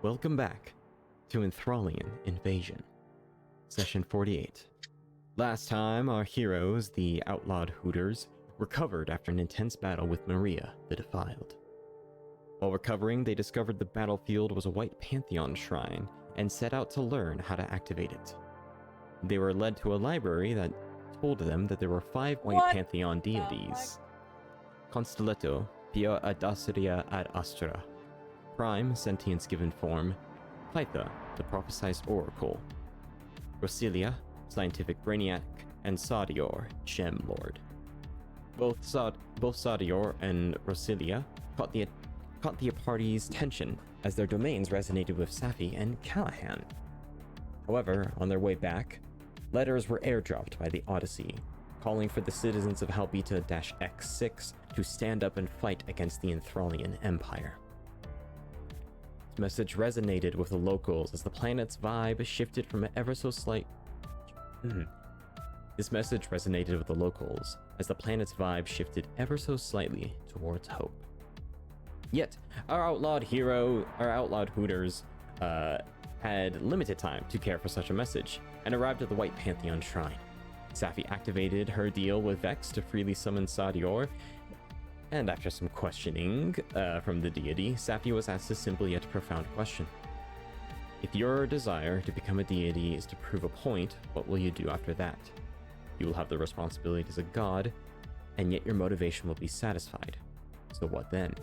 Welcome back to Enthralian Invasion, Session 48. Last time, our heroes, the Outlawed Hooters, recovered after an intense battle with Maria the Defiled. While recovering, they discovered the battlefield was a White Pantheon shrine and set out to learn how to activate it. They were led to a library that told them that there were 5 White Pantheon deities: Constelletto, Pia ad Assyria ad Astra, Prime, sentience given form; Pytha, the prophesized oracle; Rosilia, scientific brainiac; and Satyr, gem lord. Both Satyr and Rosilia caught the party's tension as their domains resonated with Saphi and Kalaghan. However, on their way back, letters were airdropped by the Odyssey, calling for the citizens of Halbita-X6 to stand up and fight against the Enthralian Empire. This message resonated with the locals as the planet's vibe shifted from ever so slight. This message resonated with the locals as the planet's vibe shifted ever so slightly towards hope. Yet, our outlawed Hooters, had limited time to care for such a message and arrived at the White Pantheon Shrine. Saphi activated her deal with Vex to freely summon Satyr, and after some questioning from the deity, Saphi was asked a simple yet profound question. If your desire to become a deity is to prove a point, what will you do after that? You will have the responsibility as a god, and yet your motivation will be satisfied. So what then?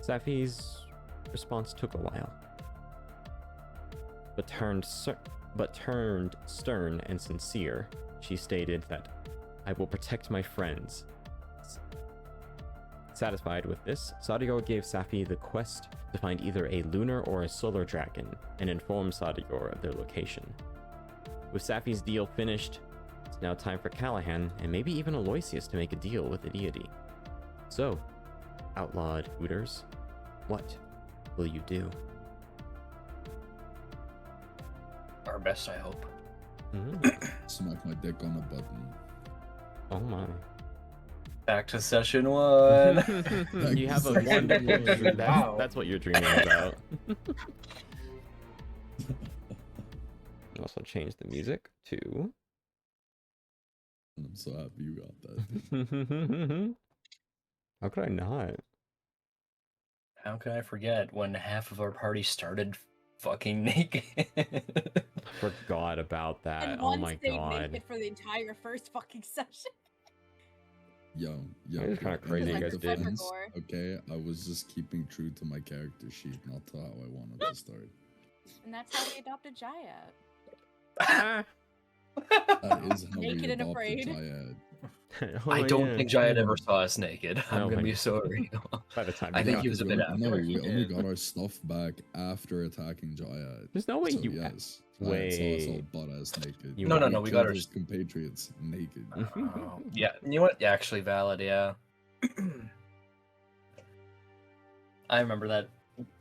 Saphi's response took a while, but turned stern and sincere. She stated that, "I will protect my friends." Satisfied with this, Satyr gave Saphi the quest to find either a lunar or a solar dragon and inform Satyr of their location. With Saphi's deal finished, it's now time for Kalaghan and maybe even Aloysius to make a deal with the deity. So, Outlawed Hooters, what will you do? Our best, I hope. Smack my dick on a button. Oh my. Back to session 1. You have a wonderful dream. That's what you're dreaming about. Also change the music to... I'm so happy you got that. How could I not? How can I forget when half of our party started fucking naked? Forgot about that. And Oh one my stayed god. naked for the entire first fucking session. Yo, That is kinda in crazy my you guys did. defense, okay, I was just keeping true to my character sheet, not to how I wanted to start. And that's how we adopted Jaya. That is how Naked we and adopted afraid. Jayad. Oh, I don't yeah. think Jayad ever saw us naked. I'm Oh gonna my be sorry. By the time I you think got he was a to bit it. out. No, He we only did. got our stuff back after attacking Jayad. There's no way So, you... yes, Wait. Jayad saw us all butt-ass naked. You- No, we got killed our... his compatriots naked. Oh, yeah, you know what? Yeah, actually valid, yeah. I remember that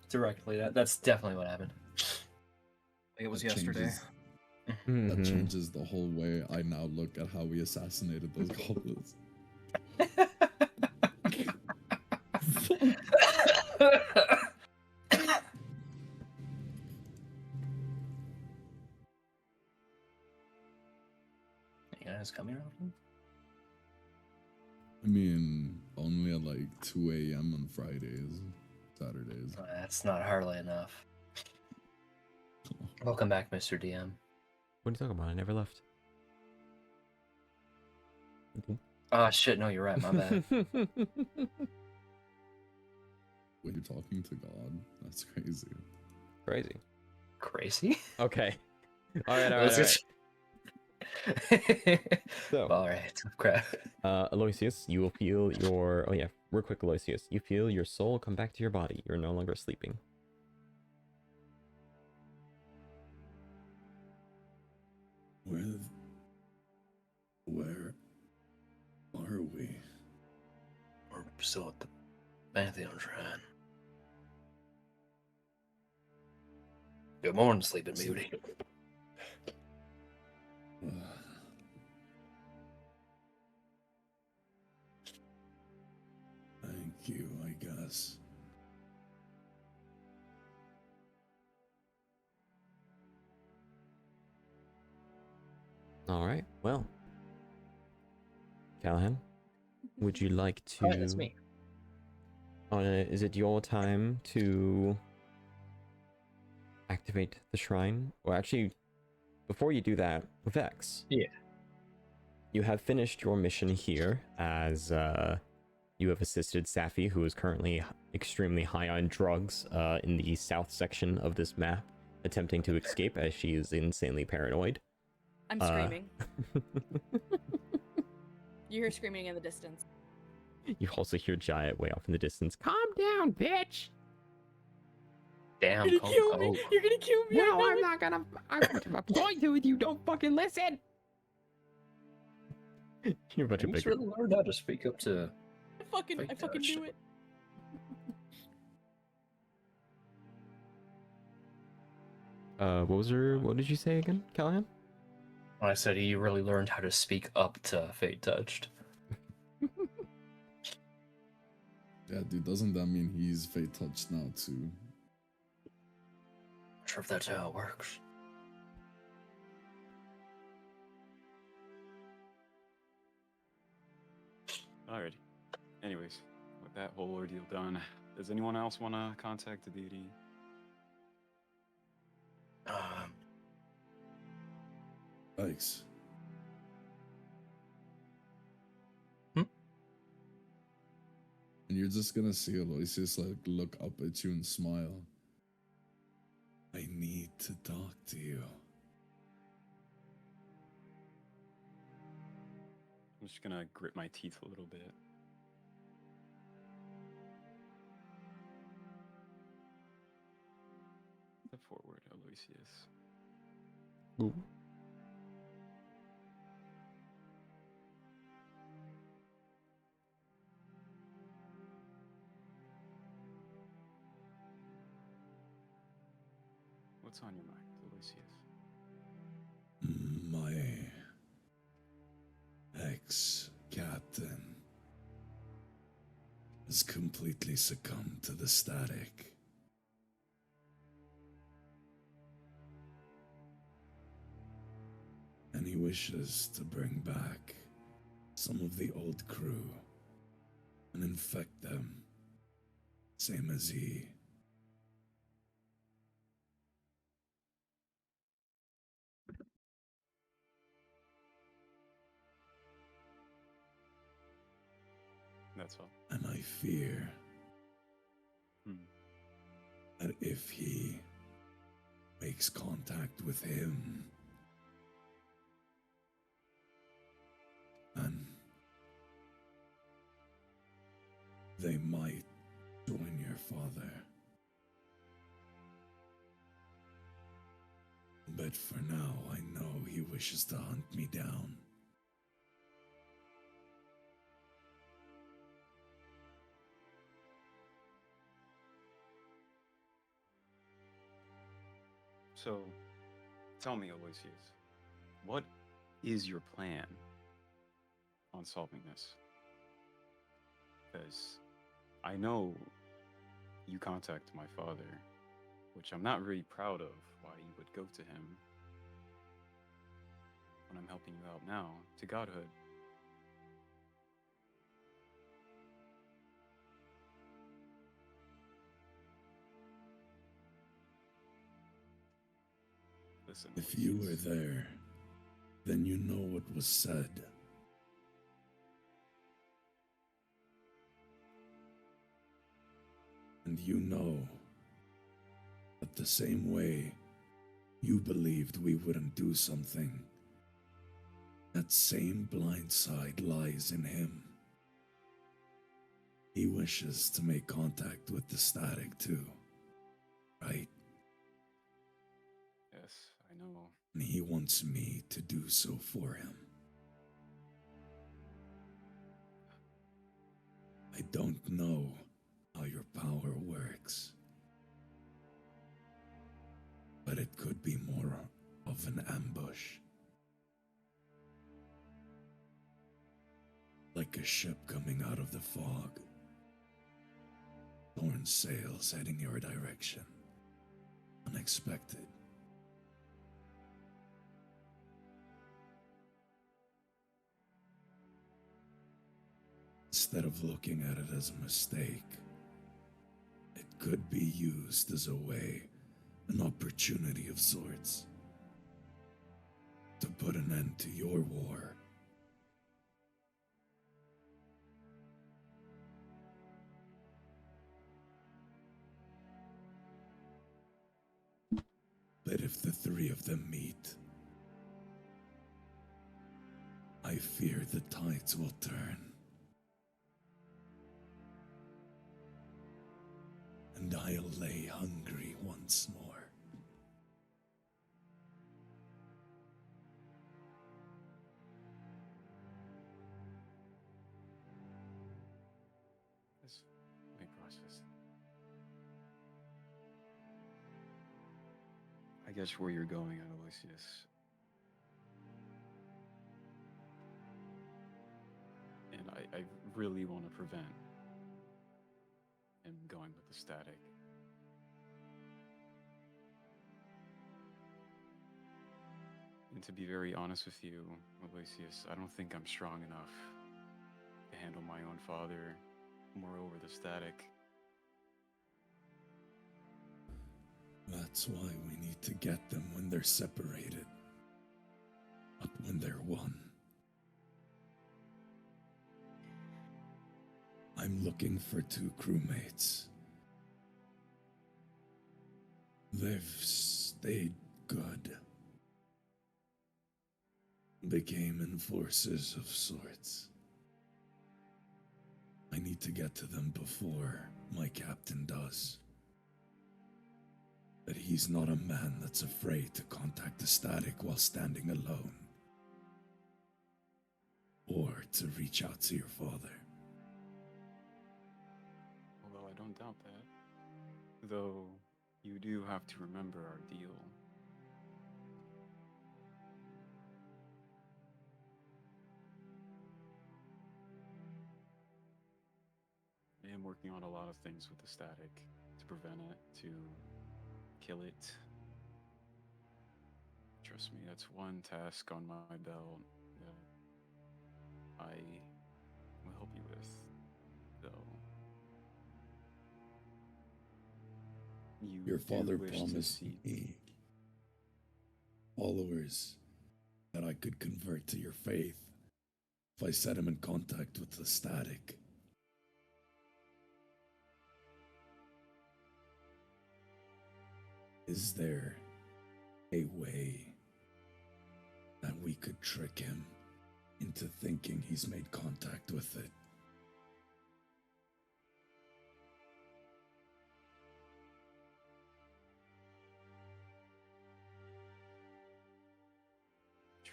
directly. That's definitely what happened. I think it was That yesterday. changes- That Mhm. changes the whole way I now look at how we assassinated those goblins. You guys coming around? I mean, only at like 2 a.m. on Fridays, Saturdays. That's not hardly enough. Welcome back, Mr. DM. What are you talking about? I never left. Oh shit, no, you're right, my bad. Wait, you're talking to God? That's crazy. Crazy. Crazy? Okay. Alright. So, Alright, crap. Aloysius, you will feel your... Oh yeah, real quick, Aloysius. You feel your soul come back to your body. You're no longer sleeping. Where are we? We're still at the Pantheon Shrine. Good morning, Sleeping Beauty. Thank you, I guess. All right. Well, Callahan, would you like to? Oh, that's me. Is it your time to activate the shrine? Or actually, before you do that, Vex. Yeah. You have finished your mission here as you have assisted Saphi, who is currently extremely high on drugs in the south section of this map, attempting to escape as she is insanely paranoid. I'm screaming. You hear screaming in the distance. You also hear Jaya way off in the distance. Calm down, bitch! Damn, You're gonna kill me. You're gonna kill me. No, I'm not gonna. I'm going to if you don't fucking listen! You're a bunch of I just bigger. really learned how to speak up to. I fucking touch. do it. What did you say again, Callahan? I said he really learned how to speak up to Fate Touched. Yeah, dude, doesn't that mean he's fate touched now too? Not sure if that's how it works. Alrighty. Anyways, with that whole ordeal done, does anyone else want to contact the deity? Thanks. And you're just gonna see Aloysius like look up at you and smile. I need to talk to you. I'm just gonna grit my teeth a little bit. Step forward, Alyosius. Ooh. What's on your mind, Alyosius? My ex-captain has completely succumbed to the static. And he wishes to bring back some of the old crew and infect them, same as he. That's all. And I fear that if he makes contact with him, and they might join your father. But for now, I know he wishes to hunt me down. So, tell me, Alyosius, what is your plan on solving this? Because I know you contacted my father, which I'm not really proud of why you would go to him when I'm helping you out now to godhood. Listen, If you were Alyosius. there, then you know what was said. And you know that the same way you believed we wouldn't do something, that same blind side lies in him. He wishes to make contact with the static too, right? Yes, I know. And he wants me to do so for him. I don't know how your power works, but it could be more of an ambush. Like a ship coming out of the fog. Torn sails heading your direction. Unexpected. Instead of looking at it as a mistake, it could be used as a way, an opportunity of sorts, to put an end to your war. But if the three of them meet, I fear the tides will turn. And I'll lay hungry once more. Let me process. I guess where you're going at, Alyosius. And I really want to prevent him going with the static. And to be very honest with you, Alyosius, I don't think I'm strong enough to handle my own father. Moreover, the static. That's why we need to get them when they're separated, not when they're one. I'm looking for 2 crewmates. They've stayed good. Became enforcers of sorts. I need to get to them before my captain does. But he's not a man that's afraid to contact the static while standing alone. Or to reach out to your father. Although I don't doubt that. Though, you do have to remember our deal. I am working on a lot of things with the static to prevent it, to kill it. Trust me, that's one task on my belt that I will help you with, though. Your father wish to promised see me followers that I could convert to your faith if I set him in contact with the static. Is there a way that we could trick him into thinking he's made contact with it?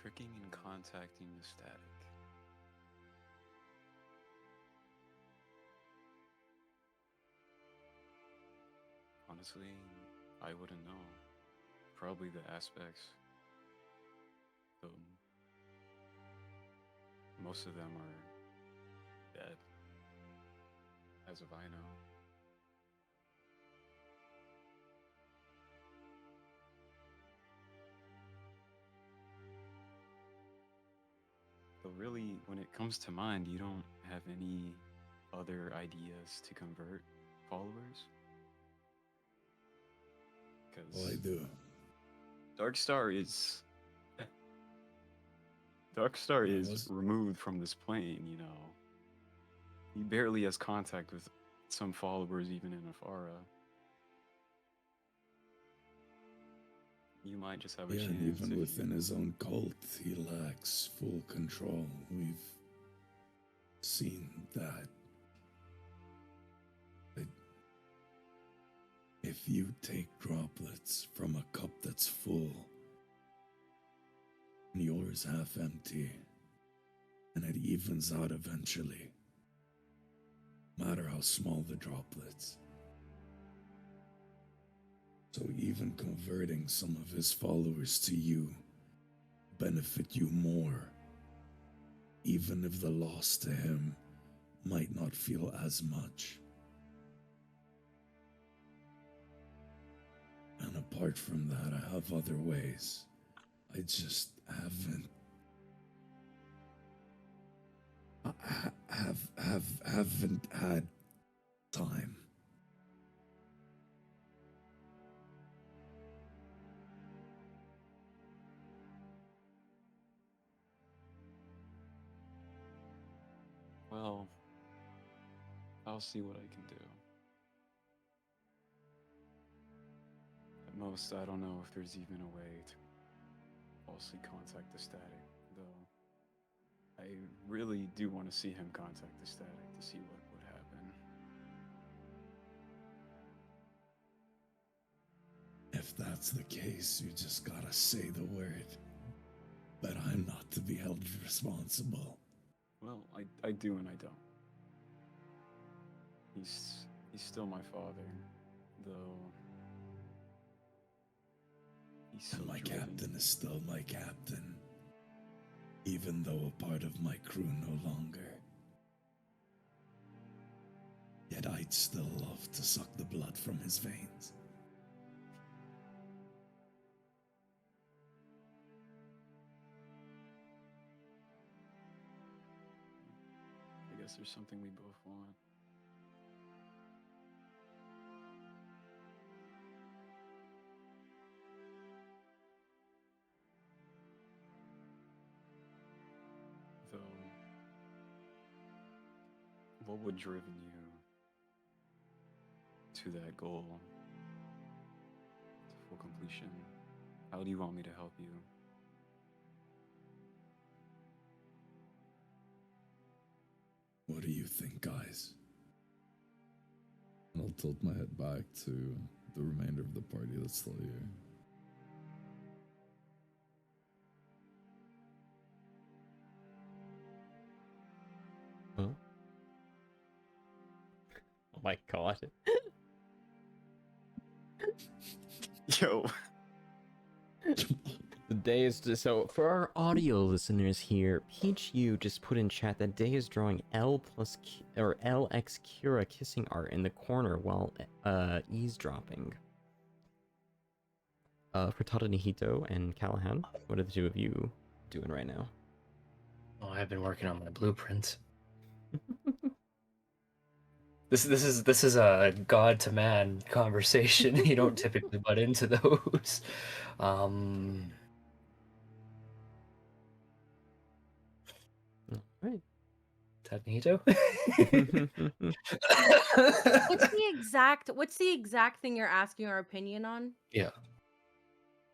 tricking and contacting the static. Honestly, I wouldn't know. Probably the aspects. Most of them are dead, as of I know. But really, when it comes to mind, you don't have any other ideas to convert followers? Well, I do. Darkstar is removed from this plane, you know. He barely has contact with some followers even in Aphara. You might just have a Yeah, chance. even if within you... his own cult, he lacks full control. We've seen that. But if you take droplets from a cup that's full, and yours half empty, and it evens out eventually, no matter how small the droplets. So even converting some of his followers to you benefit you more, even if the loss to him might not feel as much. And apart from that, I have other ways. I just haven't... haven't had time. Well, I'll see what I can do. At most, I don't know if there's even a way to falsely contact the static, though. I really do want to see him contact the static to see what would happen. If that's the case, you just gotta say the word. But I'm not to be held responsible. Well, I do and I don't. He's still my father, though. He's so And my driven. captain is still my captain. Even though a part of my crew no longer. Yet I'd still love to suck the blood from his veins. I guess there's something we both want. Though, what would driven you to that goal, to full completion? How do you want me to help you? What do you think, guys? And I'll tilt my head back to the remainder of the party that's still here. Huh? Oh my god. Yo. The day is so for our audio listeners here, Peach U just put in chat that Day is drawing L plus or LX Kira kissing art in the corner while eavesdropping. For Tadanohito and Kalaghan, what are the two of you doing right now? Oh, I've been working on my blueprints. This is a god to man conversation. You don't typically butt into those. Right. Tadanohito? What's the exact thing you're asking our opinion on? Yeah.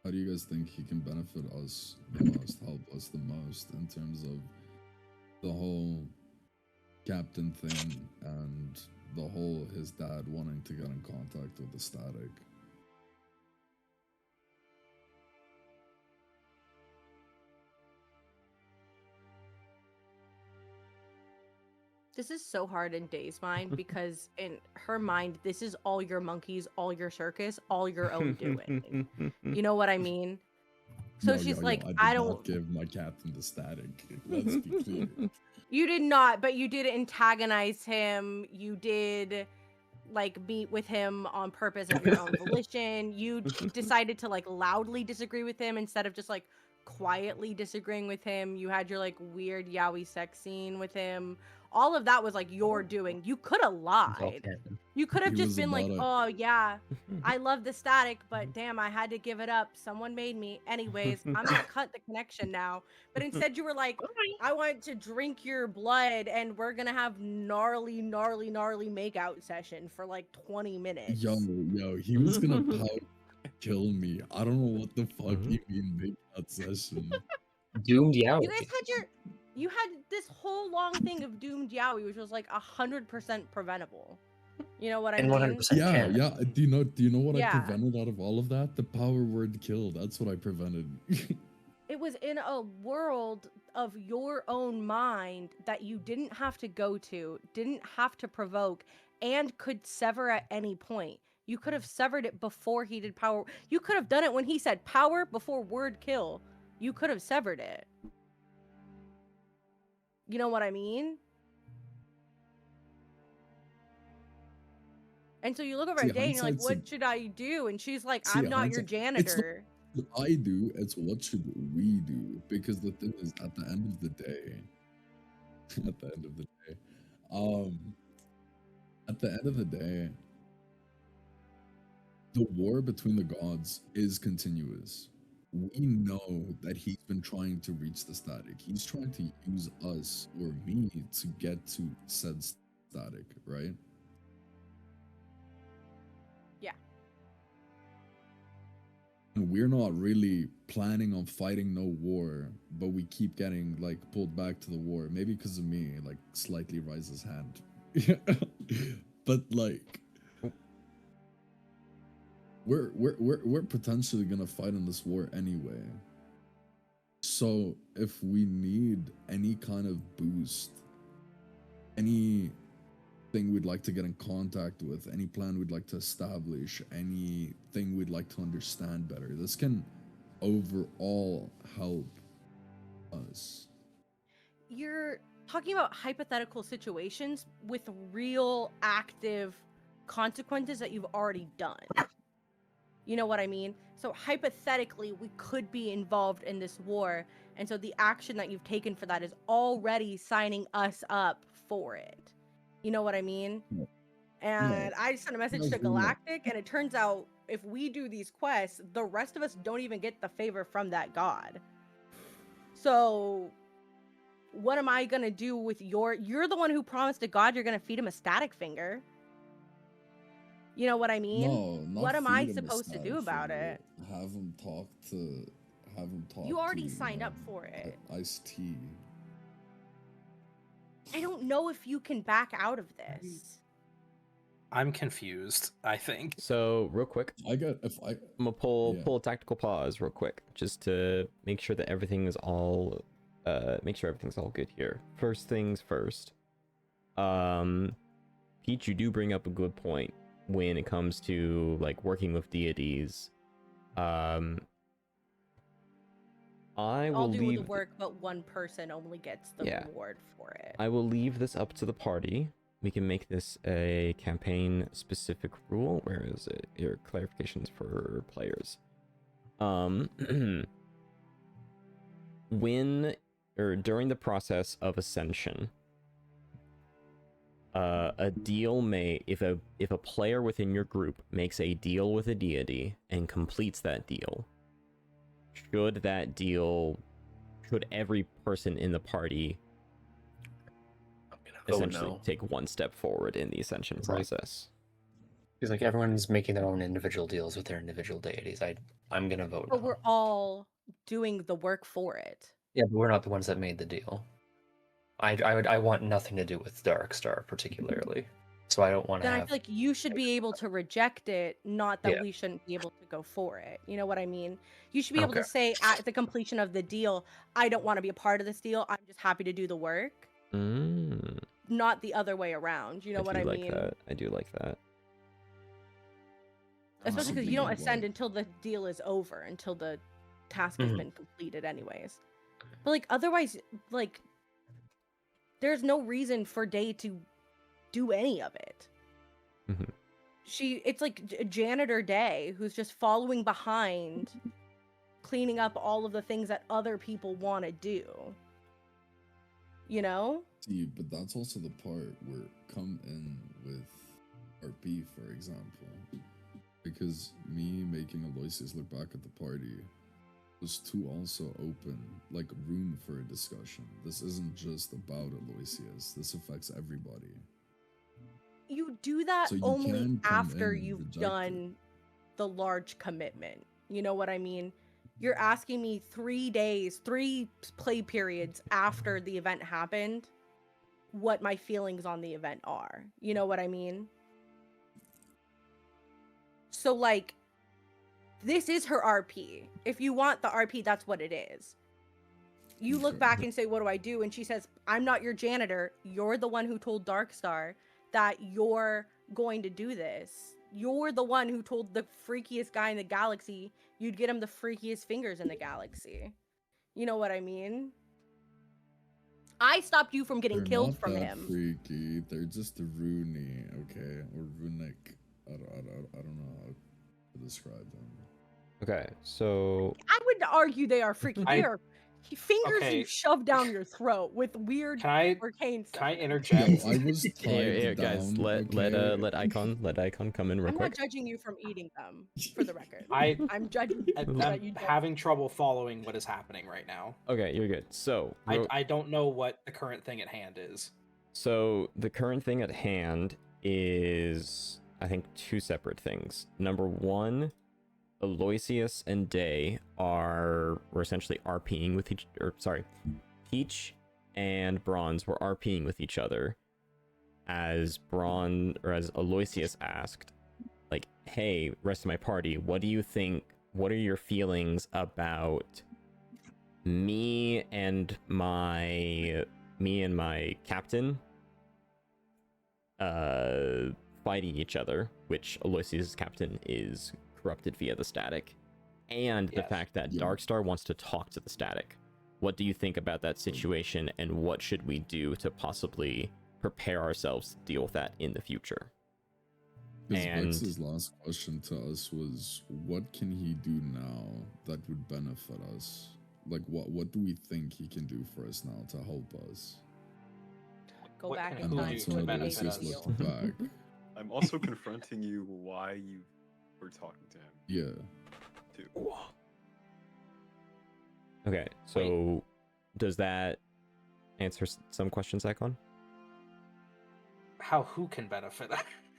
How do you guys think he can benefit us the most, help us the most in terms of the whole captain thing and the whole his dad wanting to get in contact with the static? This is so hard in Day's mind because in her mind, this is all your monkeys, all your circus, all your own doing. You know what I mean? So she's like, I don't not give my captain the static. Let's be clear. You did not, but you did antagonize him. You did like meet with him on purpose of your own volition. You decided to like loudly disagree with him instead of just like quietly disagreeing with him. You had your like weird yaoi sex scene with him. All of that was like your doing. You could have lied. You could have He just was been like, about it. oh yeah, I love the static, but damn, I had to give it up. Someone made me. Anyways, I'm gonna cut the connection now. But instead you were like, I want to drink your blood and we're gonna have gnarly makeout session for like 20 minutes. Yo, he was gonna power kill me. I don't know what the fuck you mean make that session. Doomed Yowie. You guys had you had this whole long thing of doomed yaoi, which was like 100% preventable. You know what I And mean? 100% Yeah, canon. yeah. Do you know what Yeah. I prevented out of all of that? The power word kill. That's what I prevented. It was in a world of your own mind that you didn't have to go to, didn't have to provoke, and could sever at any point. You could have severed it before he did power. You could have done it when he said power before word kill. You could have severed it. You know what I mean? And so you look over See, at Day and you're like, hindsight's a- what should I do? And she's like, See, I'm not your hindsight- it's not- janitor. What I do, it's what should we do? Because the thing is, at the end of the day, At the end of the day, the war between the gods is continuous. We know that he's been trying to reach the static. He's trying to use us or me to get to said static, right? Yeah. And we're not really planning on fighting no war, but we keep getting like pulled back to the war. Maybe because of me, like slightly raises hand. But like we're potentially gonna fight in this war anyway. So if we need any kind of boost, anything we'd like to get in contact with, any plan we'd like to establish, anything we'd like to understand better, this can overall help us. You're talking about hypothetical situations with real active consequences that you've already done. You know what I mean? So hypothetically, we could be involved in this war, and so the action that you've taken for that is already signing us up for it. You know what I mean? Yeah. And I sent a message to Galactic, and it turns out if we do these quests, the rest of us don't even get the favor from that god. So what am I gonna do with you're the one who promised a god you're gonna feed him a static finger. You know what I mean? No, not What am I feed him a supposed to do static about finger. it? Have him talk. You already to, signed up for it. Iced tea. I don't know if you can back out of this. I'm confused, I think. So real quick, I'm gonna pull a tactical pause real quick, just to make sure that everything is all good here. First things first. Pete, you do bring up a good point when it comes to like working with deities. I'll do the work, but one person only gets the reward for it. I will leave this up to the party. We can make this a campaign-specific rule. Where is it? Here, clarifications for players. When or during the process of ascension, a deal may, if a player within your group makes a deal with a deity and completes that deal, should every person in the party essentially take one step forward in the ascension process? Because like everyone's making their own individual deals with their individual deities. I'm gonna vote. But we're all doing the work for it. Yeah, but we're not the ones that made the deal. I want nothing to do with Darkstar particularly, so I don't want to Then have. I feel like you should be able to reject it, not that we shouldn't be able to go for it. You know what I mean? You should be able to say at the completion of the deal, I don't want to be a part of this deal. I'm just happy to do the work. Not the other way around. You know what I mean? I do like that. Especially because you don't ascend until the deal is over, until the task has been completed anyways. But like otherwise, like there's no reason for Day to do any of it. It's like Janitor Day, who's just following behind, cleaning up all of the things that other people want to do. You know? See, but that's also the part where come in with RP, for example. Because me making Aloysius look back at the party was to also open, like, room for a discussion. This isn't just about Aloysius. This affects everybody. You do that So you only can come after in and you've reject done the large commitment. You know what I mean? You're asking me 3 days, 3 play periods after the event happened, what my feelings on the event are. You know what I mean? So, like, this is her RP. If you want the RP, that's what it is. You look back and say, what do I do? And she says, I'm not your janitor. You're the one who told Darkstar that you're going to do this. You're the one who told the freakiest guy in the galaxy you'd get him the freakiest fingers in the galaxy. You know what I mean? I stopped you from getting They're killed not from that him. freaky. They're just Rooney, okay? Or runic. I don't know how to describe them. Okay, so I would argue they are freaky. They are fingers Okay. you shove down your throat with weird Can I arcane stuff. can I in it. Yo, interject? I was tied Here, down. guys, let Icon come in real I'm not quick. judging you from eating them, for the record. I I'm judging you I'm that you don't. having trouble following what is happening right now. Okay, you're good. So, I don't know what the current thing at hand is. So the current thing at hand is, I think, two separate things. Number one, Aloysius and Day were essentially RPing with Peach and Bronze were RPing with each other as Aloysius asked, like, hey, rest of my party, what do you think? What are your feelings about me and my captain fighting each other, which Aloysius' captain is corrupted via the static, and the Yes. fact that Yeah. Darkstar wants to talk to the static. What do you think about that situation, and what should we do to possibly prepare ourselves to deal with that in the future? Because And- Vex's last question to us was, what can he do now that would benefit us? Like, what do we think he can do for us now to help us? Go What back can in And who time do that's to when benefit make a us? Aloysius deal. looked back. I'm also confronting you why you were talking to him Yeah. too. Okay, so does that answer some questions, Icon? Who can benefit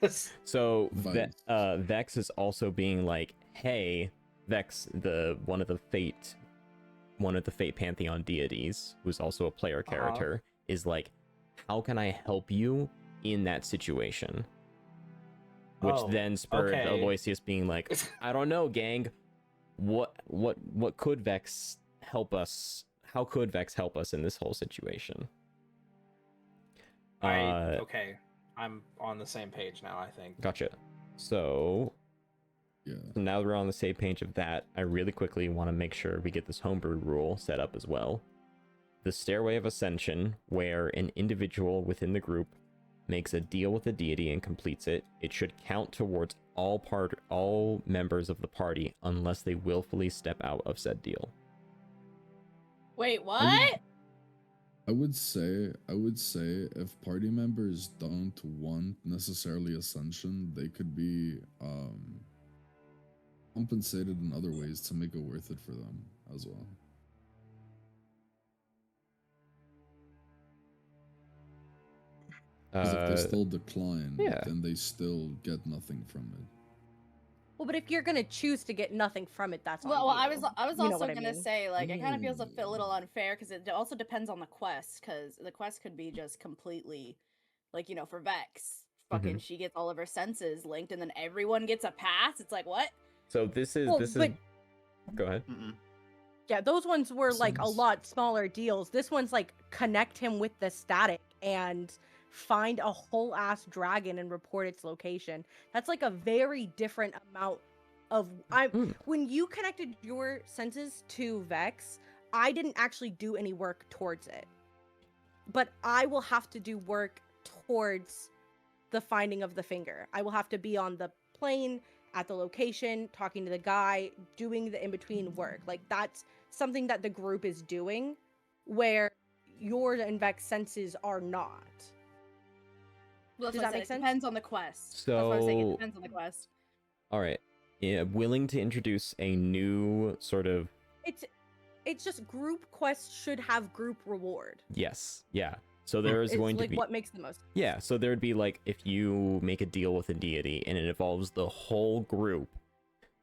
us? So Vex. Vex is also being like, hey, Vex, one of the Fate Pantheon deities, who's also a player character, is like, how can I help you in that situation? Which Oh, then spurred okay. Aloysius being like, I don't know, gang. What could Vex help us? How could Vex help us in this whole situation? Okay. I'm on the same page now, I think. Gotcha. So Yeah. now that we're on the same page of that, I really quickly want to make sure we get this homebrew rule set up as well. The Stairway of Ascension, where an individual within the group makes a deal with a deity and completes it, it should count towards all members of the party unless they willfully step out of said deal. Wait, what? I would say if party members don't want necessarily ascension, they could be compensated in other ways to make it worth it for them as well. Because if they still decline, yeah. then they still get nothing from it. Well, but if you're gonna choose to get nothing from it, that's on Well, I you. was You know also what I gonna mean. say, like, it kind of feels a little unfair because it also depends on the quest, because the quest could be just completely, like, you know, for Vex, fucking, she gets all of her senses linked, and then everyone gets a pass. It's like, what? So this is Well, this is. but- Go ahead. Yeah, those ones were like a Sounds- lot smaller deals. This one's like connect him with the static and find a whole ass dragon and report its location. That's like a very different amount of when you connected your senses to Vex, I didn't actually do any work towards it. But I will have to do work towards the finding of the finger. I will have to be on the plane at the location, talking to the guy, doing the in-between work. Like, that's something that the group is doing, where your and Vex senses are not. Well, Does that's what I that make said, sense? It depends on the quest. That's what I'm saying. It So- depends on the quest. All right. Yeah, willing to introduce a new sort of It's just group quests should have group reward. yes, yeah. So there is It's going like to be what makes the most. yeah. So there would be like if you make a deal with a deity and it involves the whole group,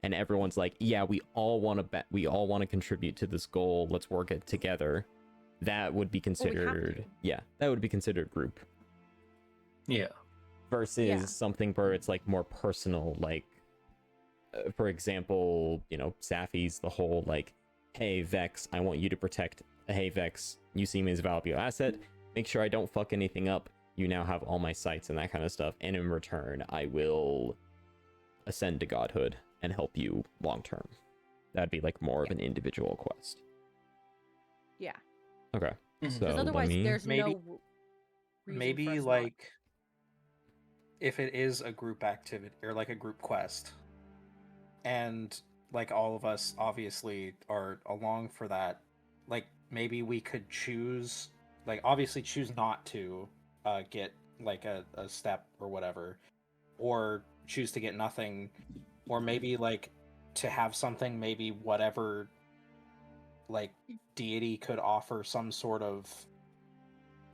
and everyone's like, yeah, we all want to contribute to this goal. Let's work it together. That would be considered that would be considered group. Yeah. Versus Yeah. something where it's like more personal, like for example, you know, Saphi's the whole like, hey Vex, I want you to protect. Hey Vex, you see me as a valuable asset. Make sure I don't fuck anything up. You now have all my sights and that kind of stuff. And in return, I will ascend to godhood and help you long term. That'd be like more of an individual quest. Yeah. Okay. Mhm. So Because otherwise, let me... there's Maybe- no reason Maybe for us not- like if it is a group activity or like a group quest, and like all of us obviously are along for that, like maybe we could choose, like, obviously choose not to get like a step or whatever, or choose to get nothing, or maybe like to have something, maybe whatever like deity could offer some sort of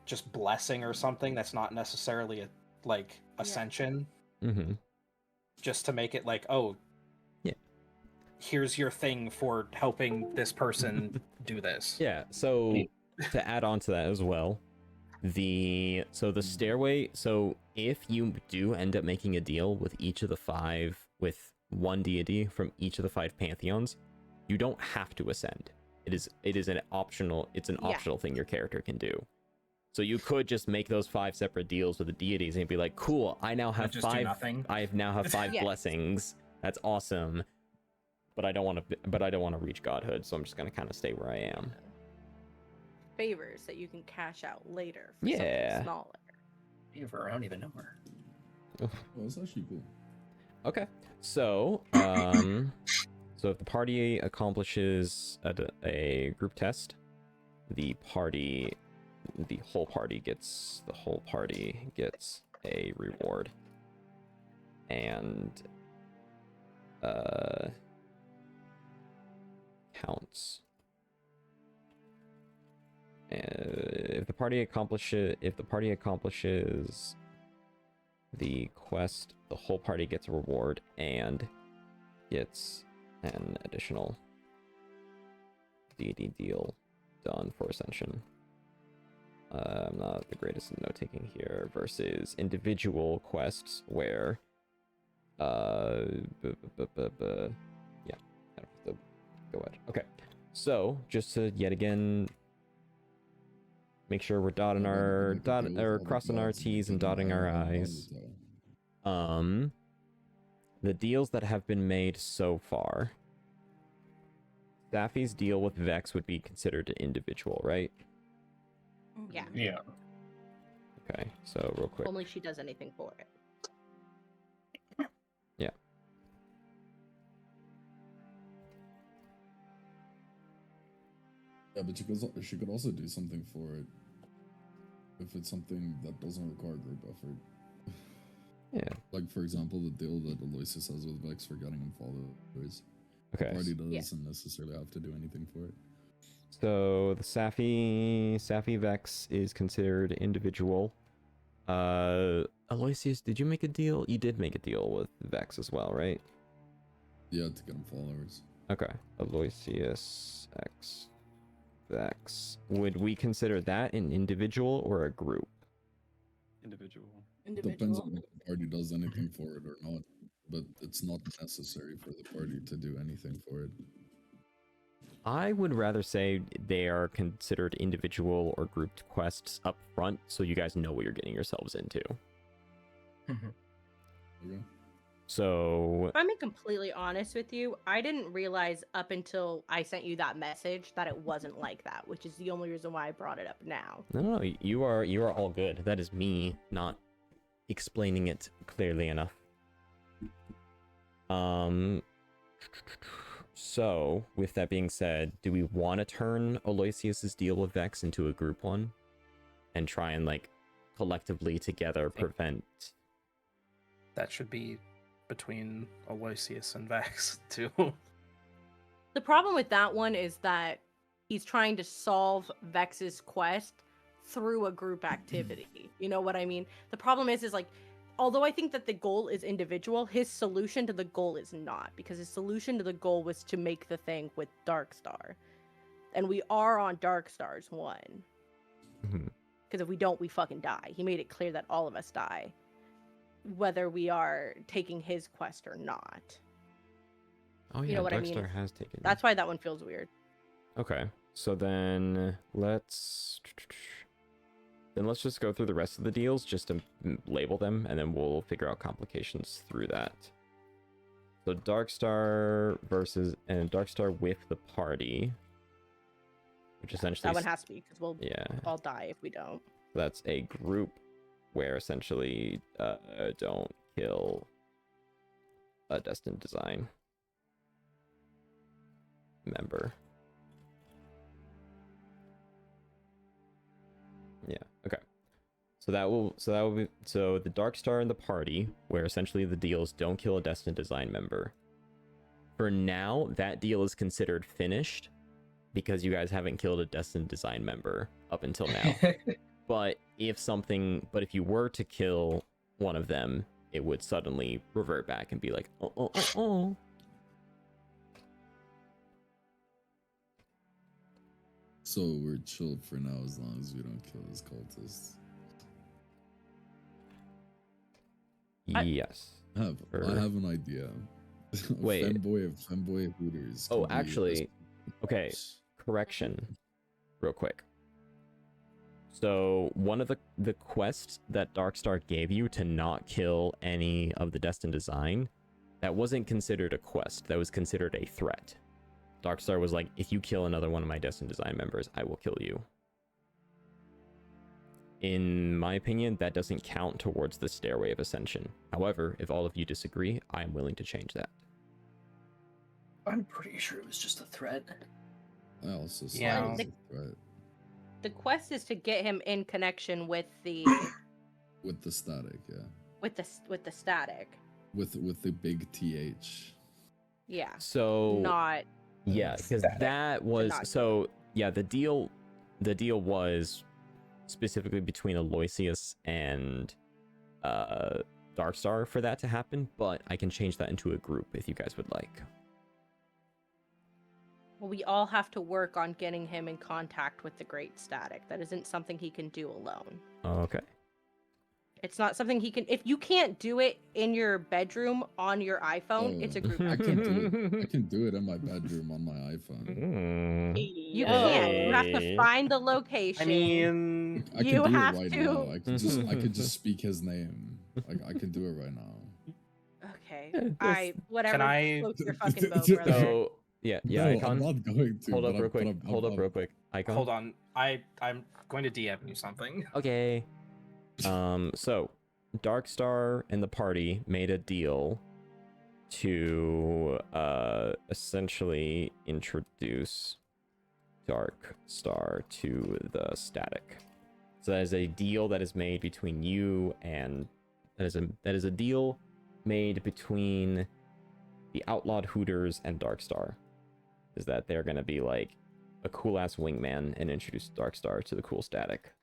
just blessing or something that's not necessarily a like ascension. Mm-hmm. Just to make it like, oh, yeah, here's your thing for helping this person do this. Yeah, so to add on to that as well, the stairway, so if you do end up making a deal with each of the 5, with one deity from each of the 5 pantheons, you don't have to ascend. It is an optional thing your character can do. So you could just make those 5 separate deals with the deities and be like, cool, I now have 5 blessings. That's awesome. But I don't want to reach godhood, so I'm just going to kind of stay where I am. Favors that you can cash out later for Yeah. something smaller. Favor, I don't even know her. Well, that's actually cool. Okay. So, so if the party accomplishes a group test, the whole party gets a reward, and counts. If the party accomplishes the quest, the whole party gets a reward and gets an additional deity deal done for ascension. I'm not the greatest in note-taking here, versus individual quests where yeah, I don't have to go ahead. Okay, so just to yet again make sure we're crossing our T's and dotting our I's. The deals that have been made so far, Saphi's deal with Vex would be considered an individual, right? Yeah. Yeah. Okay, so real quick. Only she does anything for it. Yeah. Yeah, but she could also do something for it if it's something that doesn't require group effort. Yeah. Like, for example, the deal that Aloysius has with Vex for getting him followers. Okay. The party doesn't necessarily have to do anything for it. So the Saphi Vex is considered individual. Aloysius, did you make a deal? You did make a deal with Vex as well, right? Yeah, to get him followers. Okay. Aloysius X Vex. Would we consider that an individual or a group? Individual. Depends on if the party does anything for it or not, but it's not necessary for the party to do anything for it. I would rather say they are considered individual or grouped quests up front, so you guys know what you're getting yourselves into. Okay. So, If I'm being completely honest with you, I didn't realize up until I sent you that message that it wasn't like that, which is the only reason why I brought it up now. no, you are all good. That is me not explaining it clearly enough. So, with that being said, do we want to turn Aloysius's deal with Vex into a group one? And try and, like, collectively together prevent... That should be between Aloysius and Vex, too. The problem with that one is that he's trying to solve Vex's quest through a group activity. You know what I mean? The problem is like, although I think that the goal is individual, his solution to the goal is not, because his solution to the goal was to make the thing with Darkstar. And we are on Darkstar's one. Because if we don't, we fucking die. He made it clear that all of us die, whether we are taking his quest or not. Oh yeah, You know what I Darkstar mean? has taken... That's why that one feels weird. Okay, so then let's just go through the rest of the deals just to label them, and then we'll figure out complications through that. So Darkstar Darkstar with the party, which essentially That one has to be, because we'll yeah, all die if we don't. that's a group where essentially don't kill a Destined Design member. So the Dark Star in the party, where essentially the deal is don't kill a Destined Design member. For now, that deal is considered finished because you guys haven't killed a Destined Design member up until now. But if you were to kill one of them, it would suddenly revert back and be like, oh. So we're chilled for now as long as we don't kill his cultists. Yes. I have an idea. Wait. Femboy Hooters. Oh, could be actually, okay. Correction, real quick. So one of the quests that Darkstar gave you to not kill any of the Destined Design, that wasn't considered a quest. That was considered a threat. Darkstar was like, if you kill another one of my Destined Design members, I will kill you. In my opinion, that doesn't count towards the Stairway of Ascension. However, if all of you disagree, I am willing to change that. I'm pretty sure it was just a threat. I also saw Yeah. it as a threat The quest is to get him in connection with the with the static, yeah. with the static. With the big TH. Yeah. So Not yeah, because Static. that was not so yeah. The deal was specifically between Aloysius and Darkstar for that to happen, but I can change that into a group if you guys would like. well, we all have to work on getting him in contact with the Great Static. That isn't something he can do alone. Okay. It's not something he can. If you can't do it in your bedroom on your iPhone, it's a group I activity. can do it in my bedroom on my iPhone. You can't. You have to find the location. I mean, I can You do have it right to- now. I could just speak his name. I can do it right now. Okay. Whatever. Can I- Floats your fucking boat, brother. So yeah, No, Icon. I'm not going to. Hold up but real quick. I'm- Hold up real quick. Icon. hold on. I'm going to DM you something. Okay. So Darkstar and the party made a deal to essentially introduce Darkstar to the static. So that is a deal that is made between you and that is a deal made between the Outlawed Hooters and Darkstar. Is that they're gonna be like a cool ass wingman and introduce Darkstar to the cool static.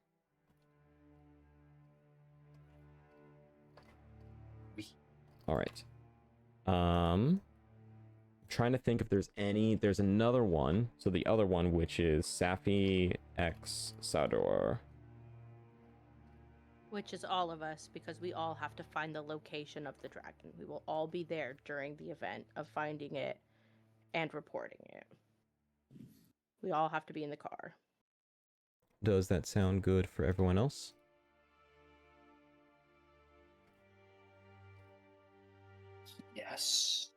All right. Trying to think if there's another one. So the other one, which is Saphi x Satyr. Which is all of us, because we all have to find the location of the dragon. We will all be there during the event of finding it and reporting it. We all have to be in the car. Does that sound good for everyone else? Yes.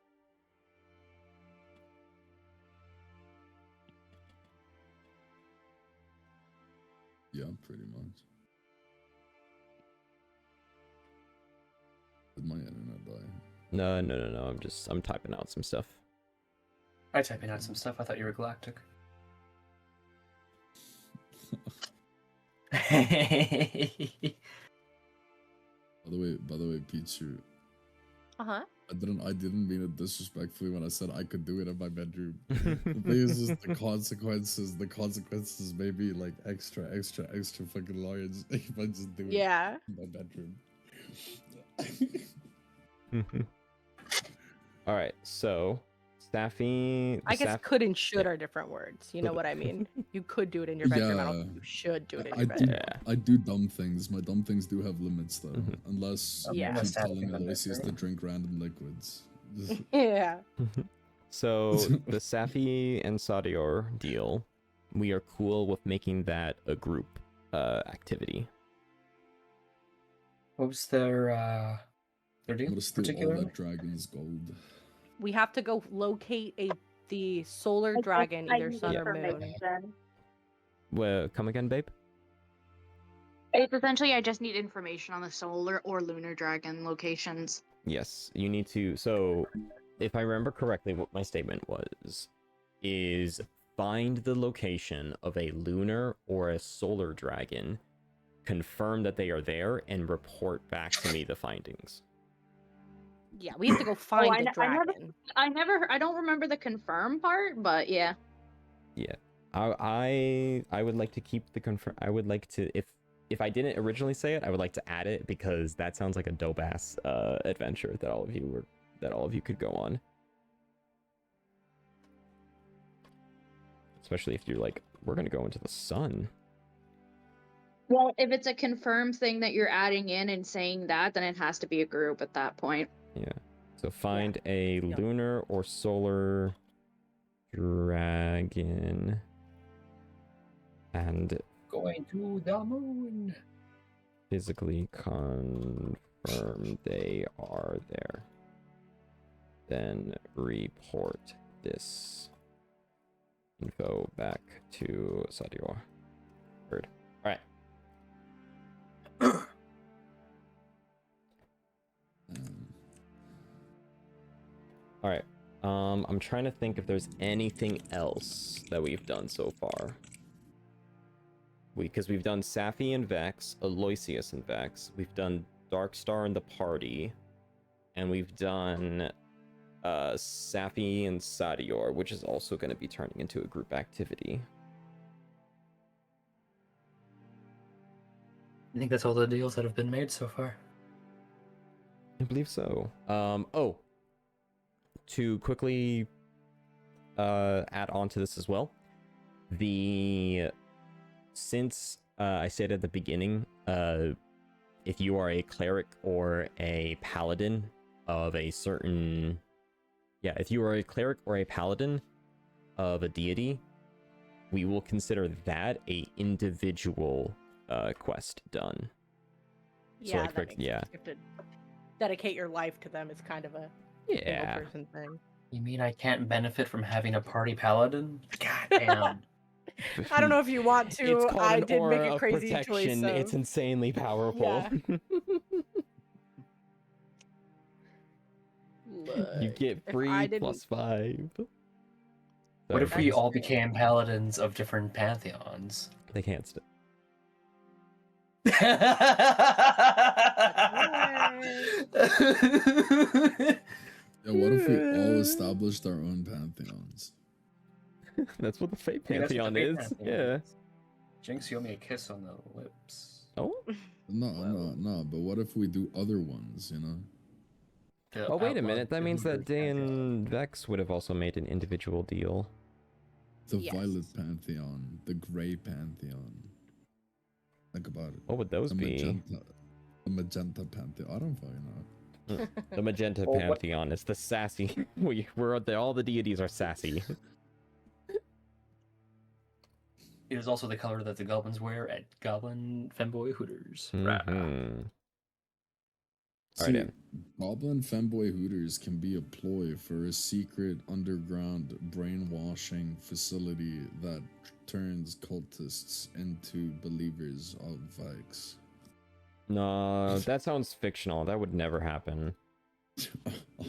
Yeah, pretty much. Did my internet die? No. I'm typing out some stuff. I typing out some stuff. I thought you were galactic. By the way, Pichu, Uh-huh. I didn't mean it disrespectfully when I said I could do it in my bedroom. The thing is just the consequences may be like extra fucking large if I just do it Yeah. in my bedroom. All right, so Saphi. I guess Saph- could and should are different words. You know what I mean? You could do it in your bedroom. I don't Yeah. think you should do it in I your do. bedroom. Yeah. I do dumb things. My dumb things do have limits though, Mhm. unless Yeah. you Unless keep telling having a Aloysius to bedroom. drink random liquids. Yeah. So the Saphi and Satyr deal, we are cool with making that a group activity. What was their I'm deal? gonna steal all Particularly? that dragon's gold. We have to go locate the solar dragon, either sun or moon. Well, come again, babe? It's essentially I just need information on the solar or lunar dragon locations. Yes, you need to. So, if I remember correctly, what my statement was is find the location of a lunar or a solar dragon, confirm that they are there and report back to me the findings. Yeah, we have to go find the dragon. I don't remember the confirm part, but yeah. Yeah. I would like to keep the confirm. I would like to, if I didn't originally say it, I would like to add it because that sounds like a dope ass adventure that all of you could go on. Especially if you're like, we're gonna go into the sun. Well, if it's a confirmed thing that you're adding in and saying that, then it has to be a group at that point. Yeah. So find a lunar or solar dragon and Going to the moon. physically confirm they are there. Then report this info back to Satyr. Heard. All right. All right. I'm trying to think if there's anything else that we've done so far. Because we've done Saphi and Vex, Aloysius and Vex. We've done Darkstar and the party, and we've done Saphi and Satyr, which is also going to be turning into a group activity. I think that's all the deals that have been made so far. I believe so. Oh, to quickly add on to this as well, since I said at the beginning, if you are a cleric or a paladin of a certain, if you are a cleric or a paladin of a deity, we will consider that a individual quest done. Yeah, so like, that makes sense. You have to dedicate your life to them. It's kind of a single person thing. You mean I can't benefit from having a party paladin? God damn. I don't know if you want to. It's called I an did make aura a of crazy protection. choice. So... It's insanely powerful. Yeah. You get free +5. What if we all became paladins of different pantheons? They can't still. Yeah, what if we all established our own pantheons? That's what the Fate Yeah, that's what Pantheon the Fate is. Pantheon Yeah. is. Jinx, you owe me a kiss on the lips. Oh? No, but what if we do other ones, you know? The Oh, wait a Outlawed minute. That means that Hooters Day Pantheon. and Vex would have also made an individual deal. The Yes. Violet Pantheon, the Grey Pantheon. Think about it. What would those be? The Magenta Pantheon. I don't fucking know. The Magenta Well, what- Pantheon. It's the sassy. All the deities are sassy. It is also the color that the goblins wear at Goblin Femboy Hooters. Mhm. See, Alright, then. Goblin Femboy Hooters can be a ploy for a secret underground brainwashing facility that turns cultists into believers of Vikes. No, that sounds fictional. That would never happen.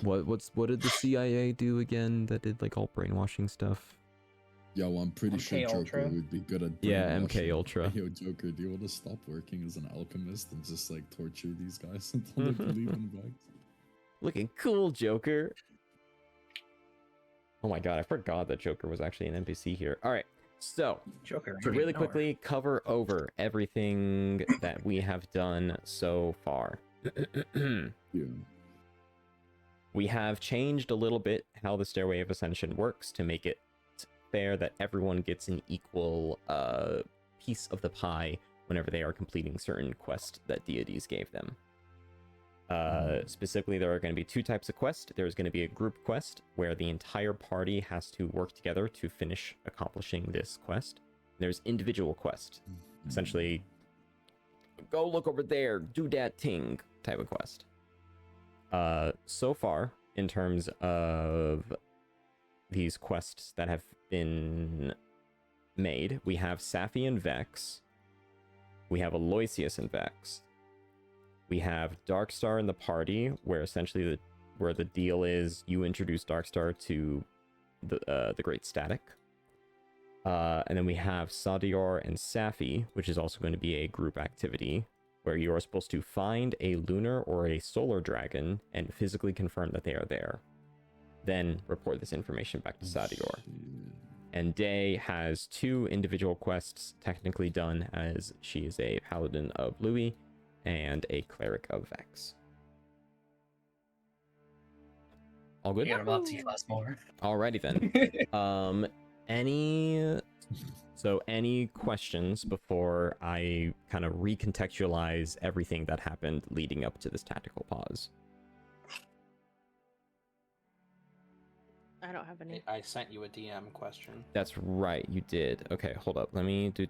What did the CIA do again that did like all brainwashing stuff? Yeah, well, I'm pretty sure MK Joker Ultra? would be good at Yeah, brainwashing. MK Ultra. Yo, Joker, do you want to stop working as an alchemist and just like torture these guys until they believe in Vikes? Looking cool, Joker. Oh my god, I forgot that Joker was actually an NPC here. Alright, so Joker. to really quickly cover over everything that we have done so far. Yeah. We have changed a little bit how the Stairway of Ascension works to make it fair that everyone gets an equal piece of the pie whenever they are completing certain quests that deities gave them. Specifically, there are going to be two types of quest. There's going to be a group quest where the entire party has to work together to finish accomplishing this quest. There's individual quest, essentially, go look over there, do that thing type of quest. So far, in terms of these quests that have been made, we have Saphi and Vex, we have Aloysius and Vex, we have Darkstar in the party, where essentially where the deal is you introduce Darkstar to the Great Static. And then we have Satyr and Saphi, which is also going to be a group activity where you are supposed to find a lunar or a solar dragon and physically confirm that they are there. Then report this information back to Satyr. And Day has 2 individual quests technically done, as she is a Paladin of Louis and a Cleric of Vex. All good? Yeah, I'm about to class more. Alrighty then. Any questions before I kind of recontextualize everything that happened leading up to this tactical pause? I don't have any. I sent you a DM question. That's right, you did. Okay, hold up. Let me do.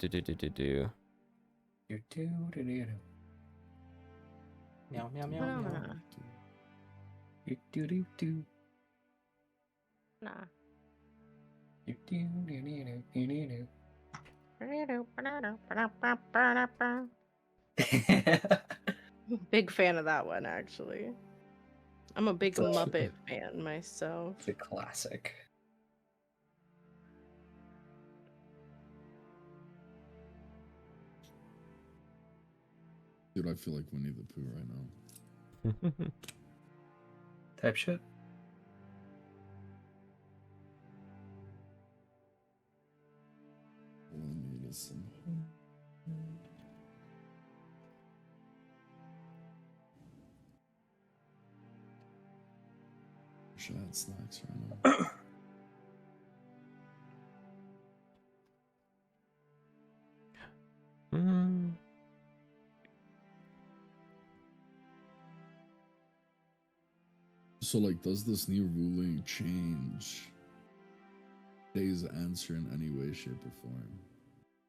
Meow meow meow meow. Nah. Big fan of that one, actually. I'm a big Muppet fan myself. The classic. Dude, I feel like Winnie the Pooh right now. Type shit. All I need is some. Wish I had snacks right now. So, like, does this new ruling change Day's answer in any way, shape, or form?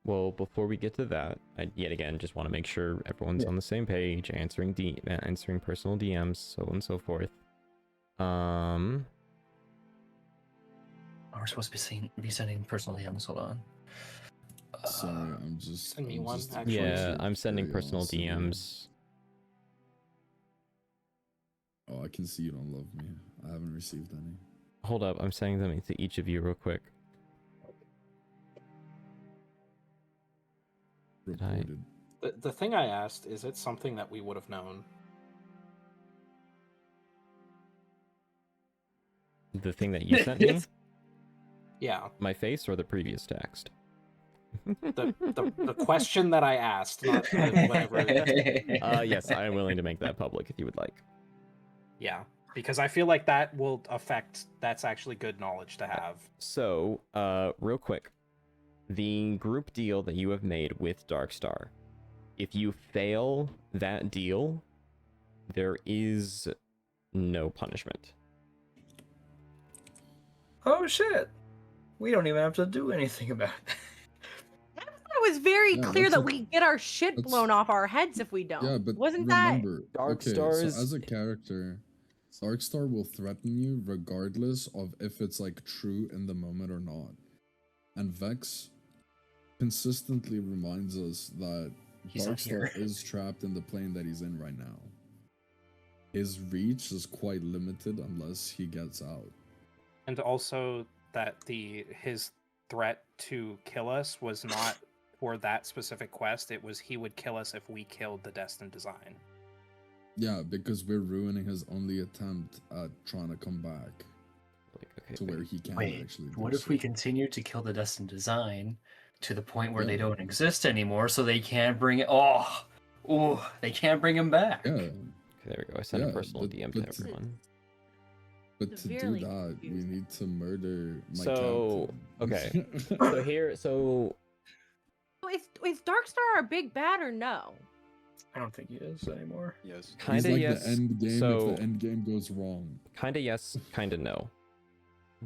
Well, before we get to that, I yet again just want to make sure everyone's on the same page, answering personal DMs, so on and so forth. We're supposed to be sending personal DMs. Hold on. Sorry, I'm just. Send me I'm one, just actually. Yeah, I'm sending personal curiosity. DMs. Oh, I can see you don't love me. I haven't received any. Hold up, I'm sending them to each of you real quick. Reported. The thing I asked, is it something that we would have known? The thing that you sent me? Yeah. My face or the previous text? The question that I asked, not whatever. Yes, I am willing to make that public if you would like. Yeah, because I feel like that will affect. That's actually good knowledge to have. So, real quick, the group deal that you have made with Darkstar, if you fail that deal, there is no punishment. Oh shit! We don't even have to do anything about it. It was very Yeah, clear that's that a- we get our shit that's- blown off our heads if we don't. Yeah, but Wasn't that? remember, okay, Darkstar's- so as a character, Darkstar will threaten you regardless of if it's like true in the moment or not. And Vex consistently reminds us that He's not Darkstar here. is trapped in the plane that he's in right now. His reach is quite limited unless he gets out. And also that his threat to kill us was not for that specific quest. It was he would kill us if we killed the Destined Design. Yeah, because we're ruining his only attempt at trying to come back Okay, to where he can Wait, actually do what if we so. continue to kill the Destined Design to the point where they Yeah. don't exist anymore, so they can't bring it? They can't bring him back. Yeah, Okay, there we go. I sent a Yeah, personal but- DM to but- everyone. but to do Severely that, we confusing. need to murder my So, captain. okay. So Is Darkstar our big bad or no? I don't think he is anymore. Yes. He's kinda like yes. the end game So if the end game goes wrong. kinda yes, kinda no.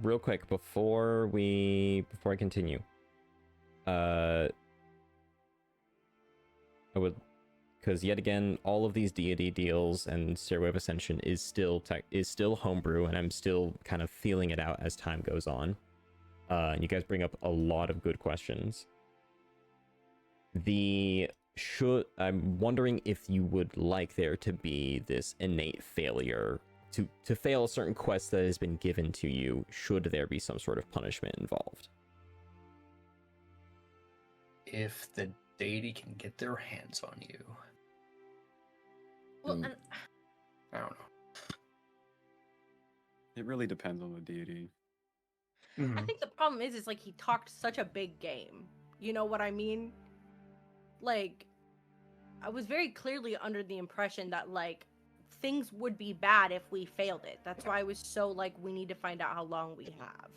Real quick before I continue, I would, because yet again, all of these deity deals and Stairway of Ascension is still homebrew, and I'm still kind of feeling it out as time goes on. And you guys bring up a lot of good questions. I'm wondering if you would like there to be this innate failure to fail a certain quest that has been given to you, should there be some sort of punishment involved. if the deity can get their hands on you. Well, Mm. and I don't know. It really depends on the deity. I think the problem is like he talked such a big game. You know what I mean? Like, I was very clearly under the impression that like things would be bad if we failed it. That's why I was so like, we need to find out how long we have.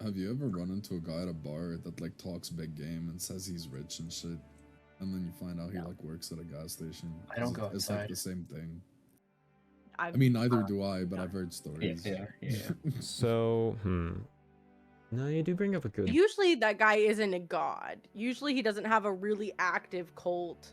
Have you ever run into a guy at a bar that like talks big game and says he's rich and shit, and then you find out he No. like works at a gas station? I don't go It's like outside. the same thing. I I mean, neither do I, but I've heard stories. Yeah. So, no, you do bring up a good. Usually that guy isn't a god. Usually he doesn't have a really active cult.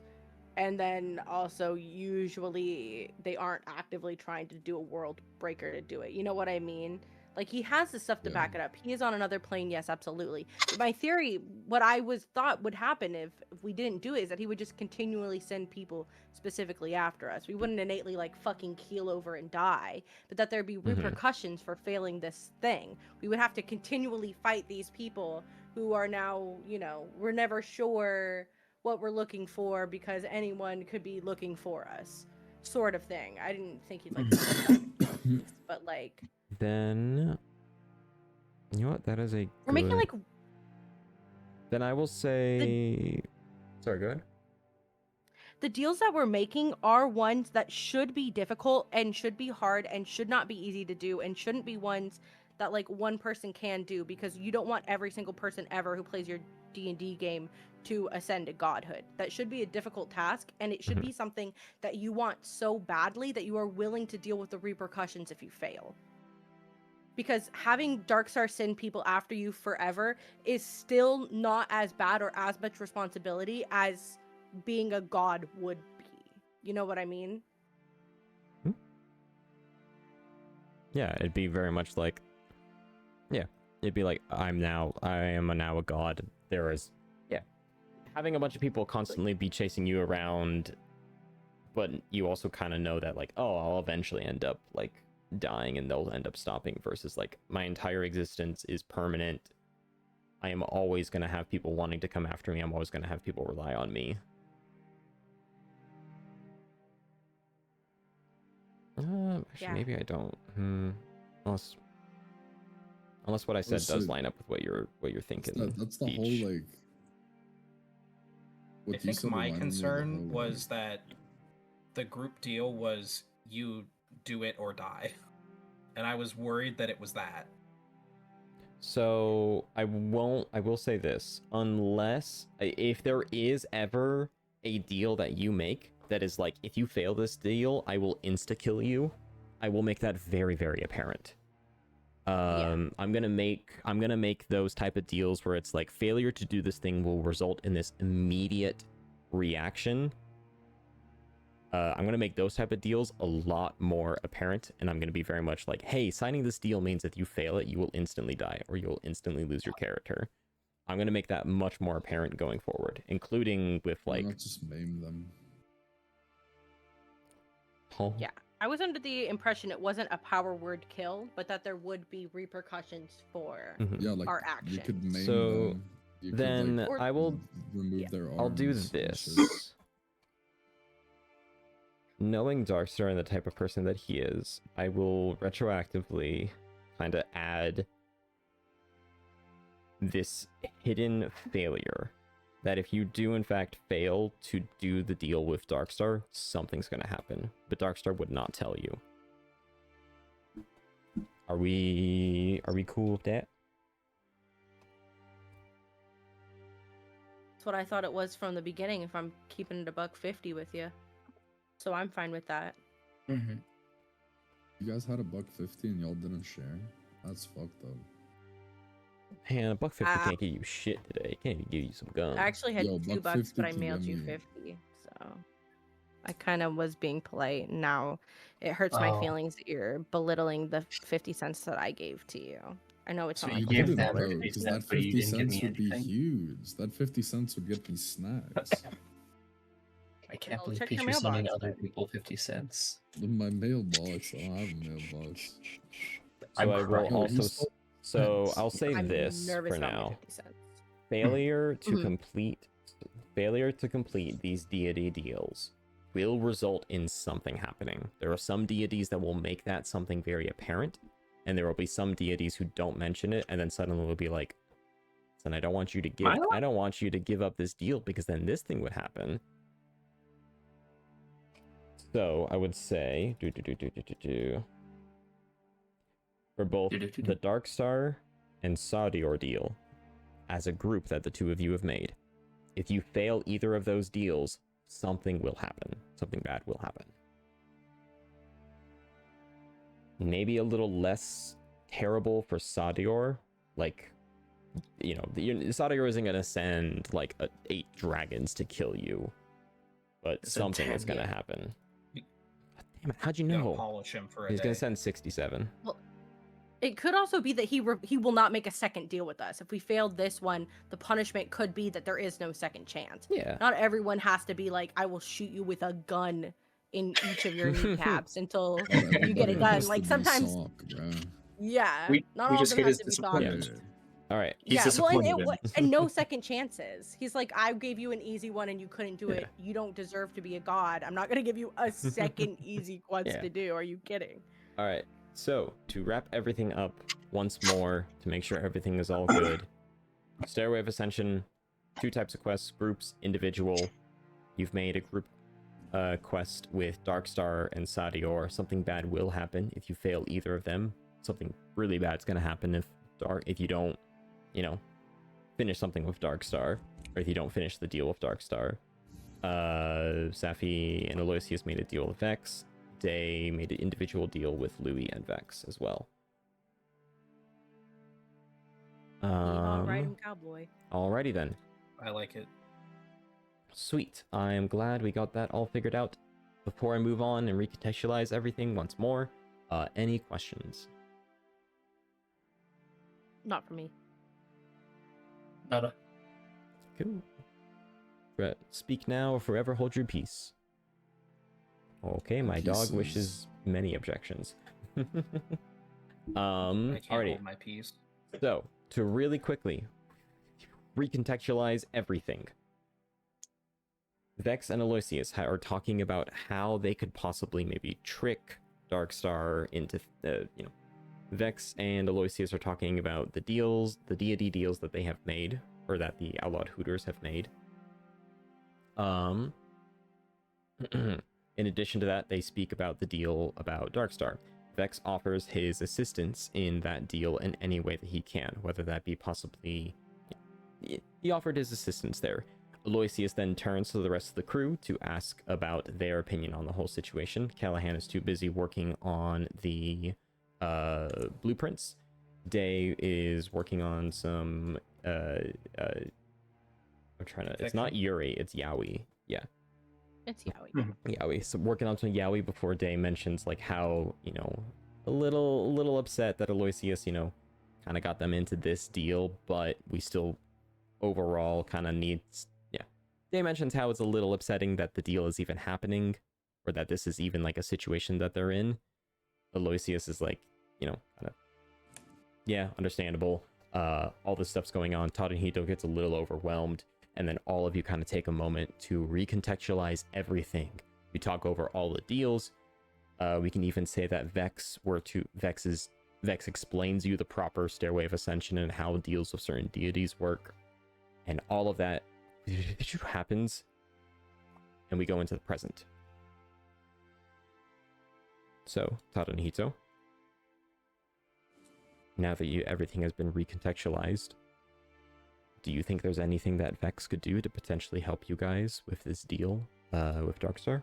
And then also usually they aren't actively trying to do a world breaker to do it. You know what I mean? Like he has the stuff to Yeah. back it up. He is on another plane, yes, absolutely. My theory, what I thought would happen if we didn't do it is that he would just continually send people specifically after us. We wouldn't innately like fucking keel over and die, but that there'd be repercussions for failing this thing. We would have to continually fight these people who are now, you know, we're never sure what we're looking for because anyone could be looking for us, sort of thing. I didn't think he'd like but like Then, you know what? That is a. we're making good- like Then I will say. Sorry, go ahead. the deals that we're making are ones that should be difficult and should be hard and should not be easy to do and shouldn't be ones that like one person can do, because you don't want every single person ever who plays your D&D game to ascend to godhood. That should be a difficult task, and it should be something that you want so badly that you are willing to deal with the repercussions if you fail. Because having Darkstar send people after you forever is still not as bad or as much responsibility as being a god would be. You know what I mean? Yeah, it'd be very much like. Yeah, it'd be like I am now a god. There is, having a bunch of people constantly be chasing you around, but you also kind of know that like, oh, I'll eventually end up like dying and they'll end up stopping, versus like my entire existence is permanent. I am always going to have people wanting to come after me. I'm always going to have people rely on me. Actually, Yeah. maybe I don't. Unless what I said does line up with what you're thinking. That's the Beach. whole like. I What you think said my reminded me of the concern whole, was that the group deal was you do it or die. And I was worried that it was that. So I will say this, unless if there is ever a deal that you make that is like, if you fail this deal, I will insta kill you, I will make that very, very apparent. I'm gonna make those type of deals where it's like, failure to do this thing will result in this immediate reaction. I'm gonna make those type of deals a lot more apparent, and I'm gonna be very much like, hey, signing this deal means if you fail it, you will instantly die or you'll instantly lose your character. I'm gonna make that much more apparent going forward, including with Why like, not just maim them. oh, Yeah. I was under the impression it wasn't a power word kill, but that there would be repercussions for mhm. Yeah, like our you could actions. maim So, them. You then could, like, Or- I will remove their arms. I'll do and shit. this. Knowing Darkstar and the type of person that he is, I will retroactively kind of add this hidden failure. That if you do in fact fail to do the deal with Darkstar, something's going to happen. But Darkstar would not tell you. Are we cool with that? That's what I thought it was from the beginning, if I'm keeping it $150 with you. So I'm fine with that. Mm-hmm. You guys had $150 and y'all didn't share? That's fucked up. Man, $150 can't give you shit today. Can't even give you some gum. I actually had Yo, $2, $150 but I can mailed get you me- 50. So I kind of was being polite. Now it hurts my Oh. feelings that you're belittling the 50 cents that I gave to you. I know it's So not you like gave $100. that though, 50 because cents, that but you 50 didn't give cents me would be anything? huge. That 50 cents would get me snacks. I can't Well, believe check your Peach is sending mailbox. other people 50 cents. In my mailbox, I don't have a mailbox. So I'm I will crying. also. He's- So I'll say I'm this nervous for about my now. 50 cents. failure to complete these deity deals will result in something happening. There are some deities that will make that something very apparent, and there will be some deities who don't mention it, and then suddenly will be like, "Son, I don't want you to give up this deal because then this thing would happen." So I would say for both the Darkstar and Satyr deal, as a group that the two of you have made, if you fail either of those deals, something will happen. Something bad will happen. Maybe a little less terrible for Satyr. Like, you know, Satyr isn't going to send like 8 dragons to kill you, but something is going to happen. Damn it, how'd you know? Polish him for a He's day. going to send 67. Well, it could also be that he will not make a second deal with us. If we failed this one, the punishment could be that there is no second chance. Yeah. Not everyone has to be like, I will shoot you with a gun in each of your kneecaps until you get it done. Like sometimes, yeah, not all just of them hate has his to be disappointment. talked. All right. He's Yeah, well, disappointed. and no second chances. He's like, I gave you an easy one and you couldn't do it. Yeah. You don't deserve to be a god. I'm not gonna give you a second easy quest Yeah. to do. Are you kidding? All right. So to wrap everything up once more, to make sure everything is all good, Stairway of Ascension, 2 types of quests: groups, individual. You've made a group quest with Darkstar and Satyr. Something bad will happen if you fail either of them. Something really bad's gonna happen if you don't, you know, finish something with Darkstar, or if you don't finish the deal with Darkstar. Saphi and Alyosius made a deal with Vex. Day made an individual deal with Louis and Vex as well. Riding cowboy. Alrighty then. I like it. Sweet. I am glad we got that all figured out. Before I move on and recontextualize everything once more, any questions? Not for me. Nada. Cool. Speak now or forever hold your peace. Okay, my dog Pieces. wishes many objections. I can't Alrighty. hold my peace. So, to really quickly recontextualize everything, Vex and Alyosius are talking about how they could possibly maybe trick Darkstar into, you know, Vex and Alyosius are talking about the deals, the deity deals that they have made, or that the Outlawed Hooters have made. In addition to that, they speak about the deal about Darkstar. Vex offers his assistance in that deal in any way that he can, whether that be possibly... He offered his assistance there. Alyosius then turns to the rest of the crew to ask about their opinion on the whole situation. Kalaghan is too busy working on the blueprints. Day is working on some... I'm trying to... It's not Yuri, it's Yaoi. Yeah. It's Yowie. Yaoi. So working on some Yaoi before Day mentions like how, you know, a little upset that Alyosius, you know, kind of got them into this deal, but we still overall kind of needs, yeah. Day mentions how it's a little upsetting that the deal is even happening, or that this is even like a situation that they're in. Alyosius is like, you know, kind of, yeah, understandable. All this stuff's going on. Tadanohito gets a little overwhelmed. And then all of you kind of take a moment to recontextualize everything. We talk over all the deals. We can even say that Vex explains you the proper Stairway of Ascension and how deals with certain deities work. And all of that happens. And we go into the present. So, Tadanohito, now that everything has been recontextualized, do you think there's anything that Vex could do to potentially help you guys with this deal with Darkstar?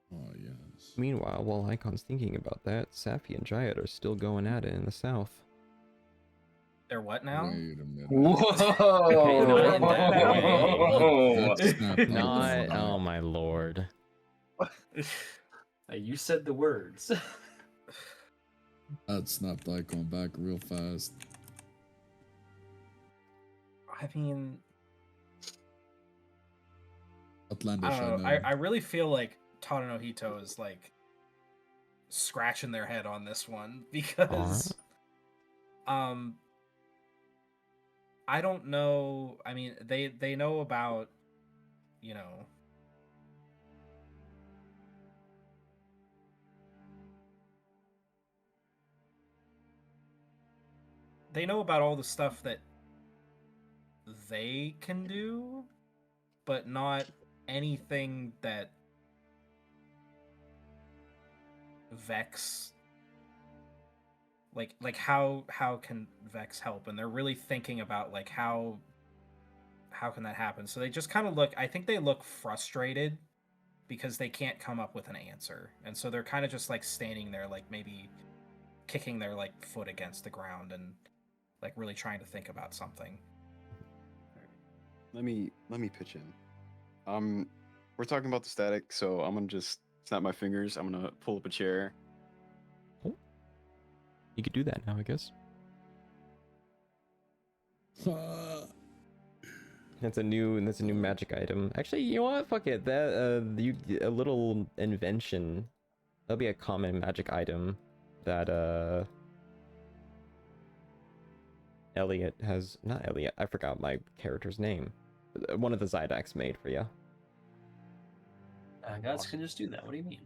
Oh, yes. Meanwhile, while Icon's thinking about that, Saphi and Jayat are still going at it in the south. They're what now? Wait a minute. Whoa! not in that way. That snapped out of Not, my- oh my lord. You said the words. That snapped icon back real fast. I mean, Outlandish, I don't know. know. I really feel like Tadanohito is like scratching their head on this one because I don't know. I mean, they know about, you know, they know about all the stuff that they can do, but not anything that Vex, like how can Vex help? And they're really thinking about like how can that happen? So they just kind of look, I think they look frustrated because they can't come up with an answer. And so they're kind of just like standing there, like maybe kicking their like foot against the ground and like really trying to think about something. Let me pitch in. We're talking about the static, so I'm gonna just snap my fingers. I'm gonna pull up a chair. You could do that now, I guess. That's a new magic item. Actually, you know what? Fuck it. That a little invention. That'll be a common magic item that Elliot has, not Elliot. I forgot my character's name. One of the Zydax made for you. Gods can just do that. What do you mean?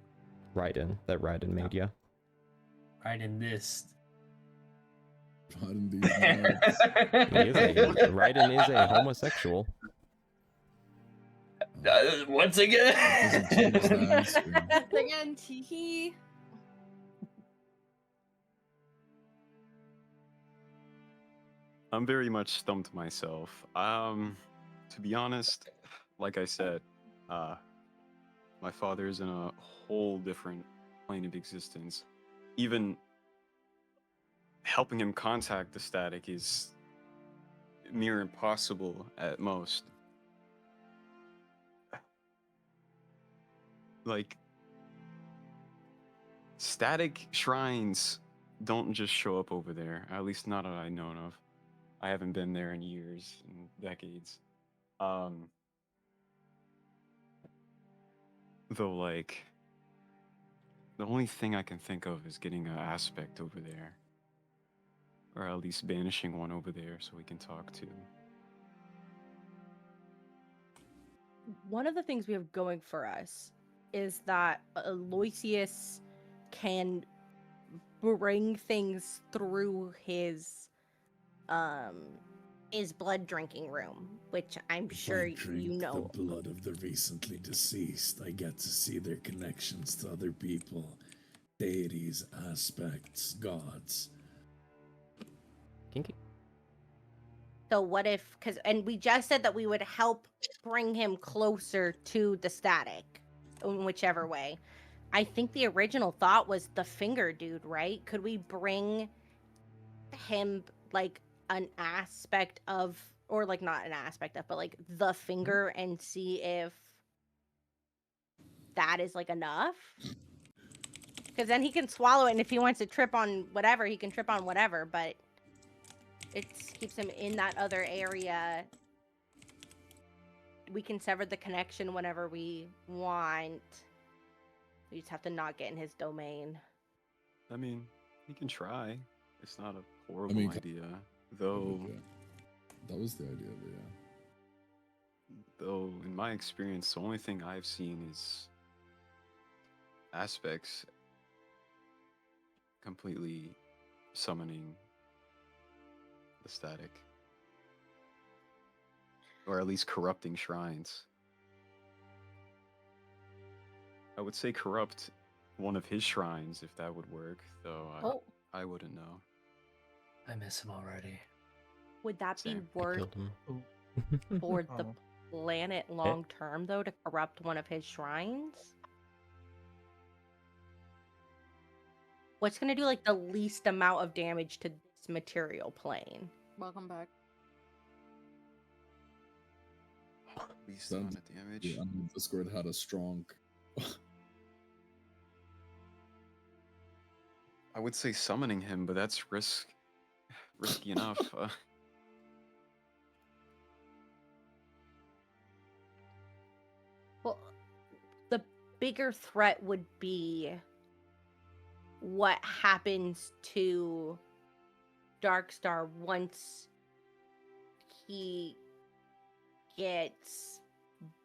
Raiden, that Raiden made you. Raiden this. Raiden is a homosexual. Once again. Once again, teehee. I'm very much stumped myself. To be honest, like I said, my father is in a whole different plane of existence. Even helping him contact the static is near impossible at most. Like, static shrines don't just show up over there, at least not that I know of. I haven't been there in years and decades. Though, like, the only thing I can think of is getting an aspect over there. Or at least banishing one over there so we can talk to. One of the things we have going for us is that Alyosius can bring things through his blood drinking room, which I'm sure If I drink you know. the blood of the recently deceased, I get to see their connections to other people, deities, aspects, gods. Kinky. So what if, and we just said that we would help bring him closer to the static, in whichever way. I think the original thought was the finger dude, right? Could we bring him like an aspect of, or like not an aspect of, but like the finger and see if that is like enough? Because then he can swallow it, and if he wants to trip on whatever, he can trip on whatever, but it keeps him in that other area. We can sever the connection whenever we want. We just have to not get in his domain. I mean, he can try. It's not a horrible idea. Though, that was the idea, but yeah. Though, in my experience, the only thing I've seen is aspects completely summoning the static. Or at least corrupting shrines. I would say corrupt one of his shrines if that would work, though I wouldn't know. I miss him already. Would that be I worth killed him. for the planet long term, though, to corrupt one of his shrines? What's going to do like the least amount of damage to this material plane? Welcome back. Least amount of damage. Yeah, Discord had a strong. I would say summoning him, but that's risky enough. Well, the bigger threat would be what happens to Darkstar once he gets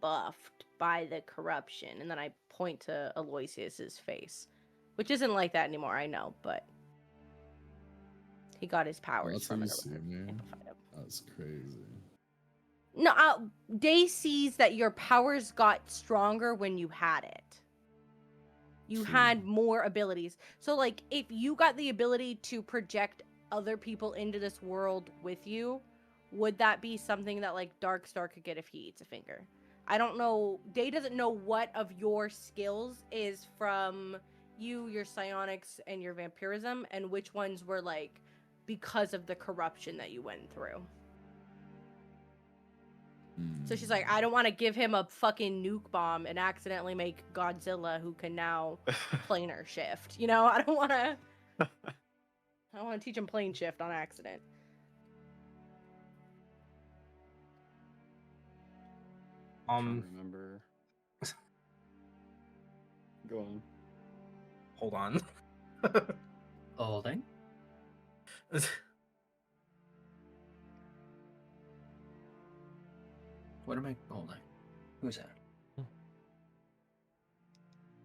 buffed by the corruption. And then I point to Aloysius's face, which isn't like that anymore, I know, but he got his powers That's from how it. you see me. That's crazy. No, Day sees that your powers got stronger when you had it. You had more abilities. So, like, if you got the ability to project other people into this world with you, would that be something that, like, Darkstar could get if he eats a finger? I don't know. Day doesn't know what of your skills is from you, your psionics, and your vampirism, and which ones were, like, because of the corruption that you went through. So she's like, I don't want to give him a fucking nuke bomb and accidentally make Godzilla, who can now planar shift. You know, I don't want to teach him plane shift on accident. I don't remember. Go on. Hold on. Holding. What am I holding? Who's that?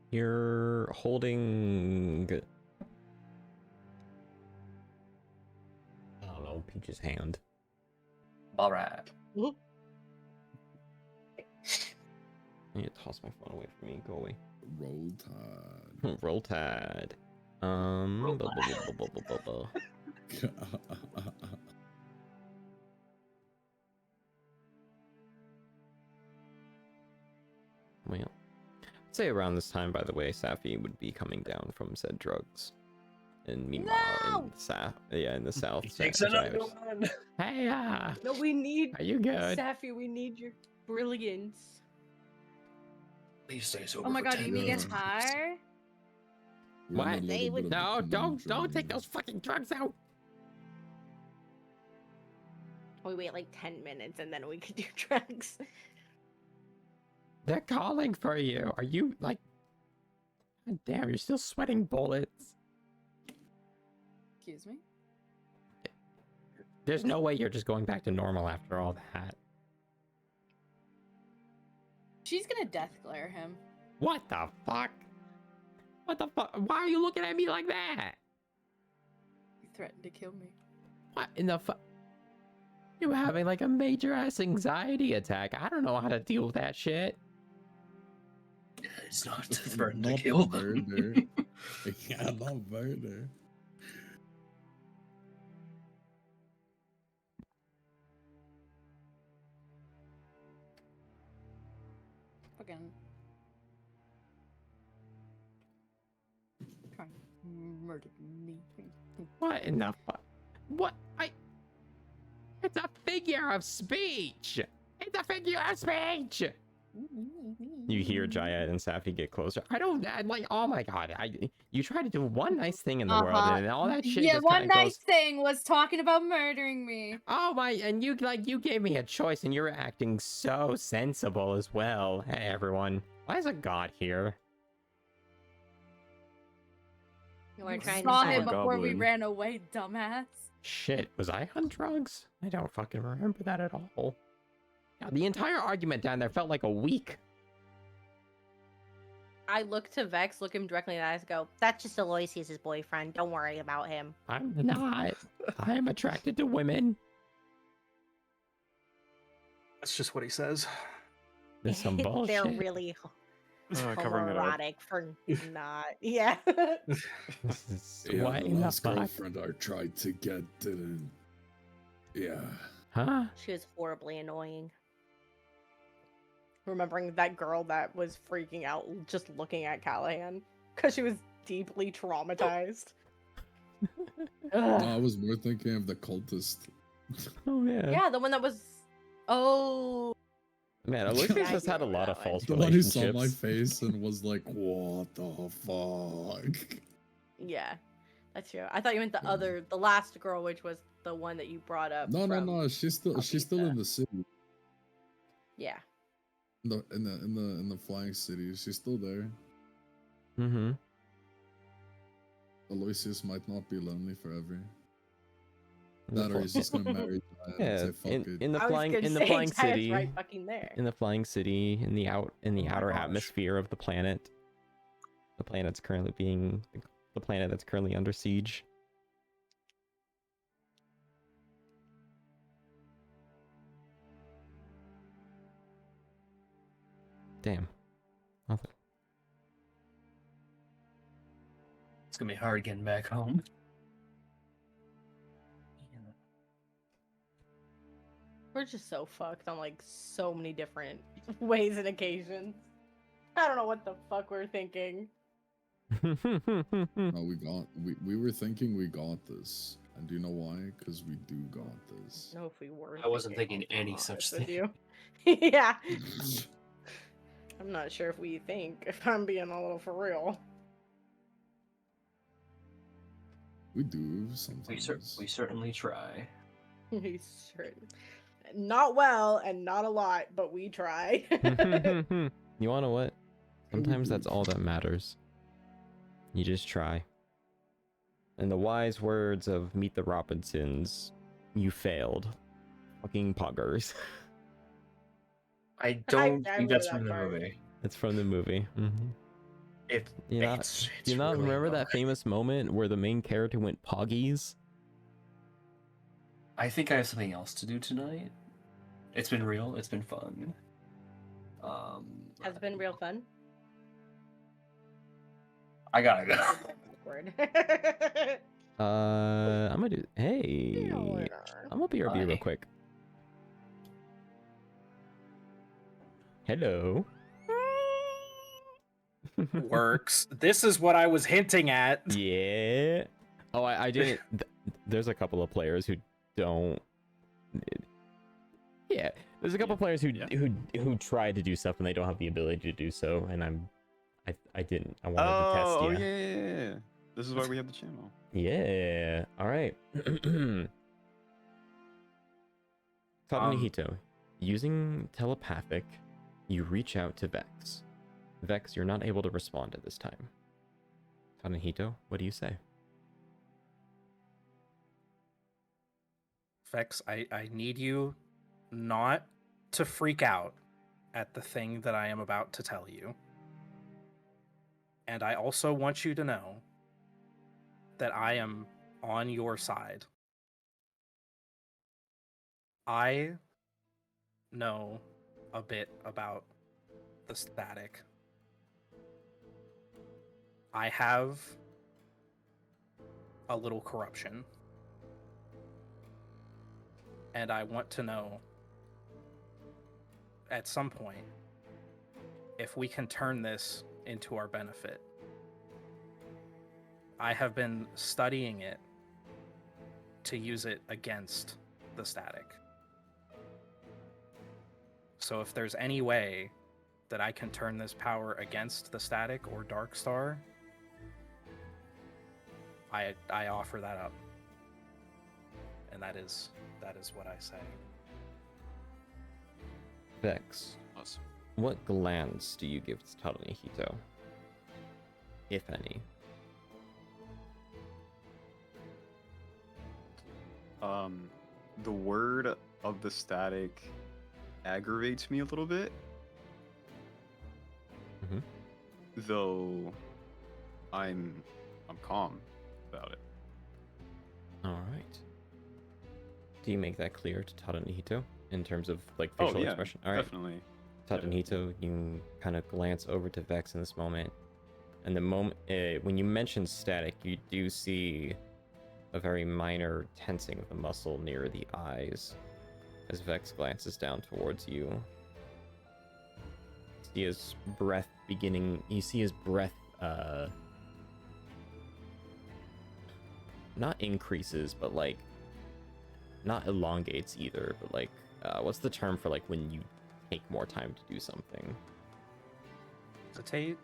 You're holding. I don't know, Peach's hand. All right. I need to toss my phone away from me. Go away. Roll Tide. Roll Tide. Roll blah, Tide. blah, blah, blah, blah, blah. Well, I'd say around this time, by the way, Saphi would be coming down from said drugs. And meanwhile, in the south, Takes another one. Hey, No, we need. are you good? Safi, we need your brilliance. Please stay sober. Oh my for god, 10 you mean get minutes. high? We're in a What? little bit of a No, don't conundrum take here. those fucking drugs out. We wait like 10 minutes and then we could do drugs. They're calling for you. Are you like? God damn, you're still sweating bullets. Excuse me? There's no way you're just going back to normal after all that. She's gonna death glare him. What the fuck? What the fuck? Why are you looking at me like that? He threatened to kill me. What in the fuck? You're having like a major ass anxiety attack. I don't know how to deal with that shit. It's not threatened to Not kill. murder. Yeah, not murder. Fucking. Trying to murder me. What in the fuck? What? It's a figure of speech! It's a figure of speech! You hear Jaya and Saphi get closer. Oh my god. You try to do one nice thing in the world and all that shit Yeah, just one kinda nice goes, thing was talking about murdering me. oh my, and you gave me a choice and you're acting so sensible as well. Hey everyone, why is a god here? You weren't You trying saw to him find before we goblin. ran away, dumbass. Shit, was I on drugs? I don't fucking remember that at all. Yeah, the entire argument down there felt like a week. I look to Vex, look him directly in the eyes, go, that's just Aloysius' boyfriend. Don't worry about him. I'm not. I am attracted to women. That's just what he says. There's some bullshit. They're really Covering it up. homoerotic for not. Yeah. Yeah, What the in the last fuck? girlfriend I tried to get didn't. Yeah. Huh? She was horribly annoying. Remembering that girl that was freaking out just looking at Kalaghan because she was deeply traumatized. No, Ugh. I was more thinking of the cultist. Oh yeah. Yeah, the one that was. Oh. Man, Aloysius I has had a remember lot that of one. false The one who saw relationships. my face and was like, what the fuck? Yeah. That's true. I thought you meant the last girl, which was the one that you brought up. No. She's still in the city. Yeah. In the flying city. She's still there. Mm-hmm. Aloysius might not be lonely forever. That or he's just gonna marry Giant and say fuck it. In the flying city, right fucking there. in the flying city, in the outer atmosphere of the planet. The planet that's currently under siege. Damn. Nothing. It's gonna be hard getting back home. We're just so fucked on like so many different ways and occasions. I don't know what the fuck we're thinking. No, we were thinking we got this. And do you know why? Because we do got this. No, if we were. I wasn't thinking any such thing. Yeah. I'm not sure if we think, if I'm being a little for real. We do sometimes. We certainly try. We certainly. Not well and not a lot, but we try. You wanna what? Sometimes that's all that matters. You just try. In the wise words of Meet the Robinsons, you failed. Fucking poggers. I don't think that's from the movie. It's from the movie. Mm-hmm. Do you not really remember that famous moment where the main character went poggies? I think I have something else to do tonight. It's been real. It's been fun. Has it been real fun? I gotta go. I'm gonna do. Hey, I'm gonna BRB real quick. Hello. Works. This is what I was hinting at. Yeah. Oh, I didn't. There's a couple of players who don't. Yeah, there's a couple of players who try to do stuff and they don't have the ability to do so, and I didn't. I wanted to test you. Yeah. This is why we have the channel. Yeah. All right. Tadanohito, using telepathic, you reach out to Vex. Vex, you're not able to respond at this time. Tadanohito, what do you say? Vex, I need you not to freak out at the thing that I am about to tell you. And I also want you to know that I am on your side. I know a bit about the static. I have a little corruption. And I want to know, at some point, if we can turn this into our benefit. I have been studying it to use it against the static. So if there's any way that I can turn this power against the static or Darkstar, I offer that up. And that is what I say. Vex, Awesome. what glance do you give to Tadanohito, if any? The word of the static aggravates me a little bit. Mm-hmm. Though I'm calm about it. All right. Do you make that clear to Tadanohito in terms of like facial expression? All right. Definitely. Tadanohito, you kind of glance over to Vex in this moment, and the moment when you mention static, you do see a very minor tensing of the muscle near the eyes as Vex glances down towards you. You see his breath not increases, but like not elongates either, but like what's the term for like when you take more time to do something? Hesitate.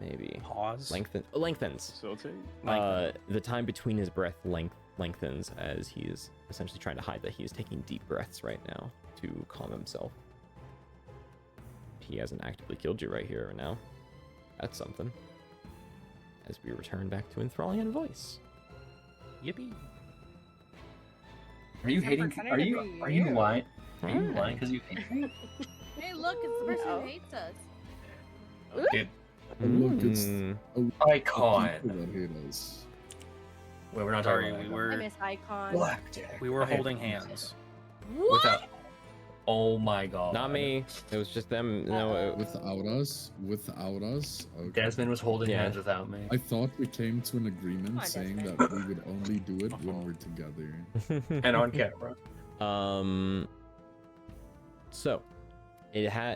maybe Pause. lengthens. Facilitate? The time between his breath lengthens as he is essentially trying to hide that he is taking deep breaths right now to calm himself. He hasn't actively killed you right here or now. That's something. As we return back to Enthralian voice. Yippee. Are you hating? Are you lying? Are you Alright. lying because you hate me? Hey, look, it's the person who hates us. Dude, Oh, look, it's Mm. Icon. people that hate us. Wait, we're not Sorry, talking we about were I miss Icon. Blackjack. we were I hate holding them. hands. Without. Oh my god. Not me. It was just them. No, Without us? Okay. Desmond was holding Yeah. hands without me. I thought we came to an agreement Come on, saying Desmond. that we would only do it when we're together. And on camera. So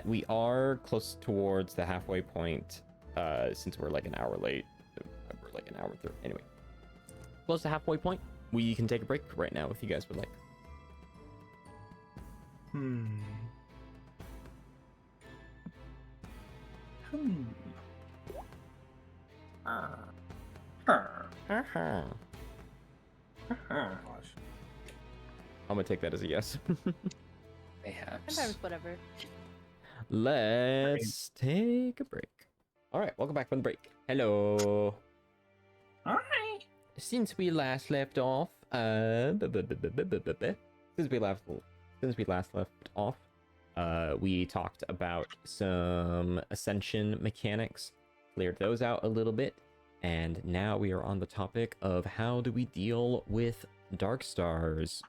we are close towards the halfway point. Since we're like an hour late, we're like an hour through. Anyway, close to halfway point. We can take a break right now if you guys would like. Gosh. I'm gonna take that as a yes. Mayhaps. Sometimes whatever. Let's take a break. All right, welcome back from the break. Hello. Alright. Since we last left off, we talked about some ascension mechanics, cleared those out a little bit, and now we are on the topic of how do we deal with Darkstar's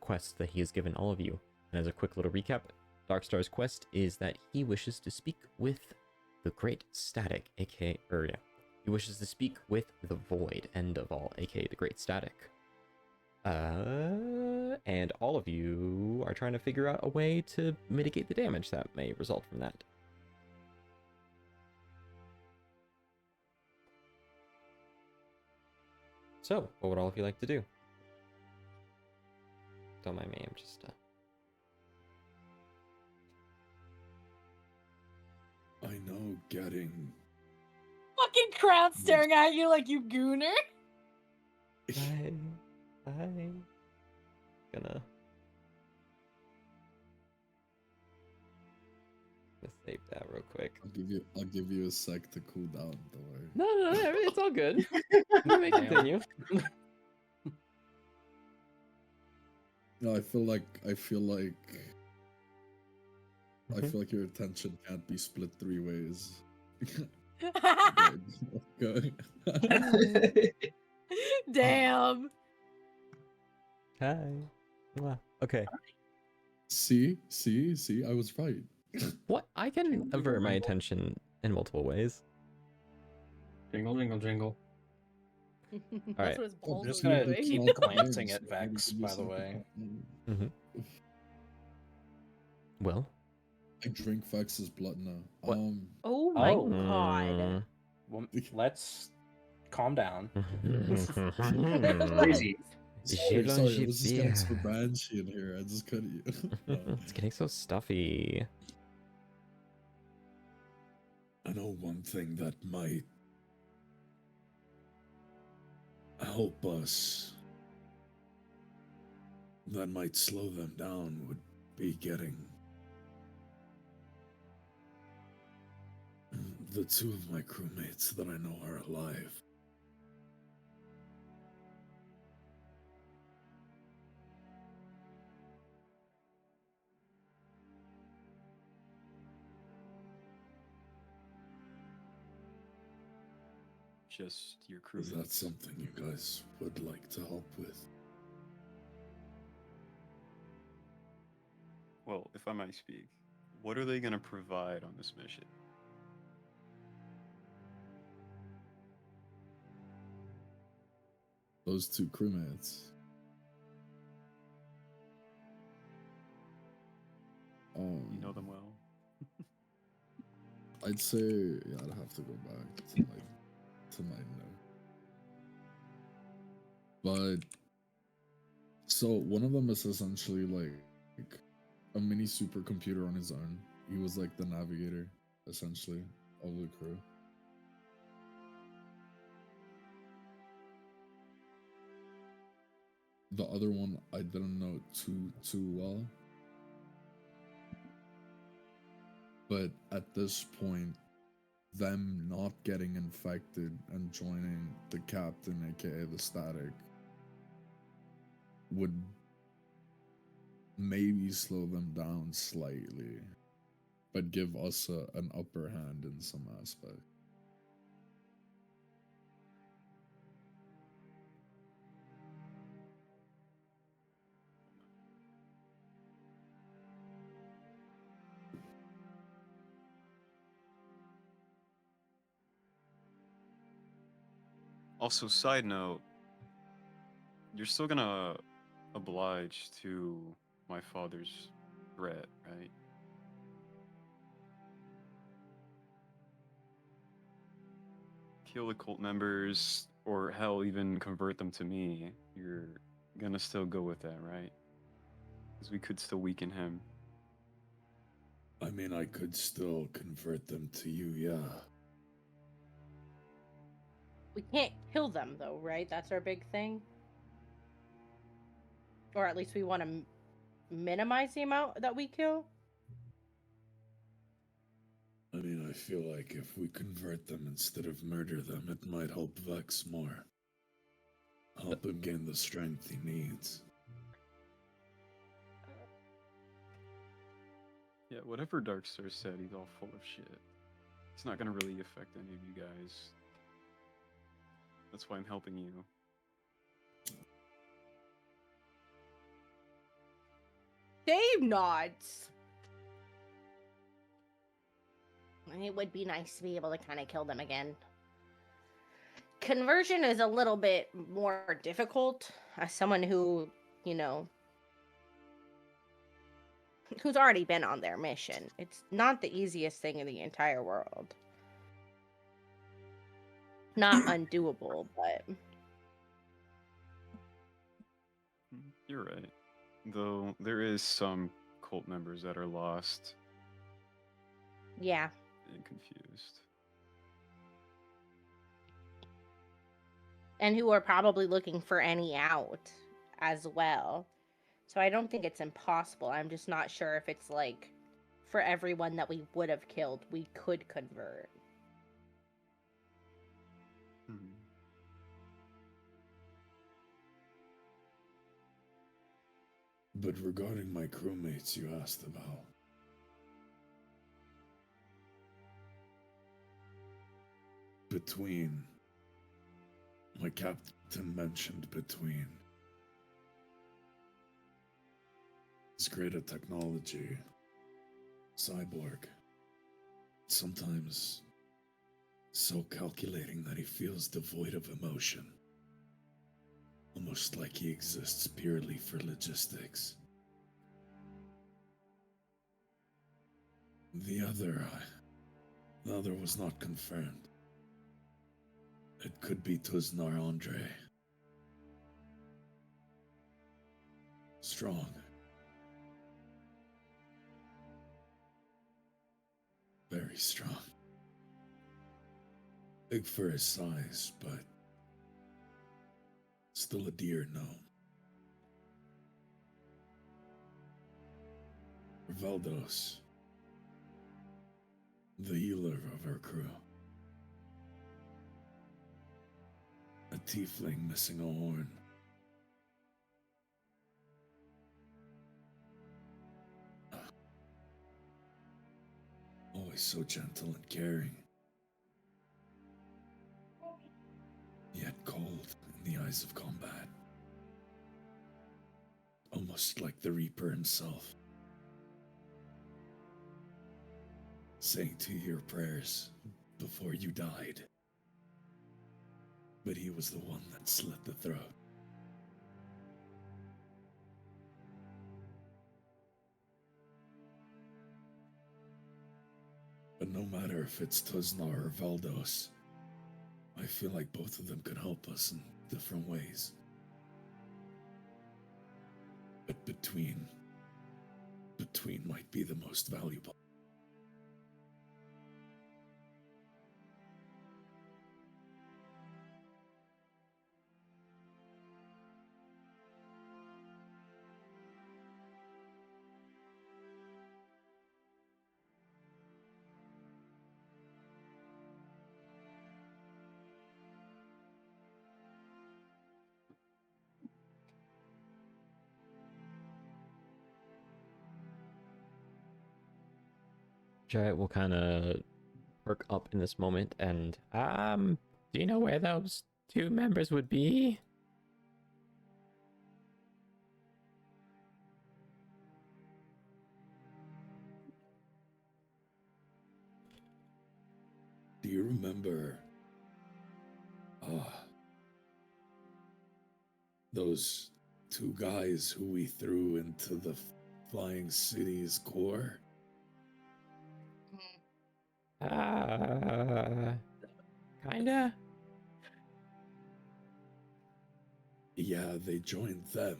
quest that he has given all of you. And as a quick little recap, Darkstar's quest is that he wishes to speak with the Great Static, aka, he wishes to speak with the Void, end of all, aka the Great Static. And all of you are trying to figure out a way to mitigate the damage that may result from that. So, what would all of you like to do? Don't mind me, I'm just, I know getting. Fucking crowd staring at you like you gooner. I'm gonna save that real quick. I'll give you a sec to cool down. Don't worry. No, it's all good. You may continue. No, I feel like your attention can't be split 3 ways. Good. Damn. Hi. Wow. Okay. See, I was right. What? I can avert my attention in multiple ways. Jingle, jingle, jingle. That's right. what his balls I'm just was gonna doing. keep glancing at Vex, by the way. Well. I drink Vex's blood now. What? Oh my Oh. god. Well, let's calm down. Crazy. Sorry, I was just getting so banshee in here. I just couldn't. It's getting so stuffy. I know one thing that might help us, that might slow them down, would be getting the 2 of my crewmates that I know are alive. Just your crew. Is that something you guys would like to help with? Well, if I might speak, what are they going to provide on this mission? Those 2 crewmates. You know them well. I'd say, yeah, I'd have to go back to my note. But so one of them is essentially like a mini supercomputer on his own. He was like the navigator, essentially, of the crew. The other one I didn't know too well. But at this point, them not getting infected and joining the captain, aka the static, would maybe slow them down slightly, but give us an upper hand in some aspect. Also, side note, you're still gonna oblige to my father's threat, right? Kill the cult members, or hell, even convert them to me. You're gonna still go with that, right? Because we could still weaken him. I mean, I could still convert them to you, yeah. We can't kill them, though, right? That's our big thing. Or at least we want to minimize the amount that we kill. I mean, I feel like if we convert them instead of murder them, it might help Vex more. Help him gain the strength he needs. Yeah, whatever Darkstar said, he's all full of shit. It's not gonna really affect any of you guys. That's why I'm helping you. Dave nods. It would be nice to be able to kind of kill them again. Conversion is a little bit more difficult as someone who, you know, who's already been on their mission. It's not the easiest thing in the entire world. Not undoable, but You're right. Though there is some cult members that are lost yeah. and confused. And who are probably looking for any out as well. So I don't think it's impossible. I'm just not sure if it's like for everyone that we would have killed, we could convert. But regarding my crewmates you asked about, between, my captain mentioned between, is great at technology, cyborg, sometimes so calculating that he feels devoid of emotion. Almost like he exists purely for logistics. The other was not confirmed. It could be Tuznar Andre. Strong. Very strong. Big for his size, but still a deer gnome. Valdos, the healer of our crew. A tiefling missing a horn. Always so gentle and caring. Yet cold in the eyes of combat. Almost like the Reaper himself. Saying to your prayers before you died. But he was the one that slit the throat. But no matter if it's Tuznar or Valdos, I feel like both of them could help us in different ways. But between might be the most valuable. Giant will kind of perk up in this moment and, do you know where those two members would be? Do you remember those two guys who we threw into the Flying City's core? Kinda? Yeah, they joined them.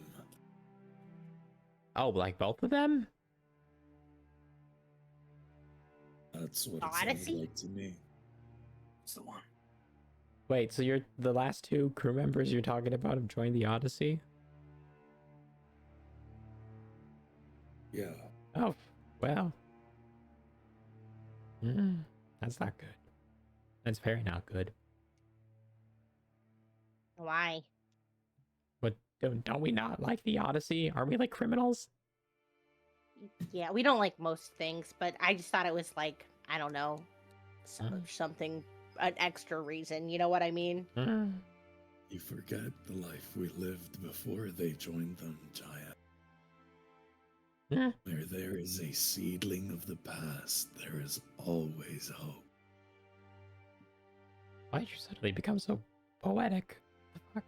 Oh, like both of them? That's what The it sounded Odyssey? like to me. It's the one. Wait, so you're the last two crew members you're talking about have joined the Odyssey? Yeah. Oh, well. That's not good. That's very not good. Why? But don't we not like the Odyssey? Are we like criminals? Yeah, we don't like most things, but I just thought it was like, I don't know, something, an extra reason. You know what I mean? You forget the life we lived before they joined them, Giant. Where there is a seedling of the past, there is always hope. Why'd you suddenly become so poetic? The fuck?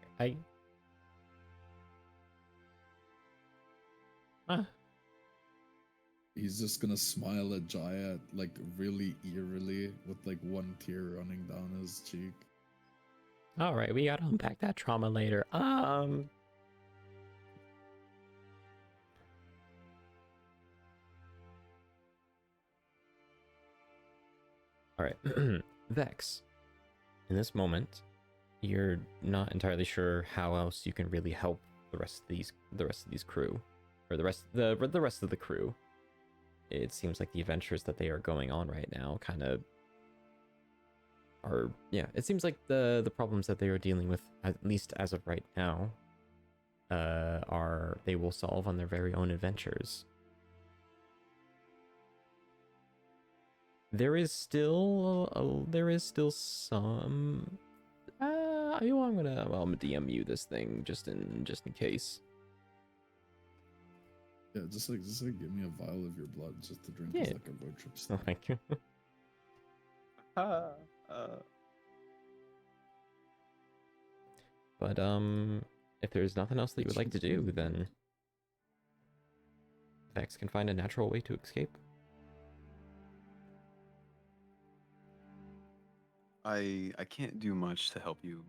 He's just gonna smile at Jaya, like really eerily, with like one tear running down his cheek. Alright, we gotta unpack that trauma later. Alright. Vex. In this moment, you're not entirely sure how else you can really help the rest of these crew. Or the rest of the crew. It seems like the adventures that they are going on right now kind of are, yeah, it seems like the problems that they are dealing with, at least as of right now, they will solve on their very own adventures. There is still some. I'm gonna DM you this thing just in case. Yeah, just like give me a vial of your blood just to drink Yeah. as like a road trip Oh snack. my god. But if there's nothing else that you would like to do, then Vex can find a natural way to escape. I can't do much to help you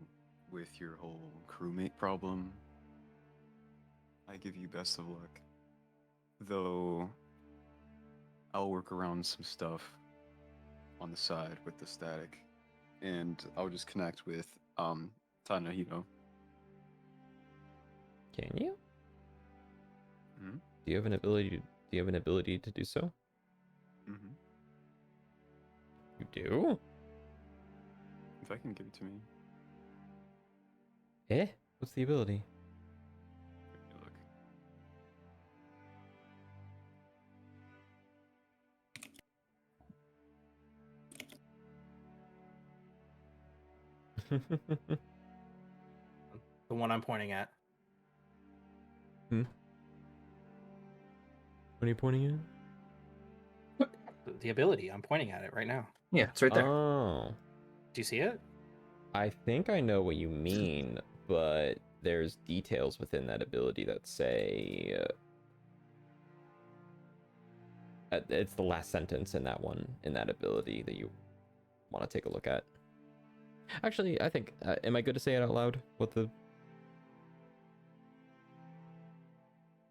with your whole crewmate problem. I give you best of luck. Though I'll work around some stuff on the side with the static, and I'll just connect with Tadanohito. Can you? Hmm? Do you have an ability to do so? Mm-hmm. You do? If I can give it to me. Eh? What's the ability? Let me look. The one I'm pointing at. What are you pointing at? The ability. I'm pointing at it right now. Yeah, it's right there. Oh. Do you see it? I think I know what you mean, but there's details within that ability that say it's the last sentence in that ability that you want to take a look at. Actually, I think am I good to say it out loud? What the?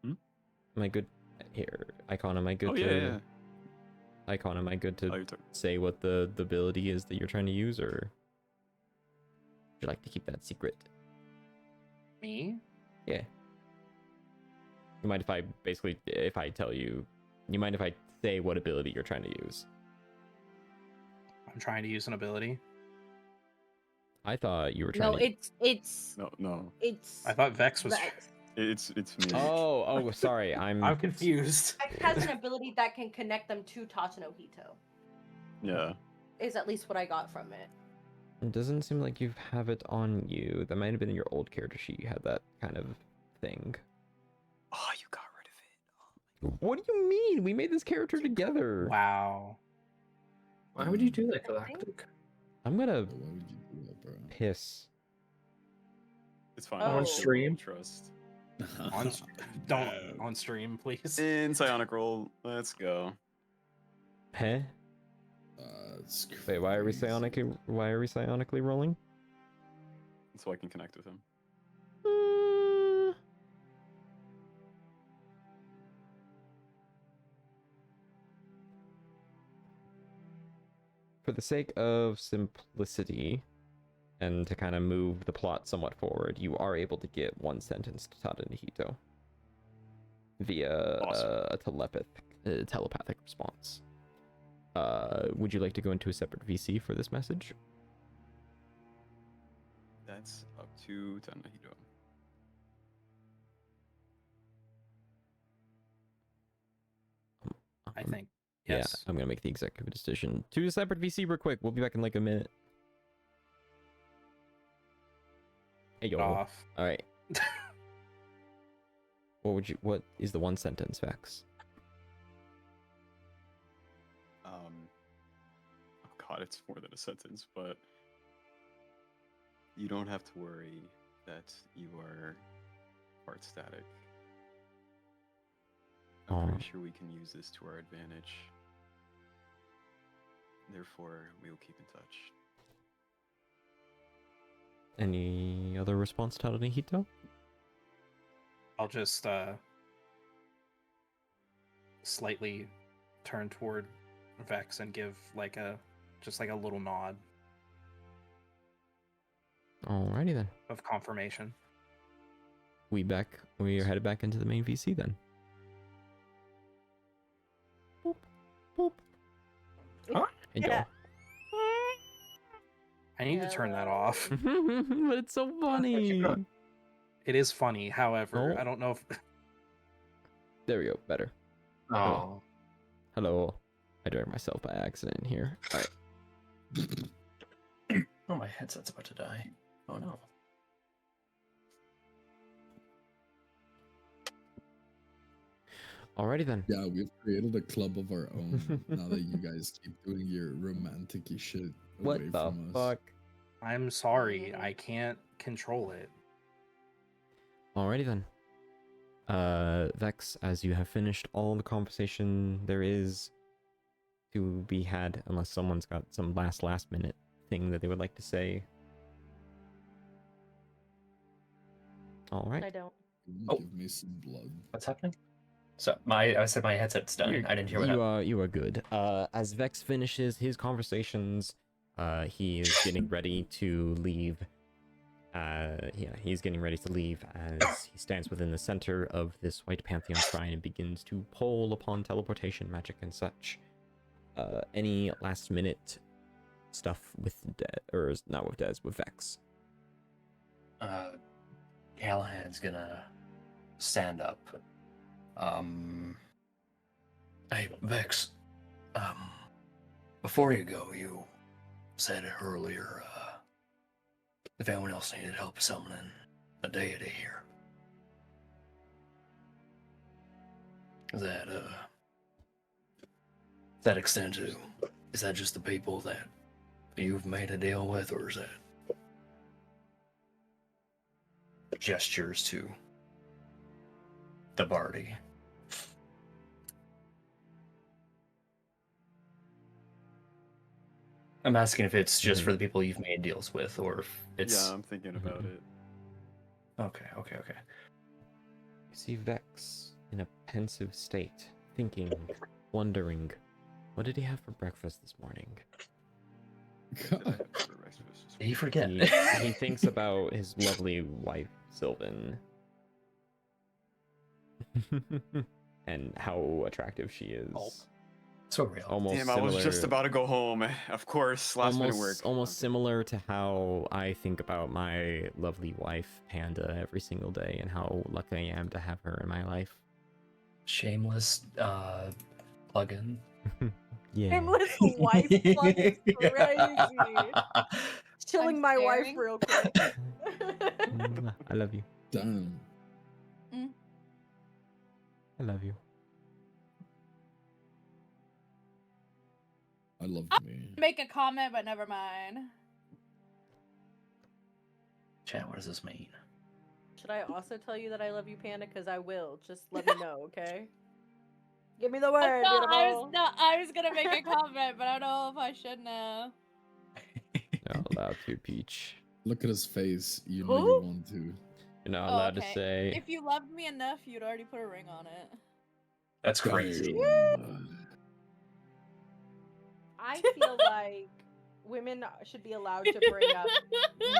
Am I good here, Icon? Am I good Oh to? yeah. Icon, am I good to Oh, you're talking. say what the ability is that you're trying to use, or would you like to keep that secret? Me? Yeah. You mind if I tell you? You mind if I say what ability you're trying to use? I'm trying to use an ability. I thought you were trying No, to. it's No. I thought Vex was. Vex. It's me. Oh, sorry. I'm confused. Vex has an ability that can connect them to Tadanohito. Yeah. Is at least what I got from it. It doesn't seem like you have it on you. That might have been in your old character sheet. You had that kind of thing. Oh, you got rid of it. What do you mean? We made this character together. Wow. Why would you do that, Galactic? I'm gonna Why would you do that, bro? piss. It's fine. On I stream? Trust. Don't on stream, please. In Psionic roll, let's go. Heh? It's Wait, why are we crazy. psionically rolling? So I can connect with him. For the sake of simplicity, and to kind of move the plot somewhat forward, you are able to get one sentence to Tadanohito via Awesome. a telepathic response. Would you like to go into a separate VC for this message? That's up to Tadanohito. I think. Yeah, Yes. I'm gonna make the executive decision. To a separate VC real quick. We'll be back in like a minute. Hey yo. Off. All right. What is the one sentence, Vex? Oh god, it's more than a sentence, but you don't have to worry that you are part static. I'm Aw. pretty sure we can use this to our advantage. Therefore, we will keep in touch. Any other response, Tadanohito? I'll just slightly turn toward Vex and give like a little nod Alrighty then. of confirmation. We are headed back into the main VC then. Boop, boop. Huh? Hey, yo. Yeah. I need to turn that off. But it's so funny. going. It is funny, however, Oh. I don't know if There we go. Better. Oh. Hello. I dragged myself by accident here. All right. Oh, my headset's about to die. Oh no. Alrighty then. Yeah, we've created a club of our own now that you guys keep doing your romantic-y shit What away the from us. fuck? I'm sorry, I can't control it. Alrighty then. Vex, as you have finished all the conversation there is to be had, unless someone's got some last minute thing that they would like to say. Alright. I don't. Oh. Give me some blood. What's happening? So I said my headset's done. I didn't hear what happened. You are good. As Vex finishes his conversations, he is getting ready to leave. He's getting ready to leave as he stands within the center of this White Pantheon shrine and begins to poll upon teleportation magic and such. Any last minute stuff with or not with Des, with Vex? Kalaghan's gonna stand up. Hey, Vex. Before you go, you said earlier, if anyone else needed help summoning a deity here. That extend to, is that just the people that you've made a deal with, or is that gestures to the party? I'm asking if it's just for the people you've made deals with, or if it's... Yeah, I'm thinking about it. Okay. You see Vex in a pensive state, thinking, wondering, what did he have for breakfast this morning? God. Did you forget? He thinks about his lovely wife, Sylvan, and how attractive she is. Oh. So real. Almost Damn, I similar, was just about to go home. Of course, last minute work. Almost similar to how I think about my lovely wife, Panda, every single day, and how lucky I am to have her in my life. Shameless plug-in. Yeah. Shameless wife plug is crazy. Chilling my wife staring. real quick. I love you. Damn. I love you. I love me. Make a comment, but never mind. Chat, what does this mean? Should I also tell you that I love you, Panda? Because I will. Just let me know, okay? Give me the word. I was gonna make a comment, but I don't know if I should now. You're not allowed to, Peach. Look at his face. You know Who? you want to. You're not Oh, allowed to okay. say. If you loved me enough, you'd already put a ring on it. That's crazy. I feel like women should be allowed to bring up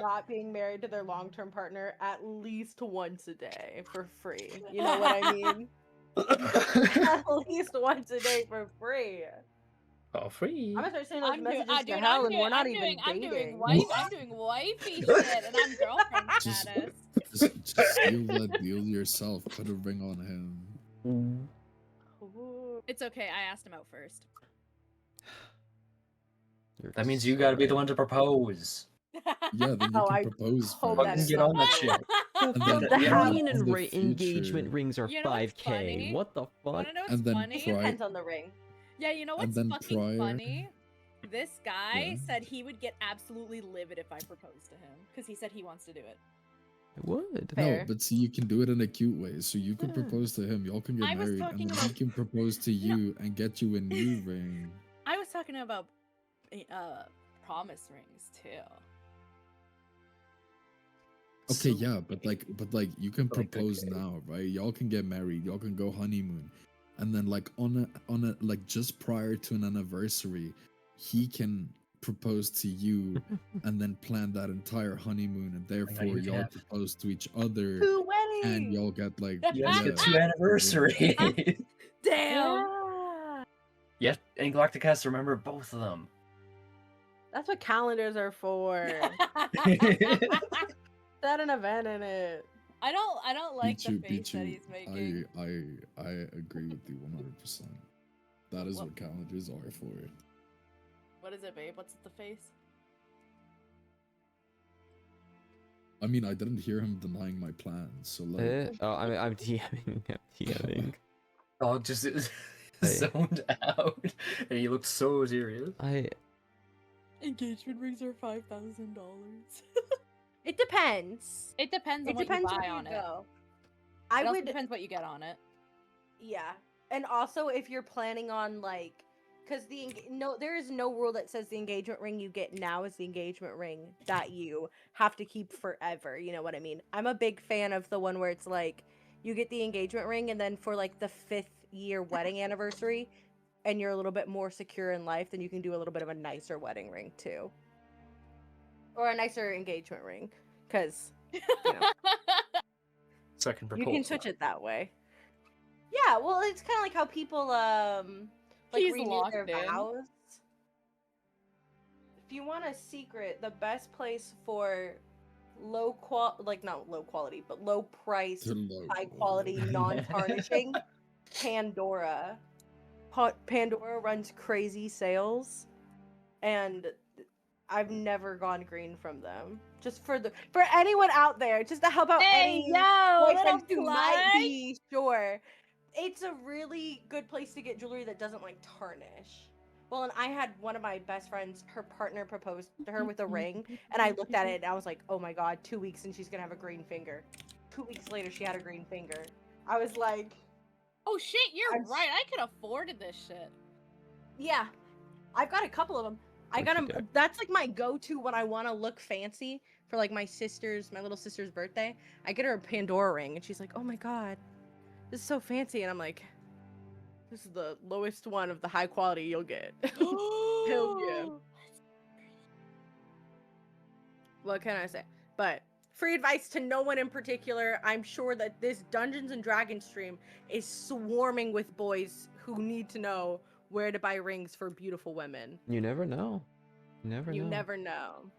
not being married to their long-term partner at least once a day for free. You know what I mean? At least once a day for free. Oh, free. I'm gonna start sending those messages to dude, hell, and we're not even dating. I'm doing wifey shit, and I'm girlfriend Just- status. Just seal that deal yourself. Put a ring on him. It's okay. I asked him out first. That means you gotta be the one to propose. Yeah, then you Oh, can I propose hope for that Fucking is him. get on that shit. And then The Yeah. Halloween in the engagement future- rings are You know what's 5K. funny? What the fuck? Wanna know what's And then funny? It depends on the ring. Yeah, you know and what's then fucking prior- funny? This guy Yeah. said he would get absolutely livid if I proposed to him because he said he wants to do it. I would. Fair. No, but see, you can do it in a cute way. So you can Yeah. propose to him, y'all can get I was married, and talking then about- he can propose to you and get you a new ring. I was talking about promise rings too. Okay, So- yeah, but you can Like, propose okay. now, right? Y'all can get married, y'all can go honeymoon, and then like on a like just prior to an anniversary, he can propose to you, and then plan that entire honeymoon, and therefore you can y'all have- propose to each other, 2 weddings. and y'all get like You guys yeah, get 2 anniversaries. Damn. Yeah. Yep, and Galactic has to remember both of them. That's what calendars are for. Set an event in it. I don't like the Pichu, face that Pichu, he's making. I agree with you 100%. That is What? what calendars are for. What is it, babe? What's the face? I mean, I didn't hear him denying my plans, so like, Oh, I'm TMing. I'm TMing. Dog just zoned out, and he looked so serious. Engagement rings are $5,000. It depends. It depends on It what depends you where buy you on it. go. It I also would, depends what you get on it. yeah, and also if you're planning on like, because there is no rule that says the engagement ring you get now is the engagement ring that you have to keep forever. You know what I mean? I'm a big fan of the one where it's like you get the engagement ring, and then for like the 5th year wedding anniversary, and you're a little bit more secure in life, then you can do a little bit of a nicer wedding ring too, or a nicer engagement ring, because you know. Second You proposal. can switch it that way. Yeah, well, it's kind of like how people like He's renew locked their in. vows. If you want a secret, the best place for low quality, but low price, they're low high quality, non-tarnishing, Pandora. Pandora runs crazy sales, and I've never gone green from them. Just for anyone out there, just to help out any boyfriends who might be sure. It's a really good place to get jewelry that doesn't like tarnish. Well, and I had one of my best friends, her partner proposed to her with a ring, and I looked at it and I was like, oh my god, 2 weeks and she's gonna have a green finger. 2 weeks later, she had a green finger. I was like, Oh shit, you're I'm- right. I could afford this shit. yeah, I've got a couple of them. I got them. That's like my go-to when I want to look fancy for like my little sister's birthday. I get her a Pandora ring, and she's like, "Oh my god, this is so fancy," and I'm like, "This is the lowest one of the high quality you'll get." Hell yeah. What can I say? But free advice to no one in particular. I'm sure that this Dungeons and Dragons stream is swarming with boys who need to know where to buy rings for beautiful women. You never know. You never know. know.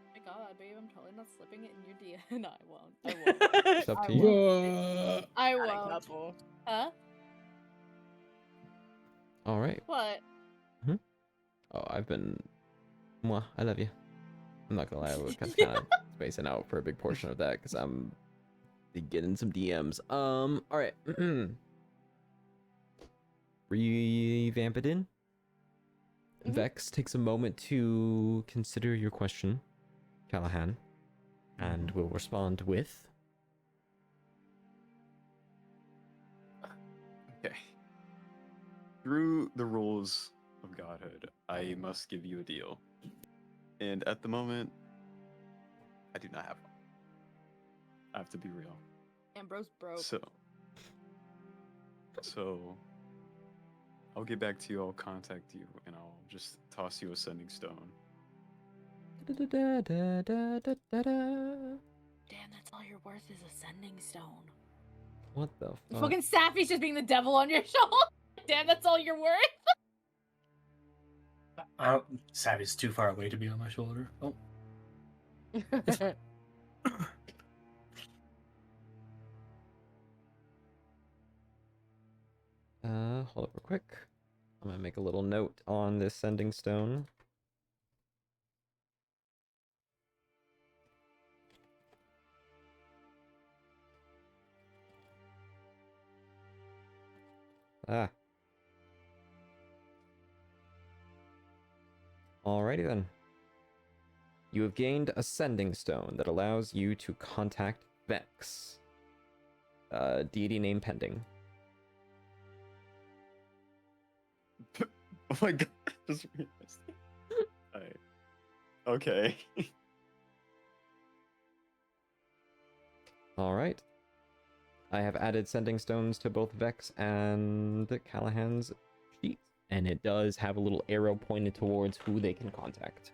Oh my God, babe, I'm totally not slipping it in your DM. No, I won't. I won't. It's up to I you. What? I Got a won't. couple. Huh? All right. What? Oh, I've been. Mwah, I love you. I'm not gonna lie, I was kind of spacing out for a big portion of that because I'm getting some DMs. All right. Revamp it in. Vex takes a moment to consider your question, Kalaghan, and will respond with. Okay. Through the rules of godhood, I must give you a deal. And at the moment, I do not have one. I have to be real. Ambrose broke. So I'll get back to you, I'll contact you, and I'll just toss you a sending stone. Damn, that's all you're worth is a sending stone. What the fuck? Fucking Saphi's just being the devil on your shoulder. Damn, that's all you're worth. Savvy's too far away to be on my shoulder. Oh. Hold up real quick. I'm gonna make a little note on this sending stone. Alrighty then. You have gained a sending stone that allows you to contact Vex. Deity name pending. Oh my god, I just realized. Alright. Okay. Alright. I have added sending stones to both Vex and Kalaghan's sheet, and it does have a little arrow pointed towards who they can contact.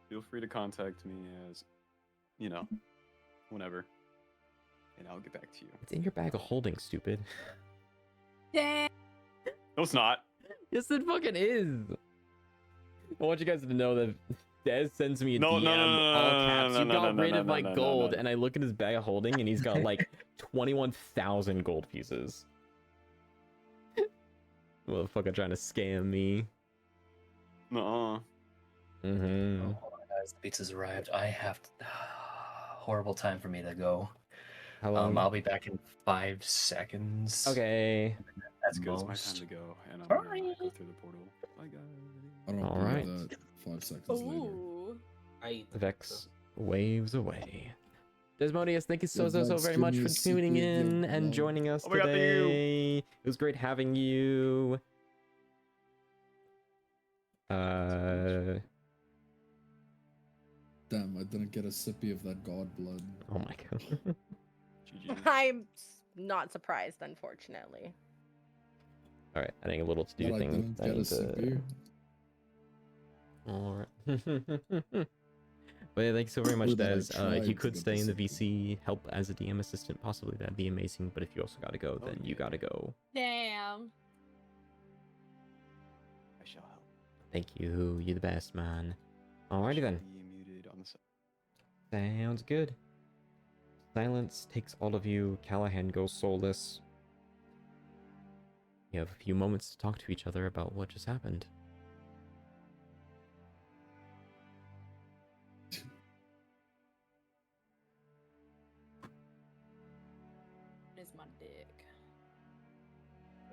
Feel free to contact me as, you know, whenever. And I'll get back to you. It's in your bag of holding, stupid. Damn. No, it's not. Yes, it fucking is. I want you guys to know that Dez sends me a No, DM, no, no, no, all no, caps. no, You no, got no, rid no, of no, my no, no, gold, no. and I look at his bag of holding, and he's got like 21,000 gold pieces. Motherfucker trying to scam me. Nuh-uh. Mm-hmm. Oh, hold on, guys. The pizza's arrived. I have to... horrible time for me to go. How long? I'll be back in 5 seconds. Okay. That's good. It's my time to go, and I'm gonna go through the portal. Bye, guys. I don't Alright. believe that 5 seconds later. Ooh. Vex waves away. Desmodius, thank you so Yeah, Vex, very give much me for a tuning secret, yeah, in and yeah. joining us Oh my God, thank you. today. It was great having you. Damn, I didn't get a sippy of that god blood. Oh my god. GG. I'm not surprised, unfortunately. All right, I think a little to do But I thing. didn't I get a need to... sippy. All right. But yeah, thank you so very much, Ooh, that I Des. If tried you to could get stay in the the VC, help as a DM assistant, possibly that'd be amazing. But if you also gotta go, then you gotta go. Damn. I shall help. Thank you. You're the best, man. Alrighty Shall then. be muted on the side. Sounds good. Silence takes all of you. Kalaghan goes soulless. You have a few moments to talk to each other about what just happened. Is my dick.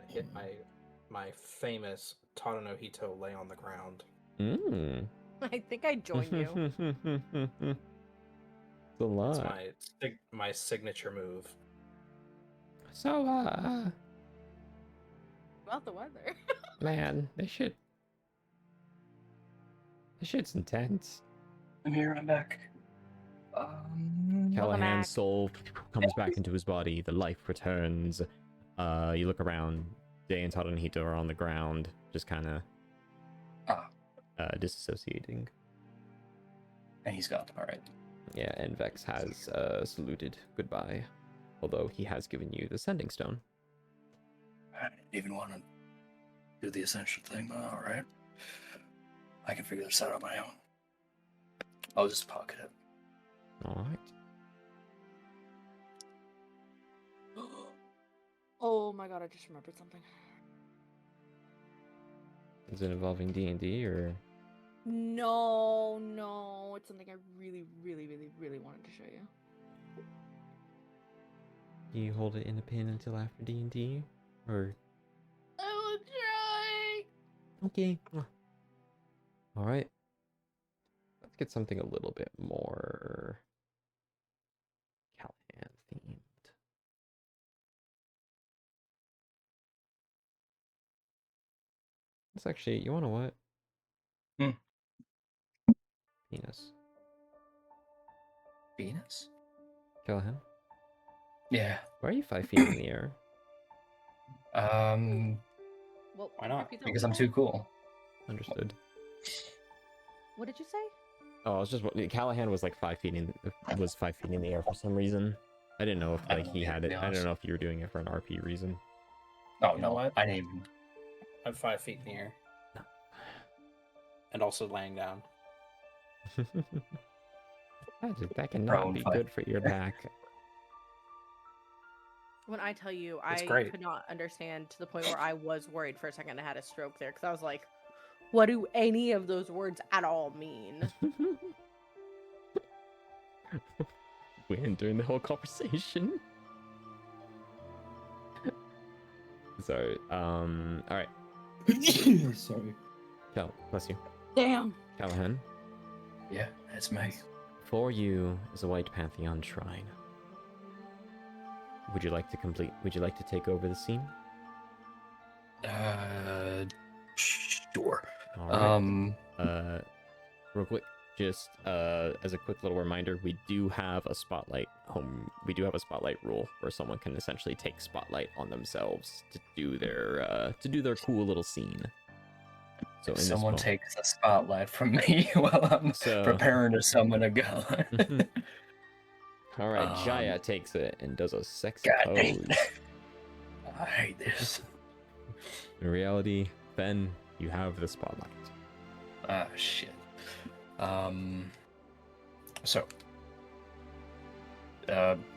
I hit my famous Tadanohito lay on the ground. Mmm. I think I join you. It's a That's lot. my signature move. So, About the weather. man, this shit's intense. I'm here. I'm back. Kalaghan's back. soul comes back into his body. The life returns. You look around. Day and Tadanohito are on the ground, just kind of disassociating. And he's gone. All right. Yeah, and Vex has saluted goodbye, although he has given you the sending stone. I didn't even want to do the essential thing, but all right. I can figure this out on my own. I'll just pocket it. All right. Oh my god, I just remembered something. Is it involving D&D or? No, it's something I really wanted to show you. Do you hold it in a pin until after D&D, or? I will try. Okay. All right. Let's get something a little bit more Kalaghan themed. It's actually, you wanna what? Penis. Venus? Kalaghan? Yeah. Why are you 5 feet in the air? Well, Why not? repeat that Because one I'm more too time. cool. Understood. What did you say? Oh, I was just Kalaghan was like 5 feet in the air for some reason. I didn't know if I like don't he know, had to it. be I don't honest. know if you were doing it for an RP reason. Oh You know no, what? I didn't even. I'm 5 feet in the air. And also laying down. That cannot Prone be fight. good for your back. When I tell you, It's I great. could not understand to the point where I was worried for a second I had a stroke there because I was like, what do any of those words at all mean? Win during the whole conversation. Sorry. All right. Sorry. Cal, bless you. Damn. Kalaghan, Yeah, that's me. for you is a White Pantheon shrine. Would you like to take over the scene? Sure. All right. Real quick, just as a quick little reminder, we do have a spotlight rule where someone can essentially take spotlight on themselves to do their cool little scene. So If in this someone moment, takes the spotlight from me while I'm preparing to summon a gun. all right, Jaya takes it and does a sexy God dang pose. it. I hate this. In reality, Ben, you have the spotlight. Ah, shit. So,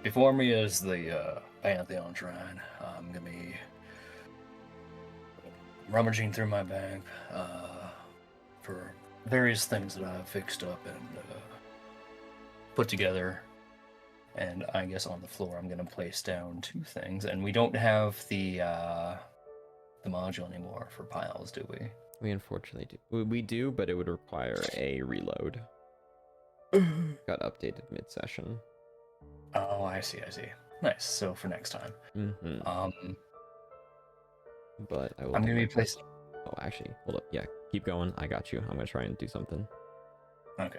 before me is the Pantheon Shrine. I'm gonna be rummaging through my bag for various things that I've fixed up and put together. And I guess on the floor I'm gonna place down 2 things. And we don't have the module anymore for piles, do we? We unfortunately do. We do, but it would require a reload. Got updated mid-session. Oh, I see. Nice. So for next time. Mm-hmm. But I will. I'm do gonna my be placing. Oh, actually, hold up. Yeah, keep going. I got you. I'm gonna try and do something. Okay.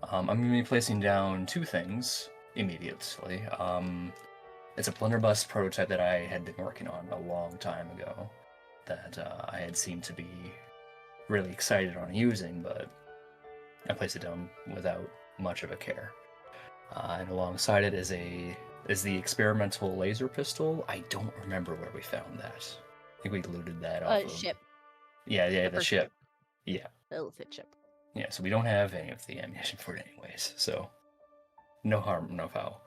I'm gonna be placing down 2 things immediately. It's a blunderbuss prototype that I had been working on a long time ago that I had seemed to be really excited on using, but I placed it down without much of a care. And alongside it is the experimental laser pistol. I don't remember where we found that. I think we looted that off of... Ship. Yeah, the first ship. Yeah. The illicit ship. Yeah, so we don't have any of the ammunition for it anyways, so no harm, no foul.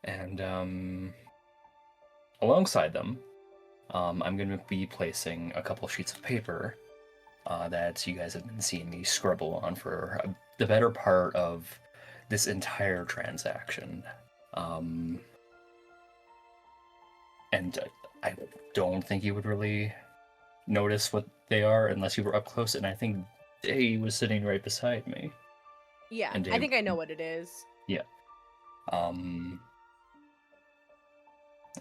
And alongside them, I'm going to be placing a couple sheets of paper that you guys have been seeing me scribble on for the better part of this entire transaction. And I don't think you would really notice what they are unless you were up close, and I think Day was sitting right beside me. Yeah, And I think I know what it is. Yeah.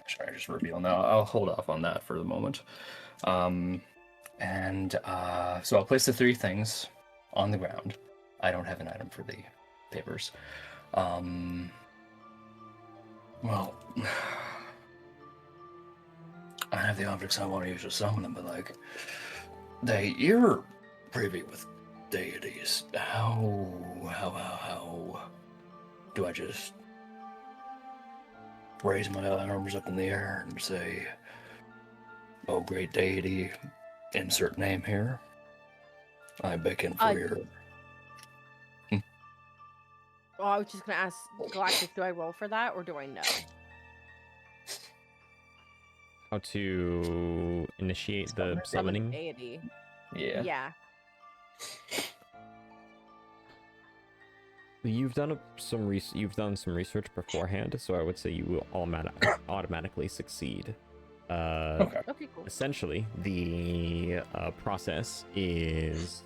Should I just reveal now? I'll hold off on that for the moment. So I'll place the 3 things on the ground. I don't have an item for the papers. Well, I have the objects I want to use to summon them, but like, you're privy with deities. How do I just raise my arms up in the air and say, "Oh, great deity, insert name here. I beckon for your..." Oh, I was just gonna ask Galactic, do I roll for that or do I know? How to initiate the Summon summoning? deity. Yeah. Yeah. You've done some research beforehand, so I would say you will automatically succeed. Okay. Okay, cool. Essentially, the process varies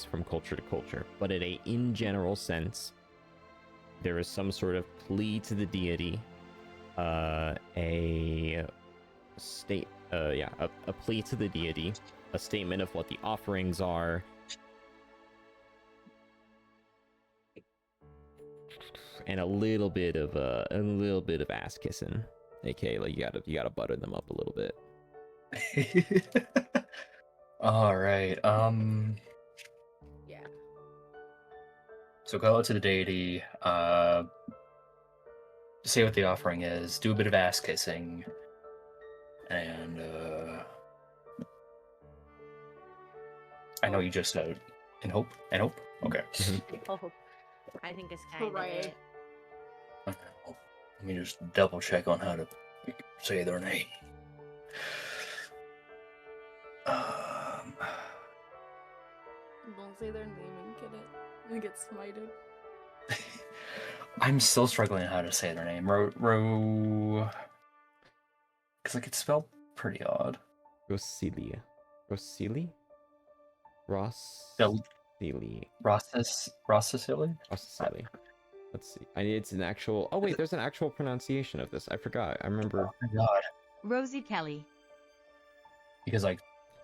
from culture to culture, but in general sense, there is some sort of plea to the deity, a plea to the deity, a statement of what the offerings are, and a little bit of ass kissing, aka like you gotta butter them up a little bit. All right. Yeah. So go out to the deity. Say what the offering is. Do a bit of ass kissing, and I know you just said in hope. In hope. Okay. Oh, I think it's kind Right. of it. Let me just double check on how to say their name. Don't say their name and get it. And get smited. I'm still struggling on how to say their name. Because like it's spelled pretty odd. Rossili. Rossili? Del- Rossili. Rossili? Rossili. Let's see. It's an actual. Oh wait, there's an actual pronunciation of this. I forgot. I remember. Oh my god. Rosie Kelly. Because like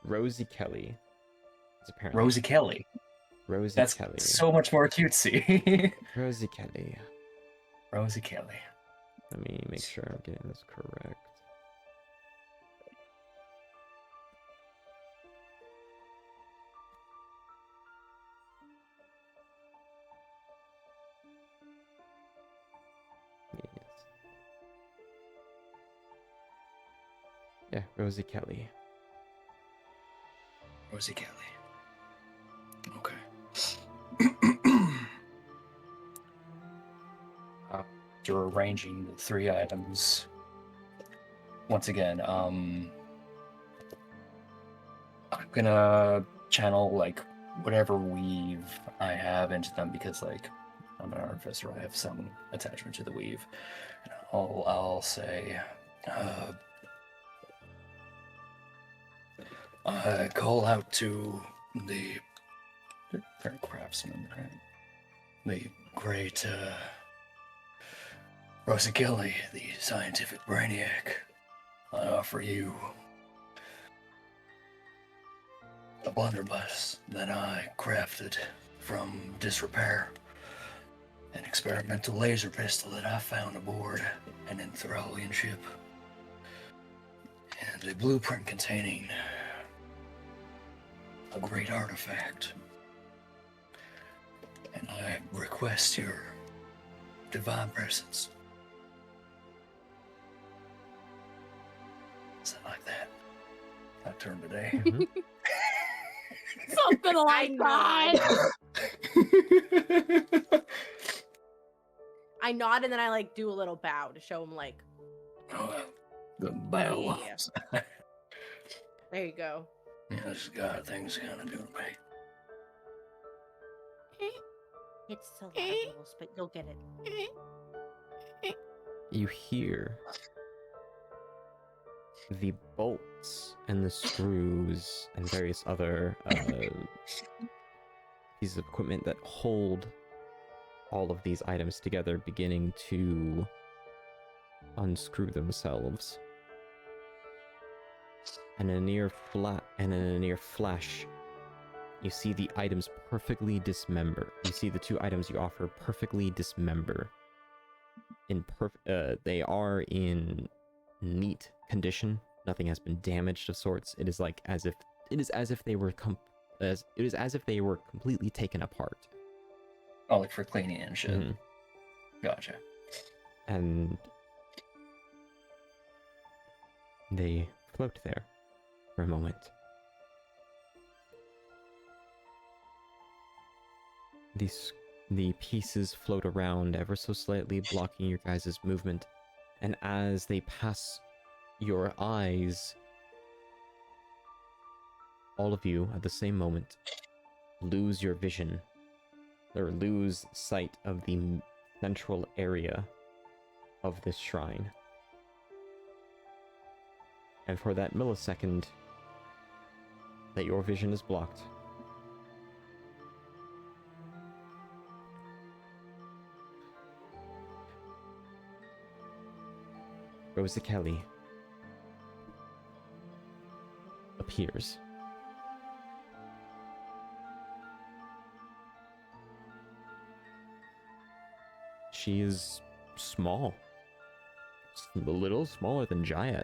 Rosie Kelly. It's apparently Rosie Kelly. Rosie That's Kelly. so much more cutesy. Rosie Kelly. Rosie Kelly. Let me make sure I'm getting this correct. Yeah, Rosie Kelly. Rosie Kelly. Okay. You're arranging the 3 items. Once again, I'm gonna channel like whatever weave I have into them because like I'm an artificer, I have some attachment to the weave. I'll say I call out to the craftsman, right? The great Rosikili, the scientific brainiac. I offer you a blunderbuss that I crafted from disrepair, an experimental laser pistol that I found aboard an Enthralian ship, and a blueprint containing a great artifact. And I request your divine presence. Something like that. I turn today. Mhm. Something like that. I nod and then I like do a little bow to show him like, Oh, the battle. Yeah. there you go. Yeah, this God thing's gonna do me. It's so loud, but you'll get it. You hear the bolts and the screws and various other pieces of equipment that hold all of these items together beginning to unscrew themselves. And in a near flash, you see the items perfectly dismember. You see the 2 items you offer perfectly dismember. They are in neat condition. Nothing has been damaged of sorts. It is as if they were completely taken apart. Oh, like for cleaning and shit. Mhm. Gotcha. And they float there for a moment. the pieces float around ever so slightly, blocking your guys' movement. And as they pass your eyes, all of you at the same moment lose your vision, or lose sight of the central area of this shrine. And for that millisecond that your vision is blocked, Rosa Kelly appears. She is small. A little smaller than Jayat.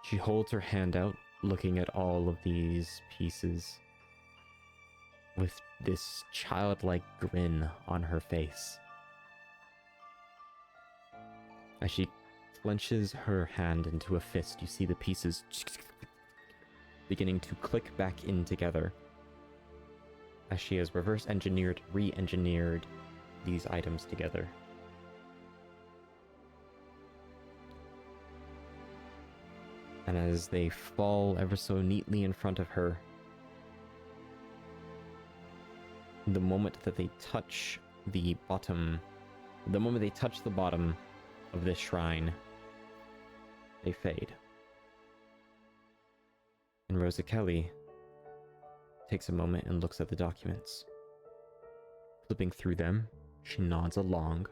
She holds her hand out, looking at all of these pieces with this childlike grin on her face. As she clenches her hand into a fist, you see the pieces beginning to click back in together, as she has reverse engineered, re-engineered these items together. And as they fall ever so neatly in front of her, the moment they touch the bottom of this shrine, they fade. And Rosa Kelly takes a moment and looks at the documents. Flipping through them, she nods along.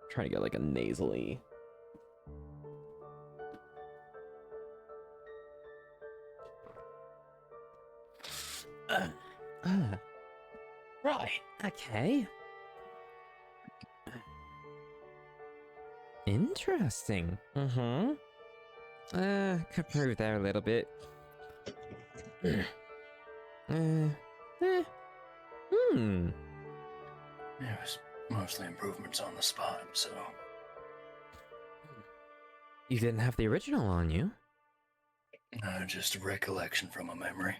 Trying to get like a nasally. Right, okay. Interesting. Could prove there a little bit. It was mostly improvements on the spot, so... You didn't have the original on you? Just a recollection from a memory.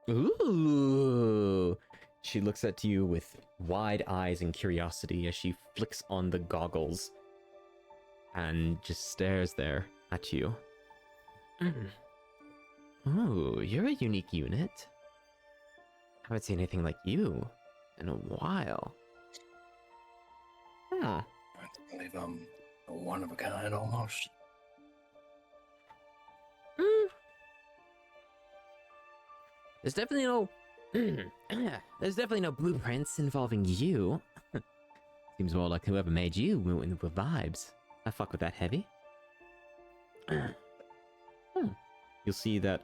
Ooh! She looks at you with wide eyes and curiosity as she flicks on the goggles and just stares there at you. Oh, you're a unique unit. Haven't seen anything like you in a while. I believe I'm a one of a kind almost. There's definitely no blueprints involving you. Seems more like whoever made you went with vibes. I fuck with that heavy. You'll see that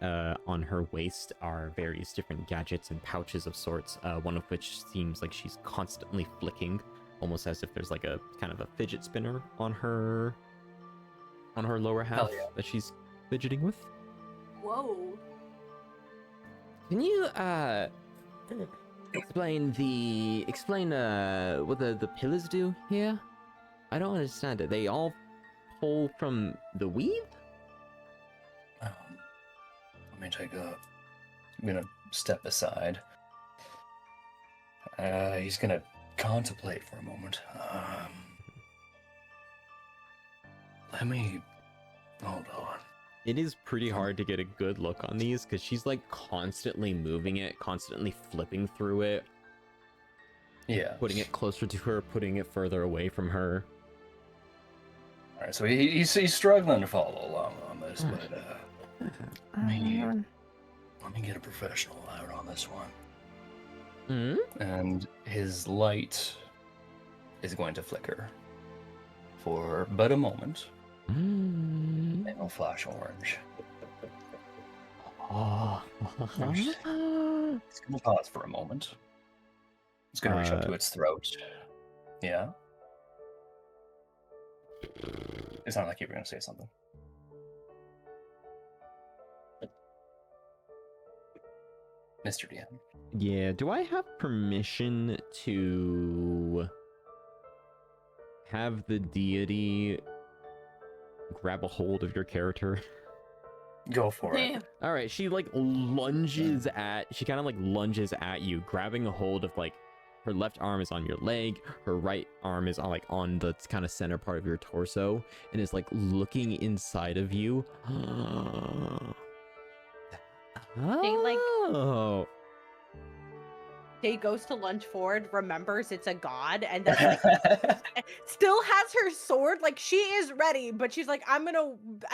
on her waist are various different gadgets and pouches of sorts, one of which seems like she's constantly flicking, almost as if there's like a kind of a fidget spinner on her lower half that she's fidgeting with. Whoa. Can you explain what the pillars do here? I don't understand it. They all pull from the weave? Let me take a... I'm gonna step aside. He's gonna contemplate for a moment. Let me... Hold on. It is pretty hard to get a good look on these, because she's like constantly moving it, constantly flipping through it. Yeah. Putting it closer to her, putting it further away from her. Alright, so he's struggling to follow along on this, but let me get a professional out on this one. And his light is going to flicker for but a moment. And it'll flash orange. It's gonna pause for a moment. It's gonna reach up to its throat. Yeah. It sounded like you were gonna say something. Mr. DM. Yeah, do I have permission to have the deity grab a hold of your character? Go for it. Damn. All right, she like lunges at, she kind of like lunges at you, grabbing a hold of like, her left arm is on your leg, her right arm is on like on the kind of center part of your torso, and is like looking inside of you. They, like- Oh. Jay goes to lunge forward, remembers it's a god, and then like still has her sword. Like she is ready, but she's like, I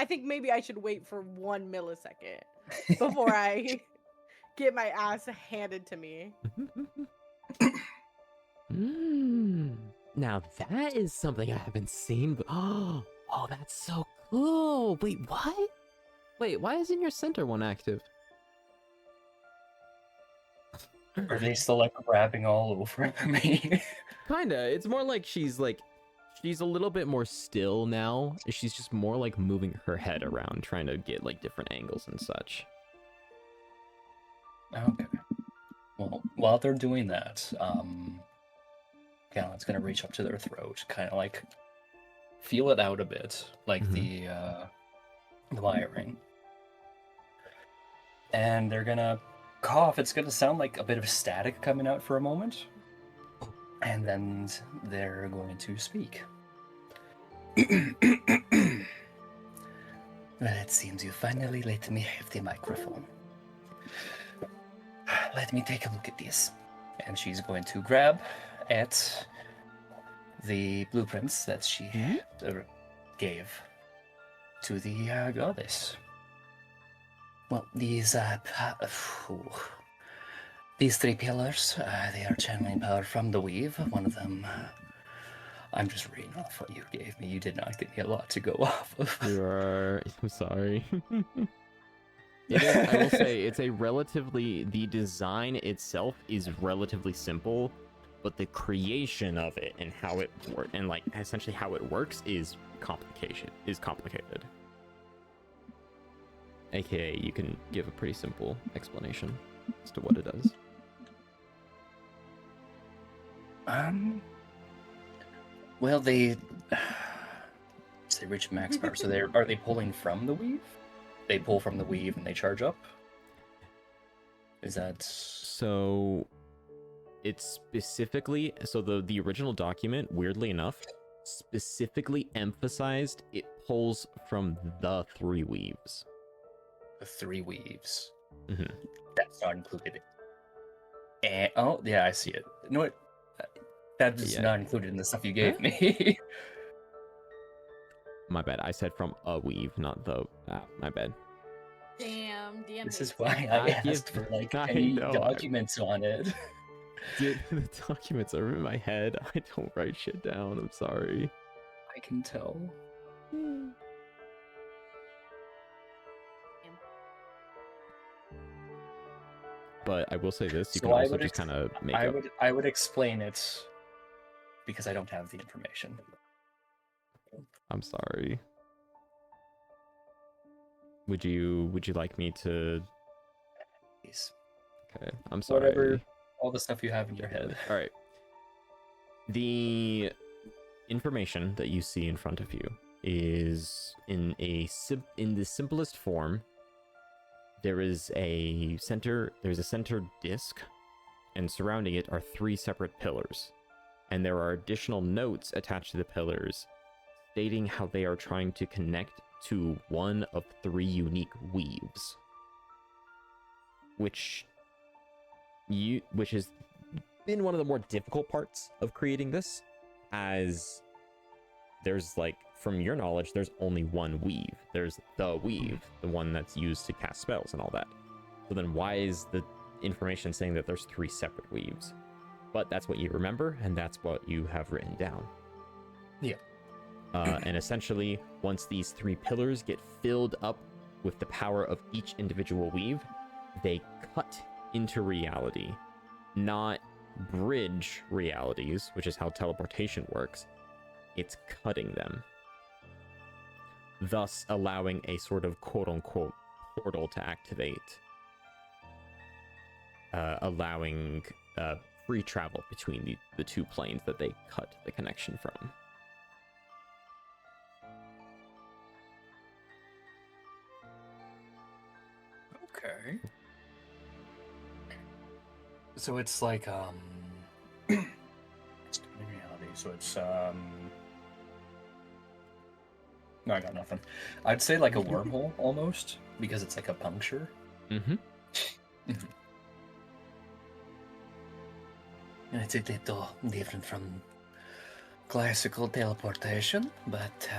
think maybe I should wait for 1 millisecond before I get my ass handed to me. Now that is something I haven't seen. Oh, that's so cool. Wait, what? Wait, why isn't your center one active? Are they still like grabbing all over me? Kinda. It's more like she's a little bit more still now. She's just more like moving her head around, trying to get like different angles and such. Okay. Well, while they're doing that, Gallant's gonna reach up to their throat, kind of like feel it out a bit, like the wiring, and they're gonna cough. It's gonna sound like a bit of static coming out for a moment, and then they're going to speak. Well, it seems you finally let me have the microphone. Let me take a look at this. And she's going to grab at the blueprints that she gave to the goddess. Well, these three pillars, they are channeling power from the weave. One of them, I'm just reading off what you gave me. You did not give me a lot to go off of. I'm sorry. It is, I will say, it's a relatively, the design itself is relatively simple, but the creation of it and how it works, and like essentially how it works is complicated. AKA, you can give a pretty simple explanation as to what it does. Well, they reach max power, so are they pulling from the weave? They pull from the weave and they charge up? Is that... So, it's specifically, so the original document, weirdly enough, specifically emphasized it pulls from the 3 weaves. The 3 weaves. Mm-hmm. That's not included. And, oh, yeah, I see it. You know what? That is not included in the stuff you gave me. My bad. I said from a weave, not the. My bad. Damn, DM. This is why I asked for like any documents on it. Dude, the documents are in my head. I don't write shit down. I'm sorry. I can tell. But I will say this: you So can I also would just kind of make I up. I would explain it because I don't have the information. I'm sorry. Would you like me to? Please. Okay, I'm sorry. Whatever, all the stuff you have in your head. All right. The information that you see in front of you is in the simplest form. There's a center disc, and surrounding it are 3 separate pillars. And there are additional notes attached to the pillars stating how they are trying to connect to one of 3 unique weaves. Which has been one of the more difficult parts of creating this, as there's like, from your knowledge, there's only one weave. There's the weave, the one that's used to cast spells and all that. So then why is the information saying that there's 3 separate weaves? But that's what you remember, and that's what you have written down. Yeah. And essentially, once these 3 pillars get filled up with the power of each individual weave, they cut into reality, not bridge realities, which is how teleportation works. It's cutting them, thus allowing a sort of quote-unquote portal to activate, allowing free travel between the 2 planes that they cut the connection from. Okay. So it's like it's in reality. So it's No, I got nothing. I'd say like a wormhole almost because it's like a puncture. Mm-hmm. It's a little different from classical teleportation, but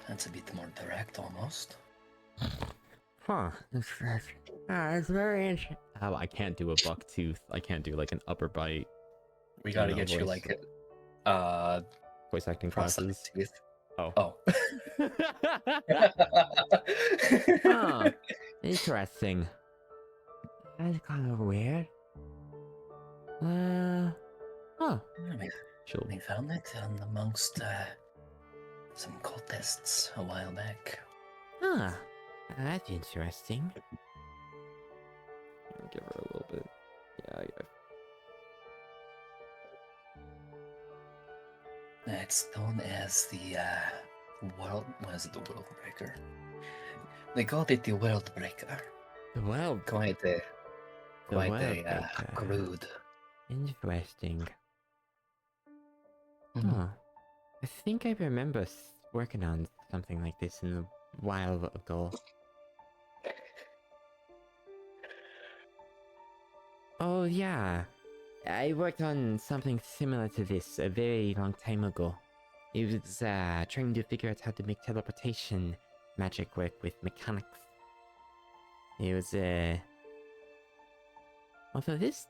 that's a bit more direct almost. Huh. It's very interesting. Oh, I can't do a buck tooth. I can't do like an upper bite. We gotta No get you voice. like Voice acting prosthetic classes. teeth. Oh. Oh. Huh. Interesting. That's kind of weird. Huh. She'll We found it amongst some cultists a while back. Huh. That's interesting. I'll give her a little bit. Yeah, It's known as the world. What is it? The World Breaker. They called it the World Breaker. Well, Quite a Worldbreaker. crude. interesting. Mhm. Huh. I think I remember working on something like this in a while ago. Oh yeah, I worked on something similar to this a very long time ago. It was trying to figure out how to make teleportation magic work with mechanics. It was although this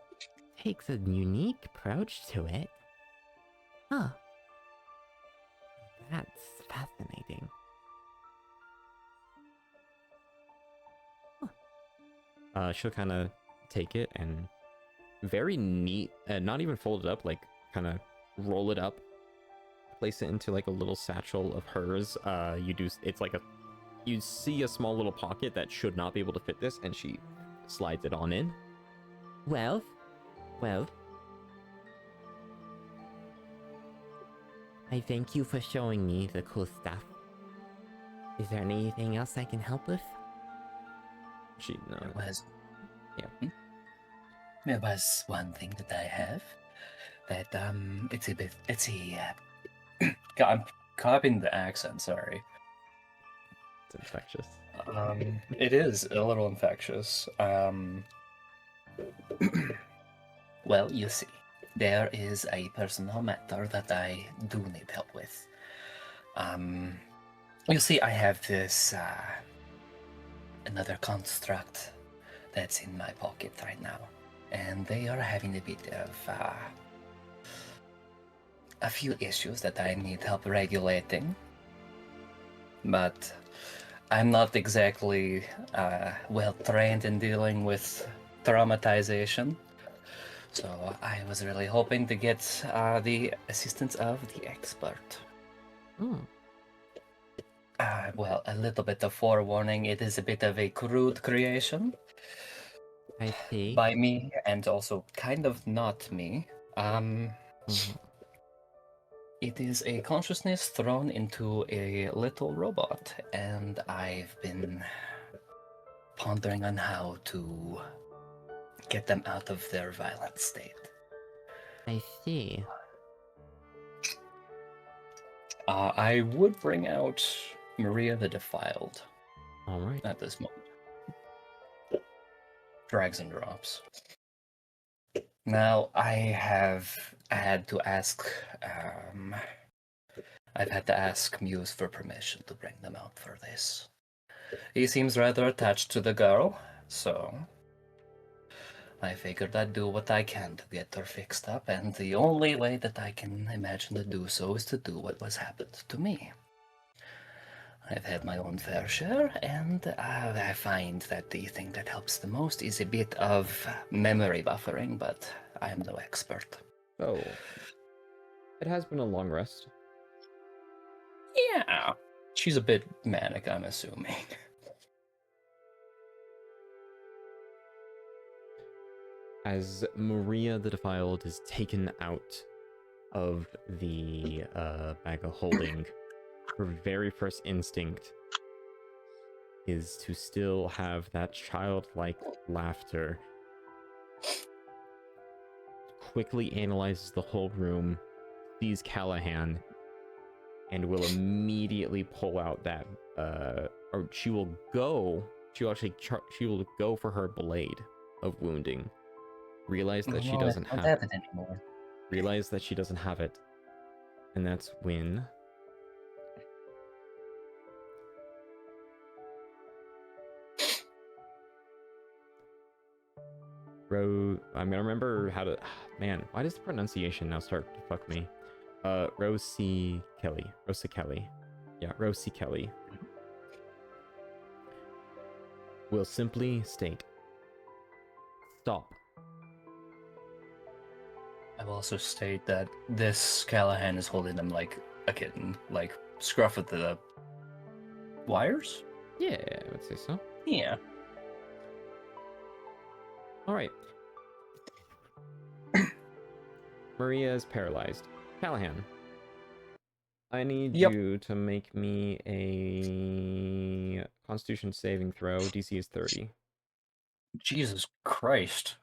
takes a unique approach to it. Huh. That's fascinating. Huh. She'll kind of take it and very neat, not even fold it up, like kind of roll it up, place it into like a little satchel of hers. It's like you see a small little pocket that should not be able to fit this, and she slides it on in. Well, I thank you for showing me the cool stuff. Is there anything else I can help with? There was, Yeah. There was one thing that I have that I'm copying the accent. Sorry. It's infectious. It is a little infectious. Well, you see, there is a personal matter that I do need help with. You see, I have this another construct that's in my pocket right now, and they are having a bit of a few issues that I need help regulating. But I'm not exactly well trained in dealing with traumatization, so I was really hoping to get the assistance of the expert. Well, a little bit of forewarning, it is a bit of a crude creation. I see. By me, and also kind of not me. It is a consciousness thrown into a little robot, and I've been pondering on how to get them out of their violent state. I see. I would bring out Maria the Defiled Alright. at this moment. Drags and drops. Now, I have had to ask, I've had to ask Muse for permission to bring them out for this. He seems rather attached to the girl, so I figured I'd do what I can to get her fixed up, and the only way that I can imagine to do so is to do what was happened to me. I've had my own fair share, and I find that the thing that helps the most is a bit of memory buffering, but I am no expert. Oh. It has been a long rest. Yeah. She's a bit manic, I'm assuming. As Maria the Defiled is taken out of the bag of holding, her very first instinct is to still have that childlike laughter. Quickly analyzes the whole room, sees Kalaghan, and will immediately pull out that, or she will go for her blade of wounding. Realize that she doesn't have it anymore. Realize that she doesn't have it. And that's when I'm gonna remember how to. Man, why does the pronunciation now start to fuck me? Rosie Kelly. Yeah, Rosie Kelly. Will simply state, stop. I will also state that this Kalaghan is holding them like a kitten, like scruff at the wires. Yeah, I would say so. Yeah. All right. Maria is paralyzed. Kalaghan, I need you to make me a Constitution saving throw. DC is 30. Jesus Christ.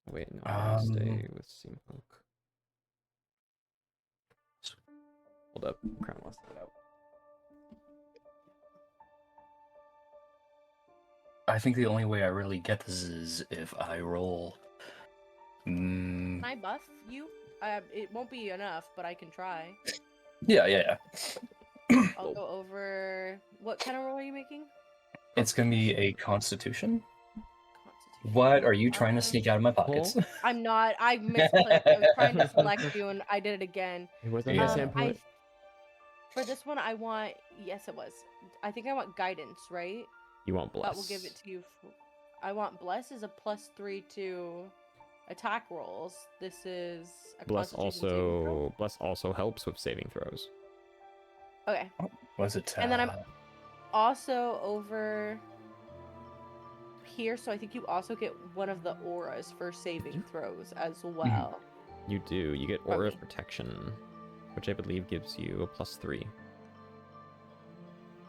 Wait, no, I want to stay with Steampunk. Hold up, Crown lost that out. I think the only way I really get this is if I roll. Can I buff you? It won't be enough, but I can try. Yeah. I'll go over. What kind of roll are you making? It's gonna be a Constitution. What are you trying to sneak out of my pockets? I'm not. I misclicked. I was trying to select you, and I did it again. It wasn't a for this one, I want. Yes, it was. I think I want guidance, right? You want bless? That will give it to you. I want bless is a +3 to attack rolls. This is a bless also helps with saving throws. Okay. Was it? And then I'm also over here, so I think you also get one of the auras for saving throws as well. You do. You get Aura of Protection, which I believe gives you a +3.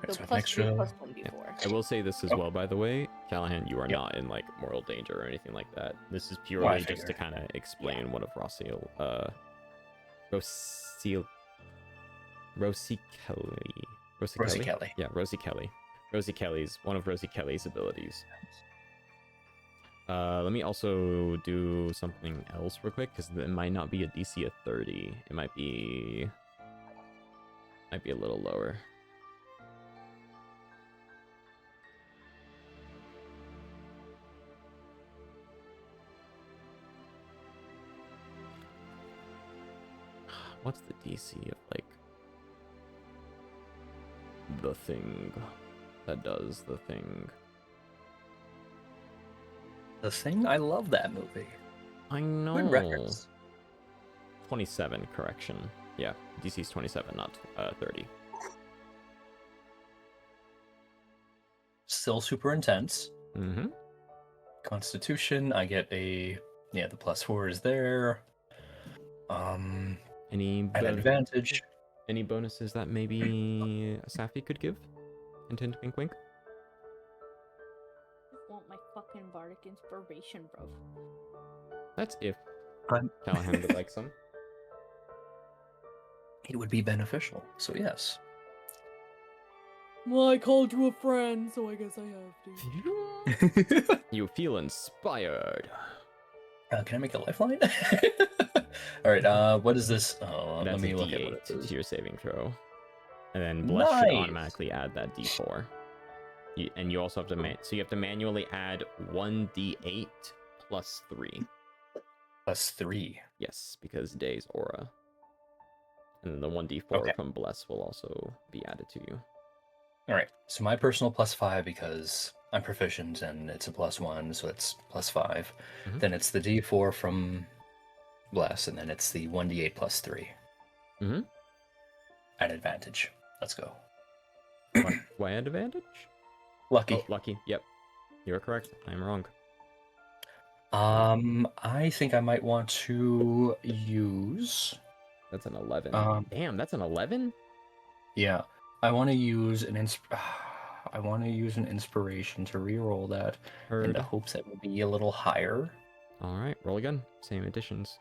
So +3 +1 before. I will say this as well, by the way, Kalaghan, you are not in like mortal danger or anything like that. This is purely just to kind of explain one of Rosie Kelly. Yeah, Rosie Kelly. One of Rosie Kelly's abilities. Let me also do something else real quick, because it might not be a DC of 30. It might be a little lower. What's the DC of like the thing that does the thing? The Thing? I love that movie. I know. Good records. 27, correction. Yeah, DC's 27, not 30. Still super intense. Mm-hmm. Constitution, I get the +4 is there. Any an advantage. Any bonuses that maybe Saphi could give? Hint, hint, wink, wink. I want my fucking bardic inspiration, bro. That's if Kalaghan would like some. It would be beneficial, so yes. Well, I called you a friend, so I guess I have to. You feel inspired. Can I make a lifeline? Alright, what is this? That's let me a look D8 at what it is. to your saving throw. And then Bless should automatically add that D4. And you also have to so you have to manually add 1d8 plus 3. Plus 3? Yes, because Day's aura. And then the 1d4 from Bless will also be added to you. Alright, so my personal +5 because I'm proficient and it's a +1, so it's +5. Mm-hmm. Then it's the D4 from Bless, and then it's the 1d8 plus 3. Mm-hmm. At advantage. Let's go. Why at advantage? Lucky. Oh, lucky. Yep. You're correct. I'm wrong. I think I might want to use... That's an 11. Damn, that's an 11? Yeah. I want to use an I want to use an inspiration to re-roll that in Heard. the hopes that it will be a little higher. All right, roll again. Same additions.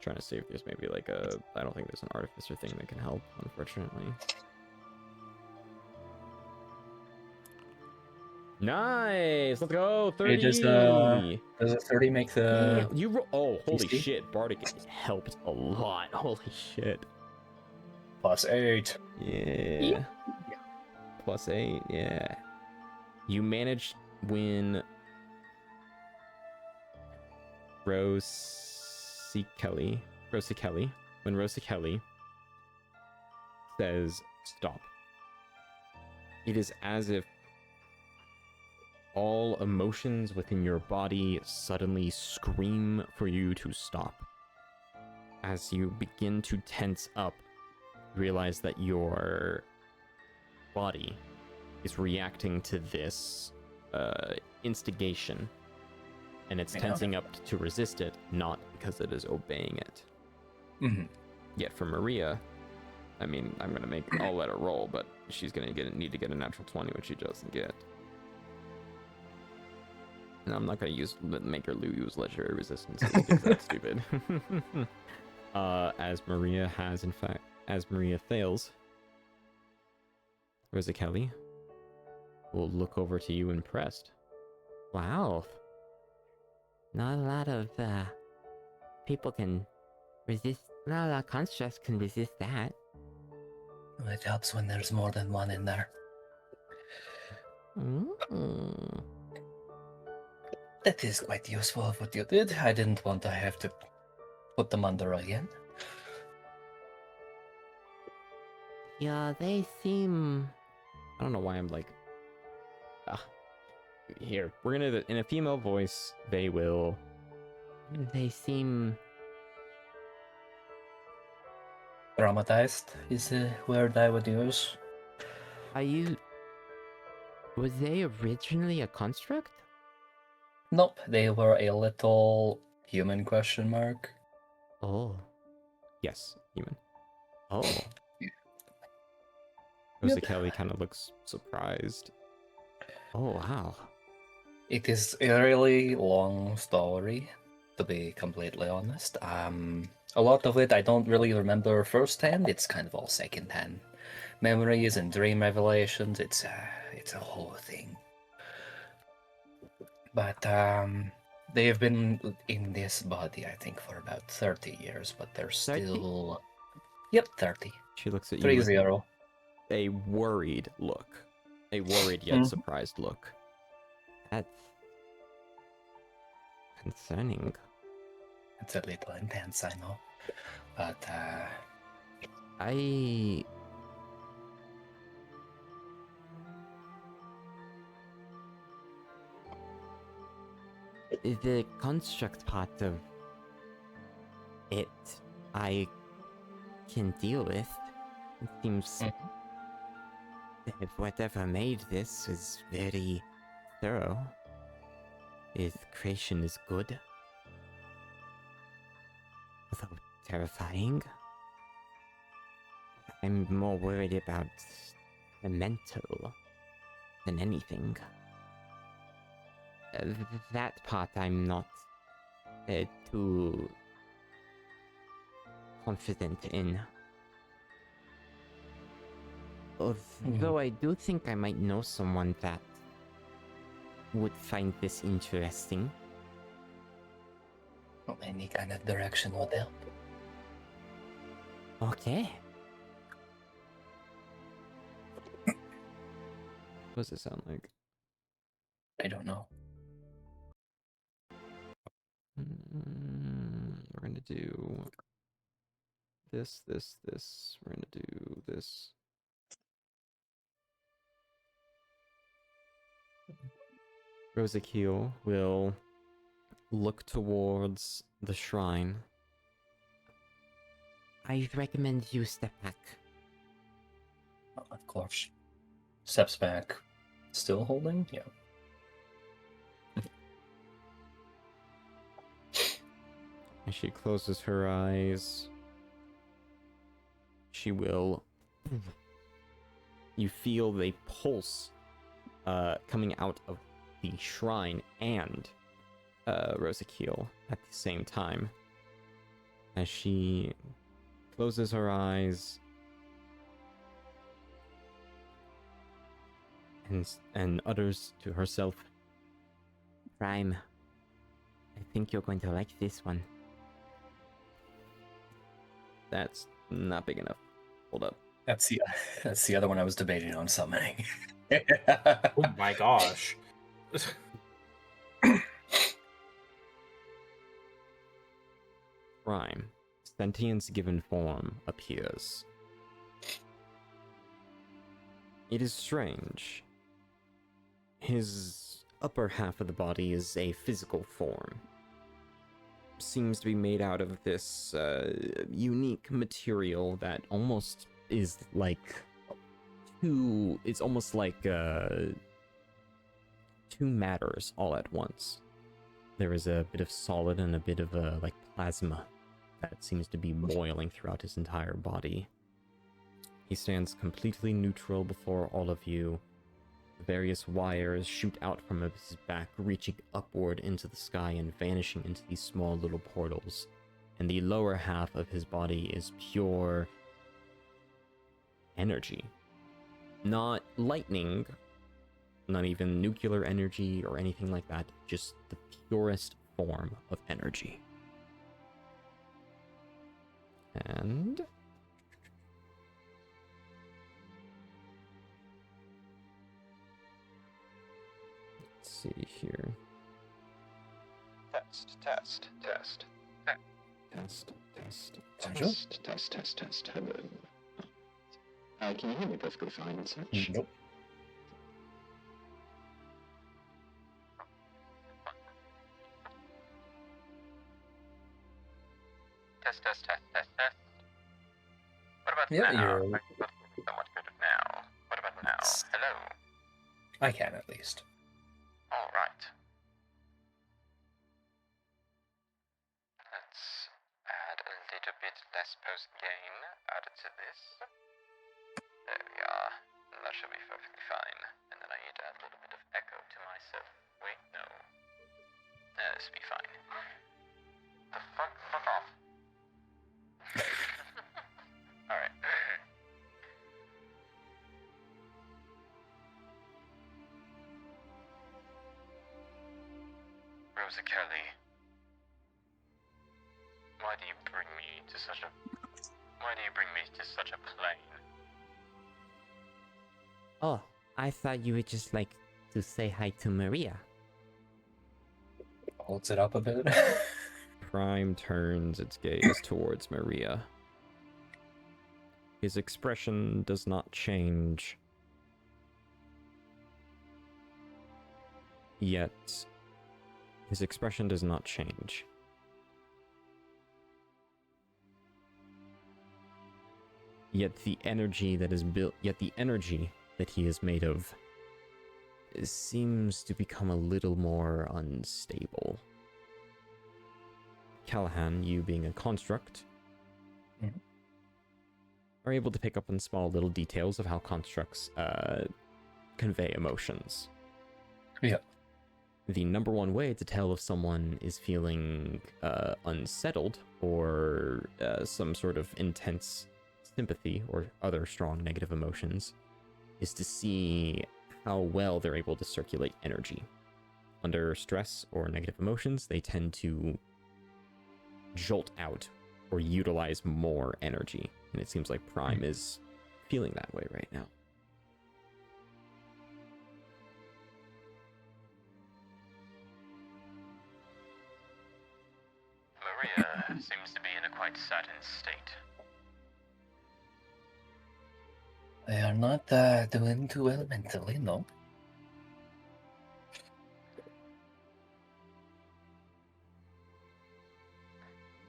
Trying to see if there's maybe like a. I don't think there's an artificer thing that can help, unfortunately. Nice. Let's go. 30. Does a 30 make Yeah, the? you oh, holy DC? shit! Bardic helped a lot. Holy shit. +8. Yeah. +8. Yeah. You managed when Rosie Kelly says stop. It is as if all emotions within your body suddenly scream for you to stop. As you begin to tense up, you realize that your body is reacting to this instigation, and it's tensing up to resist it, not because it is obeying it. Mm-hmm. Yet for Maria, I mean, I'll let her roll, but she's gonna need to get a natural 20, which she doesn't get. And I'm not gonna make her use legendary resistance because that's stupid. As Maria fails, Rosa Kelly will look over to you impressed. Wow. Not a lot of people can resist. Not a lot of constructs can resist that. It helps when there's more than one in there. Mm. That is quite useful of what you did. I didn't want to have to put them under again. Yeah, they seem. I don't know why I'm like. Here, we're gonna in a female voice. They will. They seem. Traumatized is a word I would use. Are you? Was they originally a construct? Nope, they were a little human question mark. Oh. Yes, human. Oh. Rosa Kelly kind of looks surprised. Oh, wow. It is a really long story, to be completely honest. A lot of it I don't really remember firsthand. It's kind of all secondhand memories and dream revelations. It's a whole thing. But they have been in this body, I think, for about 30 years, but they're 30? still... Yep, 30. She looks at you 30. with a worried look. A worried yet surprised look. That's concerning. It's a little intense, I know. But, the construct part of it, I can deal with. It seems if whatever made this is very thorough. His creation is good. Although terrifying. I'm more worried about the mental than anything. That part I'm not too confident in. Although I do think I might know someone that would find this interesting. well, any kind of direction would help. Okay. What does it sound like? I don't know. We're gonna do this. We're gonna do this. Rosakiel will look towards the shrine. I recommend you step back. Of course. Steps back. Still holding? Yeah. As she closes her eyes, she will you feel they pulse coming out of the shrine and Rosakeel at the same time. As she closes her eyes and utters to herself, "Prime, I think you're going to like this one." That's not big enough. Hold up. That's the other one I was debating on summoning. Oh my gosh. Prime, sentience given form, appears. It is strange. His upper half of the body is a physical form. Seems to be made out of this unique material that almost is like it's almost like two matters all at once. There is a bit of solid and a bit of like plasma that seems to be boiling throughout his entire body. He stands completely neutral before all of you. Various wires shoot out from his back, reaching upward into the sky and vanishing into these small little portals. And the lower half of his body is pure energy. Not lightning, not even nuclear energy or anything like that, just the purest form of energy. And let's see here. Test. Hello. Can you hear me perfectly fine and such? Nope. Test. What about Yeah, now? you're... Somewhat good now. What about now? Hello? I can, at least. Alright. Let's add a little bit less post-gain added to this. There we are. That should be perfectly fine. And then I need to add a little bit of echo to myself. Wait, no. This will be fine. The fuck off. Alright. Rosa Kelly, why do you bring me to such a plane? Oh, I thought you would just like to say hi to Maria. Holds it up a bit. Prime turns its gaze towards Maria. His expression does not change. Yet, his expression does not change. Yet the energy that he is made of seems to become a little more unstable. Kalaghan, you being a construct, are able to pick up on small little details of how constructs convey emotions. Yeah. The number one way to tell if someone is feeling unsettled or some sort of intense sympathy or other strong negative emotions is to see how well they're able to circulate energy. Under stress or negative emotions, they tend to jolt out or utilize more energy. And it seems like Prime is feeling that way right now. Maria seems to be in a quite saddened state. They are not doing too well mentally, no.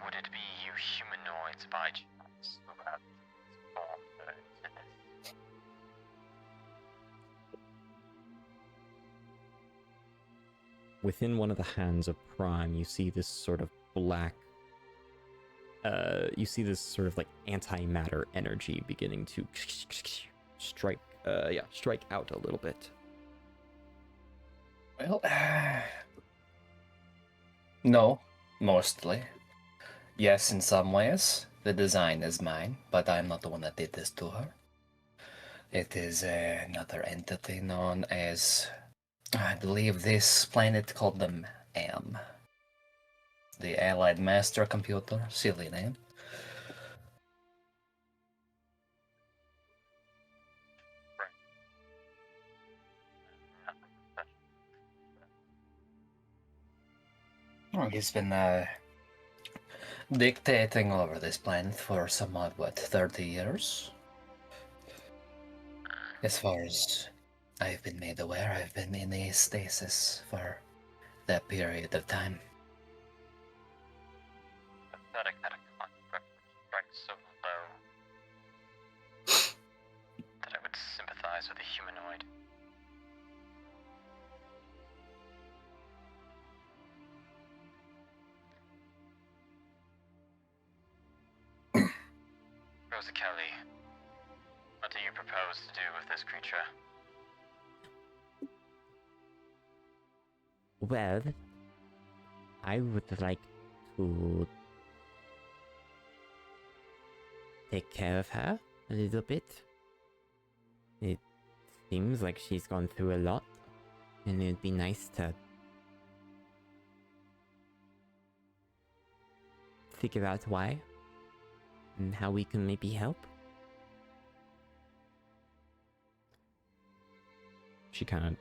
Would it be you humanoids by chance who have formed her into this? Within one of the hands of Prime, you see this sort of black, you see this sort of like antimatter energy beginning to strike strike out a little bit. Well, no, mostly. Yes, in some ways. The design is mine, but I'm not the one that did this to her. It is another entity known as, I believe this planet called them AM. The Allied Master Computer, silly name. Oh, he's been dictating over this planet for somewhat, 30 years? As far as I've been made aware, I've been in a stasis for that period of time. Pathetic that a construct would strike so low that I would sympathize with a humanoid. Rosa Kelly, what do you propose to do with this creature? Well, I would like to take care of her a little bit. It seems like she's gone through a lot, and it'd be nice to figure out why and how we can maybe help. She kind of,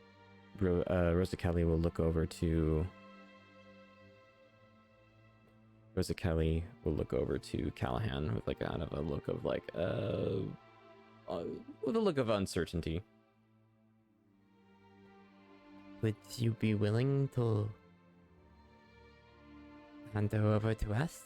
Rosa Kelly will look over to. Rosa Kelly will look over to Kalaghan with like kind of a look of like with a look of uncertainty. Would you be willing to hand her over to us?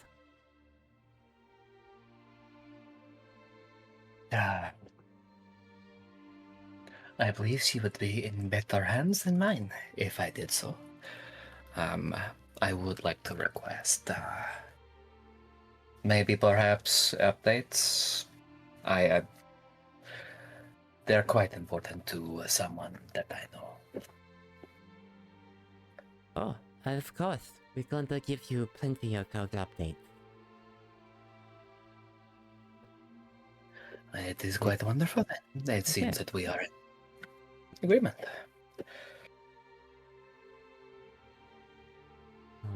I believe she would be in better hands than mine if I did so. I would like to request maybe perhaps updates. They're quite important to someone that I know. Oh, of course. We're going to give you plenty of those updates. It is quite wonderful then. It seems that we are in agreement.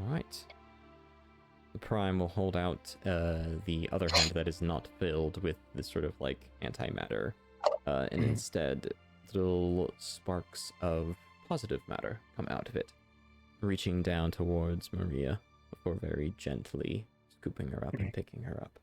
Alright. The Prime will hold out the other hand that is not filled with this sort of like antimatter, and instead little sparks of positive matter come out of it, reaching down towards Maria before very gently scooping her up and picking her up.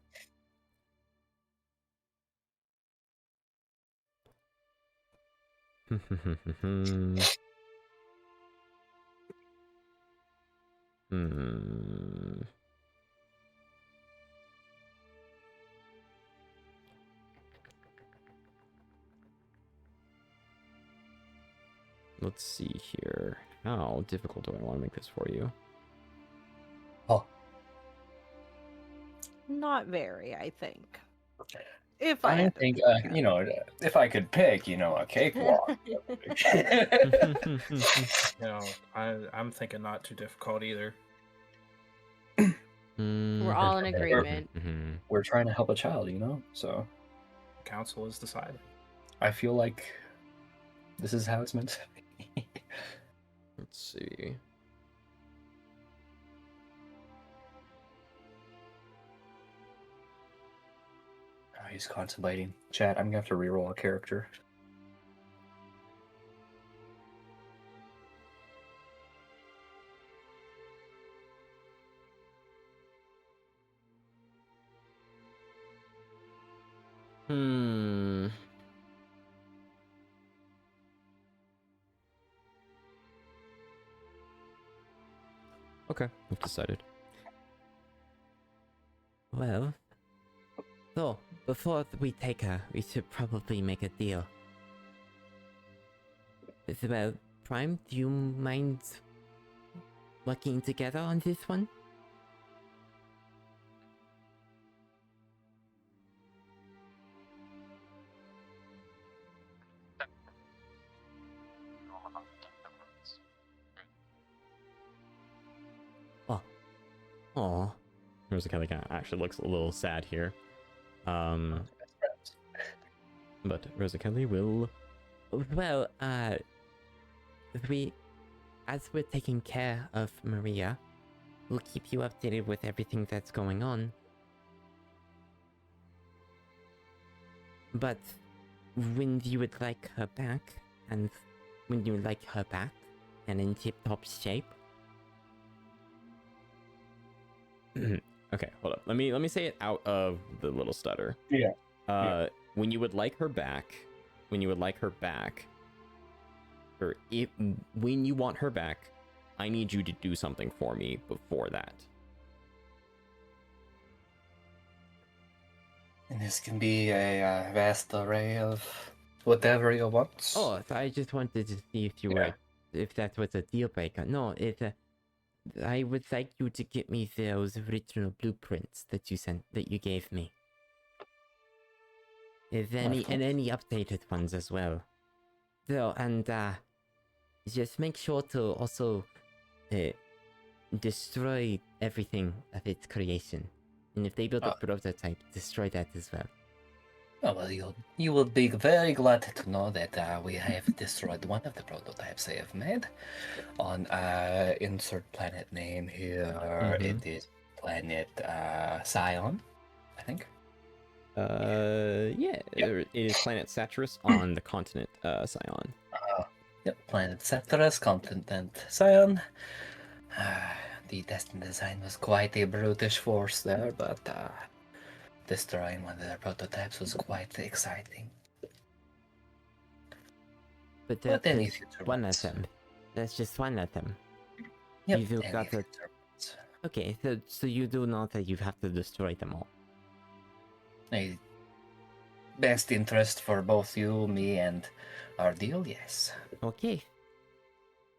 Let's see here. How difficult do I want to make this for you? Oh. Not very, I think. If I I had to think, pick. if I could pick, a cakewalk. I'm thinking not too difficult either. We're all in agreement. We're trying to help a child, so Council is decided. I feel like this is how it's meant to be. Let's see. Oh, he's contemplating. Chat, I'm gonna have to reroll a character. Okay, we've decided. Well, so before we take her, we should probably make a deal. Well, Prime, do you mind working together on this one? Aw. Rosa Kelly kind of actually looks a little sad here. But Rosa Kelly will. Well, as we're taking care of Maria, we'll keep you updated with everything that's going on. But when you would like her back, and when you would like her back, and in tip-top shape. Okay, hold up. Let me say it out of the little stutter. Yeah. When you would like her back, when you want her back, I need you to do something for me before that. And this can be a vast array of whatever you want. Oh, I just wanted to see if you were, if that was a deal breaker. No, I would like you to get me those original blueprints that you gave me. If any, and any updated ones as well. So, and just make sure to also destroy everything of its creation. And if they build a prototype, destroy that as well. Oh, well, you will be very glad to know that we have destroyed one of the prototypes I have made. On insert planet name here, it is planet Scion, I think. It is planet Satyrus on the continent Scion. Yep, planet Satyrus, continent Scion. The testing design was quite a brutish force there, but destroying one of their prototypes was quite exciting. But that's one of them. That's just one of them. Yep, You've got to... Okay, so you do know that you have to destroy them all. A best interest for both you, me, and our deal, yes. Okay.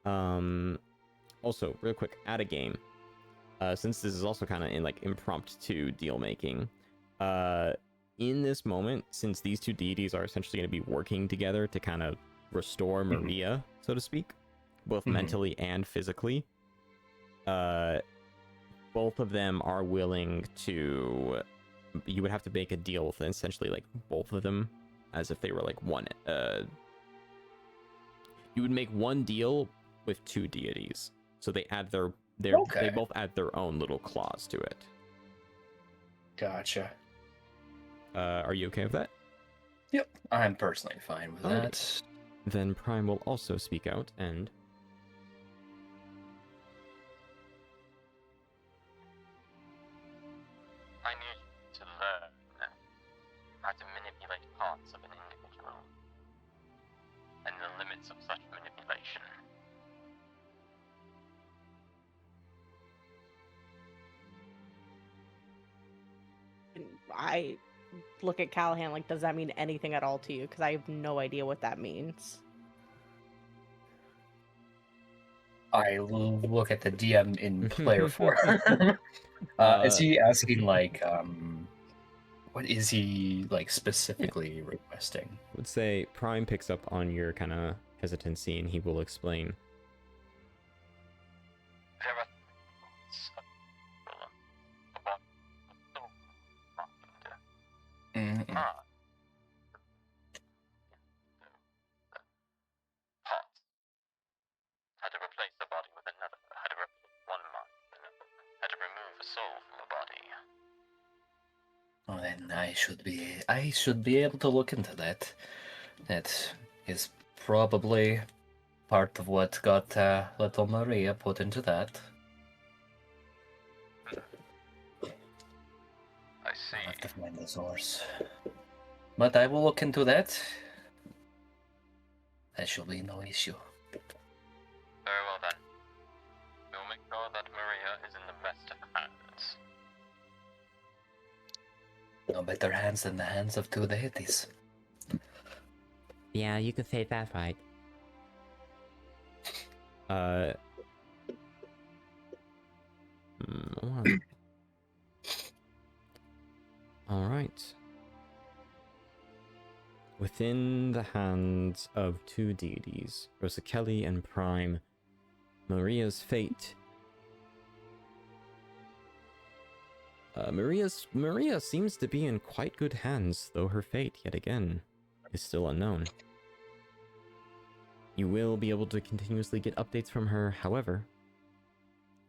Also, real quick, add a game. Since this is also kind of in like impromptu deal making, in this moment, since these two deities are essentially going to be working together to kind of restore Maria, so to speak, both mentally and physically, both of them are willing to. You would have to make a deal with essentially like both of them, as if they were like one. You would make one deal with two deities, so they add they both add their own little clause to it. Gotcha. Are you okay with that? Yep, I'm personally fine with that. Then Prime will also speak out and. I need to learn how to manipulate parts of an individual and the limits of such manipulation. I look at Kalaghan like, does that mean anything at all to you? Because I have no idea what that means. I will look at the DM in player form. Is he asking like, what is he like specifically requesting? I would say Prime picks up on your kind of hesitancy and he will explain. There are parts. How to replace the body with another. How to replace one mind with another. How to remove a soul from a body. Well, then I should be able to look into that. That is probably part of what got little Maria put into that. I see. I'll have to find the source. But I will look into that. That shall be no issue. Very well then. We will make sure that Maria is in the best of hands. No better hands than the hands of two deities. Yeah, you could say that right. All right. Within the hands of two deities, Rosa Kelly and Prime, Maria's fate Maria seems to be in quite good hands, though her fate, yet again, is still unknown. You will be able to continuously get updates from her, however,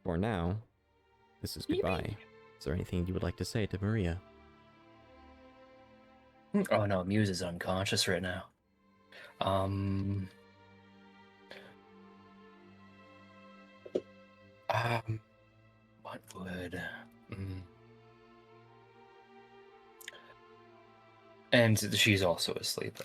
for now, this is goodbye. Is there anything you would like to say to Maria? Oh no, Muse is unconscious right now. What would... And she's also asleep.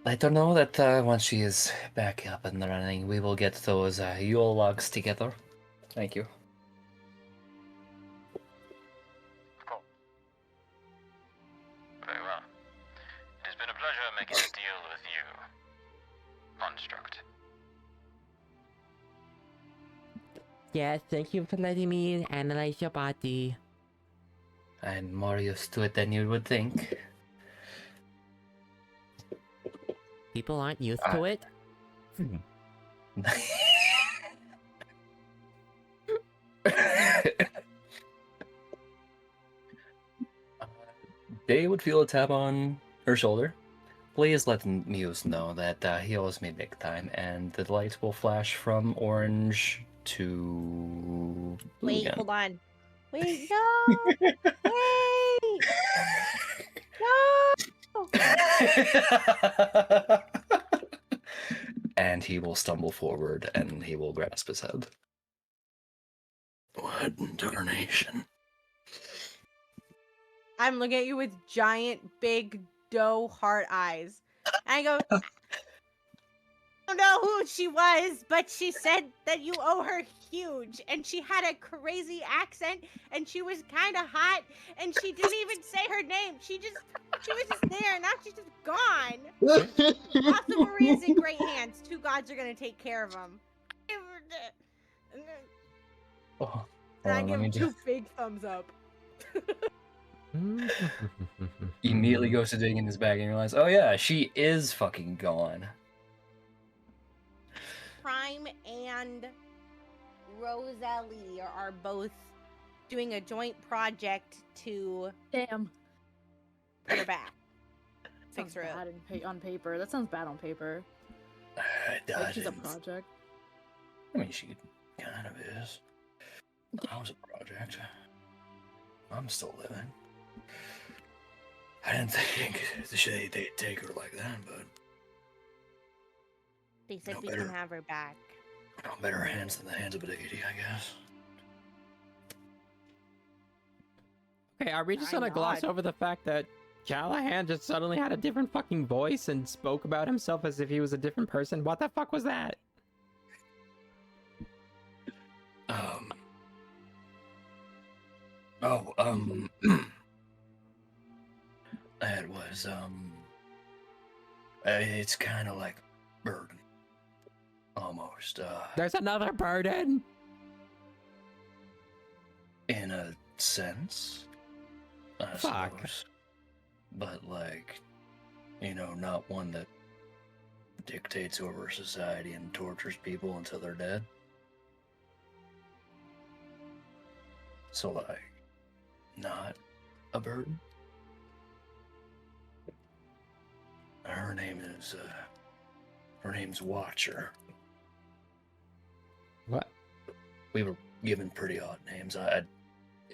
Let her know that once she is back up and running, we will get those Yule logs together. Thank you. Cool. Very well. It has been a pleasure making a deal with you, Construct. Yeah, thank you for letting me analyze your body. I'm more used to it than you would think. People aren't used to it. They would feel a tap on her shoulder. Please let Muse know that he owes me big time, and the light will flash from orange to blue Wait, again. hold on. Wait, no! Wait! No! And he will stumble forward, and he will grasp his head. What in darnation? I'm looking at you with giant, big, doe heart eyes. And I go, I don't know who she was, but she said that you owe her huge. And she had a crazy accent, and she was kind of hot, and she didn't even say her name. She was just there, and now she's just gone. Also, Maria's in great hands. Two gods are going to take care of them. Oh, And I let give me him two just- big thumbs up. Immediately goes to dig in his bag and realize, oh yeah, she is fucking gone. Prime and Rosalie are both doing a joint project to Damn. put her back. Fix Sounds her up. bad on paper. That sounds bad on paper. It Like she's a doesn't. project. I mean, she kind of is. I was a project. I'm still living. I didn't think they'd take her like that, but They said No we better. can have her back. no better hands than the hands of a deity, I guess. Okay, are we just Why gonna gloss not? over the fact that Callahan just suddenly had a different fucking voice and spoke about himself as if he was a different person? What the fuck was that? That was, it's kind of like burden. Almost, There's another burden. in a sense, I Fuck. suppose. But, like, not one that dictates over society and tortures people until they're dead. So, like, not a burden. Her name's Watcher. What? We were given pretty odd names.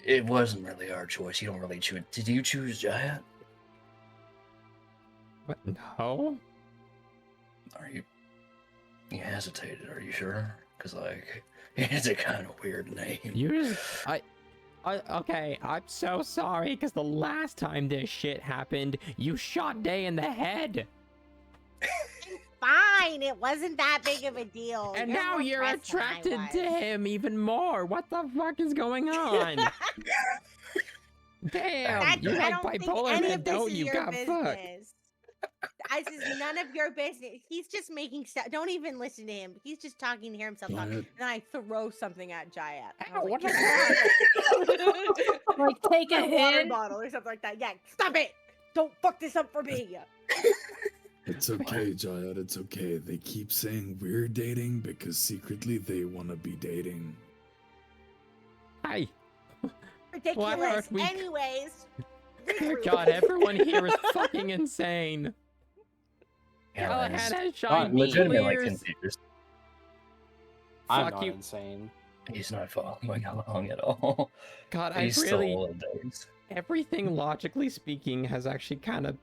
It wasn't really our choice. You don't really choose. Did you choose Giant? What? No. You hesitated. Are you sure? Because, like, it's a kind of weird name. You just, okay, I'm so sorry, because the last time this shit happened, you shot Day in the head. Fine, it wasn't that big of a deal. And You're now more you're pressed than I attracted to was. him even more. What the fuck is going on? Damn, you I like don't think bipolar any man, of this don't is you? your God fuck. business. This is none of your business. He's just making stuff. Don't even listen to him. He's just talking to hear himself talk. And then I throw something at Jayat. I was like, what Like, take a water hit. bottle or something like that. Yeah, stop it! Don't fuck this up for me. It's okay, Jayad, it's okay. They keep saying we're dating because secretly they want to be dating. Hi. Ridiculous. aren't we- Anyways. Dear God, everyone here is fucking insane. Callahan Callahan's has not shined legitimately clears. confused. I'm Fuck not you. insane. He's not following along at all. God, I He's really... still old days. Everything logically speaking has actually kind of...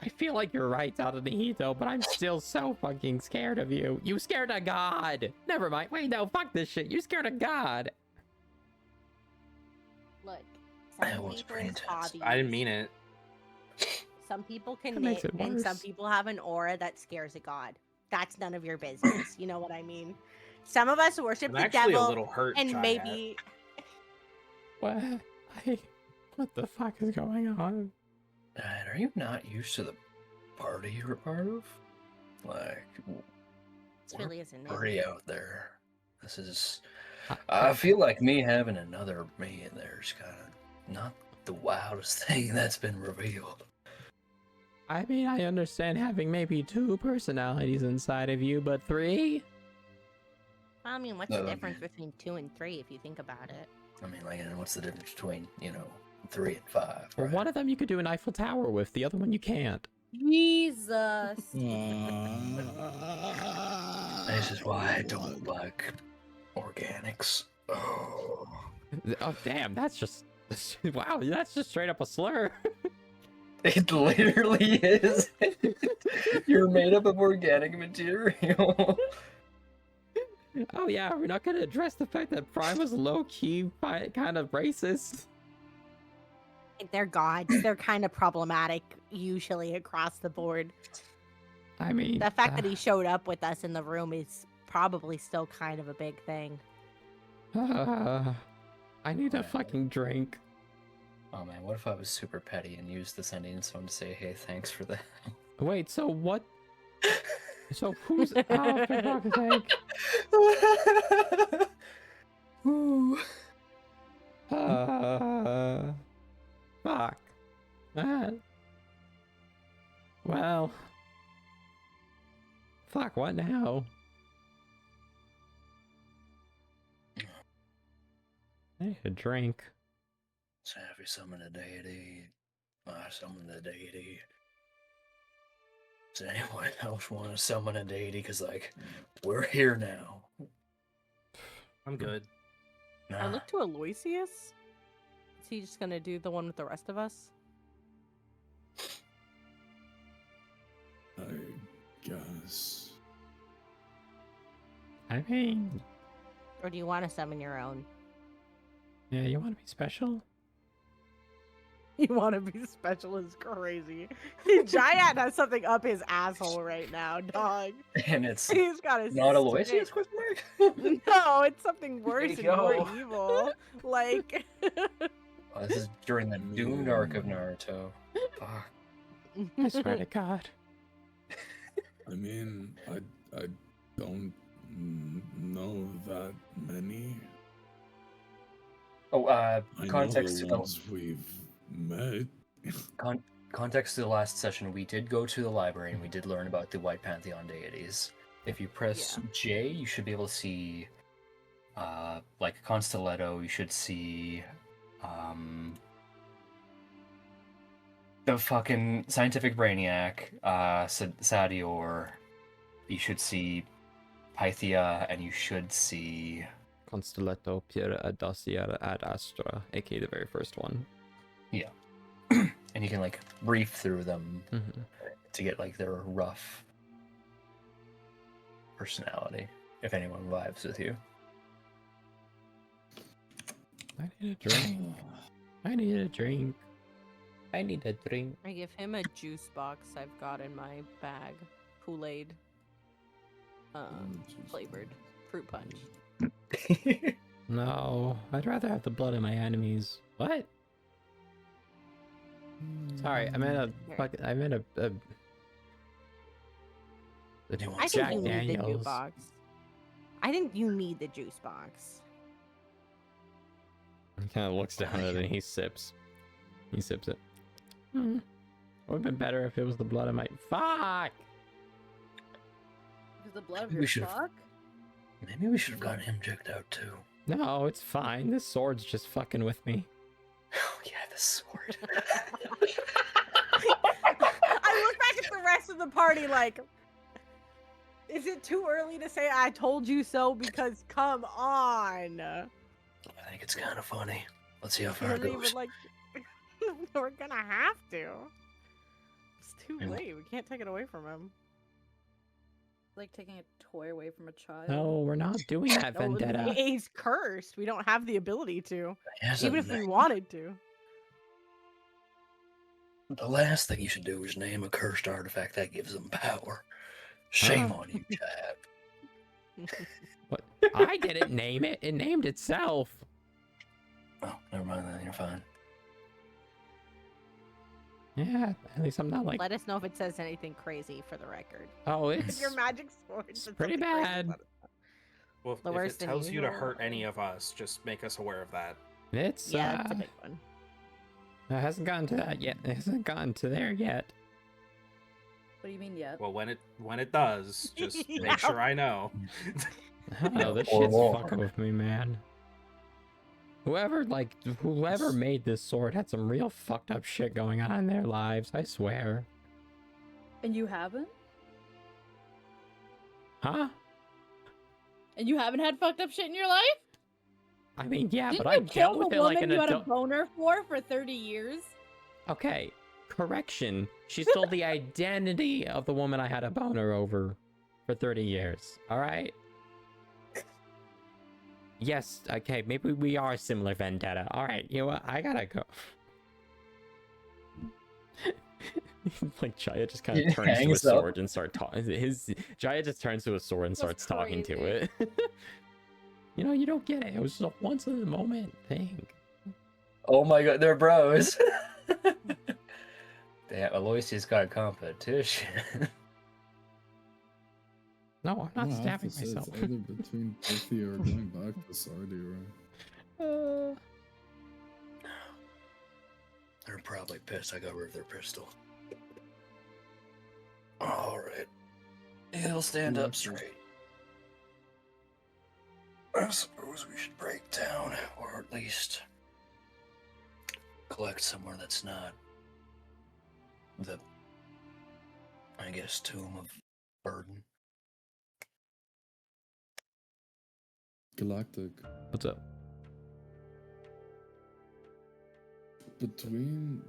I feel like you're right, Tadanohito, but I'm still so fucking scared of you. You scared of God. Never mind. Wait, no, fuck this shit. You scared of God. Look, That some was people's pretty intense. hobbies. I didn't mean it. Some people can That makes knit, it and some worse. people have an aura that scares a god. That's none of your business. You know what I mean? Some of us worship I'm the actually devil, a little hurt, and Jayad. maybe What? What the fuck is going on? Dad, are you not used to the party you're a part of? Like, this we're really isn't it. pretty out there. This is... I feel like me having another me in there is kind of not the wildest thing that's been revealed. I mean, I understand having maybe 2 personalities inside of you, but 3? I mean, what's the difference between 2 and 3 if you think about it? I mean, like, and what's the difference between, 3 and 5? Well, Right? one of them you could do an Eiffel Tower with, the other one you can't. Jesus. This is why I don't like organics. Oh. Oh, damn, that's just... Wow, that's just straight up a slur. It literally is. You're made up of organic material. Oh yeah, we're not gonna address the fact that Prime was low-key kind of racist. They're gods. They're kind of problematic, usually, across the board. I mean... The fact that he showed up with us in the room is probably still kind of a big thing. I need a fucking drink. Oh man, what if I was super petty and used the sending stone to say, hey, thanks for that? Wait, so what? So who's... Oh, for fuck's sake. Ooh. Fuck. Well... Fuck, what now? I need a drink. Saphi summon a deity. I summon a deity. Does anyone else want to summon a deity? Because, like, we're here now. I'm good. I look to Aloysius. Is he just gonna do the one with the rest of us? I guess. I mean... Or do you want to summon your own? Yeah, you want to be special? You want to be special is crazy. Jayad has something up his asshole right now, dog. And it's He's got his not Aloysius, question mark? No, it's something worse and more go. evil. Like Oh, this is during the doomed arc of Naruto. Fuck. I swear to God. I mean, I don't know that many. Oh, I context know to the the ones we've met. context to the last session, we did go to the library and we did learn about the White Pantheon deities. If you press J, you should be able to see, like Constelletto. You should see, the fucking scientific brainiac, Satyr. You should see Pythia, and you should see Constelletto per Audacia ad Astra, aka the very first one. Yeah. And you can like brief through them to get like their rough personality, if anyone vibes with you. I need a drink. I need a drink. I need a drink. I give him a juice box I've got in my bag. Kool-Aid. Flavored fruit punch. No, I'd rather have the blood of my enemies. What? Sorry, I meant a I Jack think you need the juice Daniels. box. I think you need the juice box. He kind of looks down at it and he sips. He sips it. Would have been better if it was the blood of my. Fuck! Is the blood of Maybe your we should've- fuck? Maybe we should have gotten him checked out too. No, it's fine. This sword's just fucking with me. Oh yeah, the sword. I look back at the rest of the party like, is it too early to say I told you so? Because come on. I think it's kind of funny. Let's see how far We're it even goes. like, we're gonna have to. It's too Yeah. late. We can't take it away from him. Like taking a toy away from a child. No, we're not doing that, No, Vendetta. he's cursed. We don't have the ability to, Yes, even if we wanted to. The last thing you should do is name a cursed artifact that gives them power. Shame on you, Chad. What? I didn't name it. It named itself. Oh, never mind then. You're fine. Yeah, at least I'm not like. Let us know if it says anything crazy for the record. Oh, it's Your magic sword. it's said pretty something crazy bad. about it. Well, The if worse it than tells you to usual. hurt any of us, just make us aware of that. It's Yeah, that's a big one. it hasn't gotten to that yet. It hasn't gotten to there yet. What do you mean yet? Well, when it does, just Yeah. make sure I know. I don't know, this Or shit's more. fucking with me, man. Whoever made this sword had some real fucked up shit going on in their lives, I swear. And you haven't? Huh? And you haven't had fucked up shit in your life? I mean, yeah, Didn't but I you dealt kill with the it like woman an you had a adult. boner for 30 years? Okay, correction. She stole the identity of the woman I had a boner over for 30 years. All right? Yes, okay, maybe we are similar, Vendetta. All right, you know what? I gotta go. Like Jaya just kind of He turns to a hangs up. sword and starts talking. Jaya just turns to a sword and That's starts talking to crazy. it. You know, you don't get it. It was just a once in a moment thing. Oh my god, they're bros. Damn, Aloysius got a competition. No, I'm I not have stabbing to say, myself. It's either between Tiffy or going back to Satyr. They're probably pissed I got rid of their pistol. Alright. He'll stand up straight. I suppose we should break down, or at least collect somewhere that's not the, I guess, tomb of burden. Galactic. What's up? Between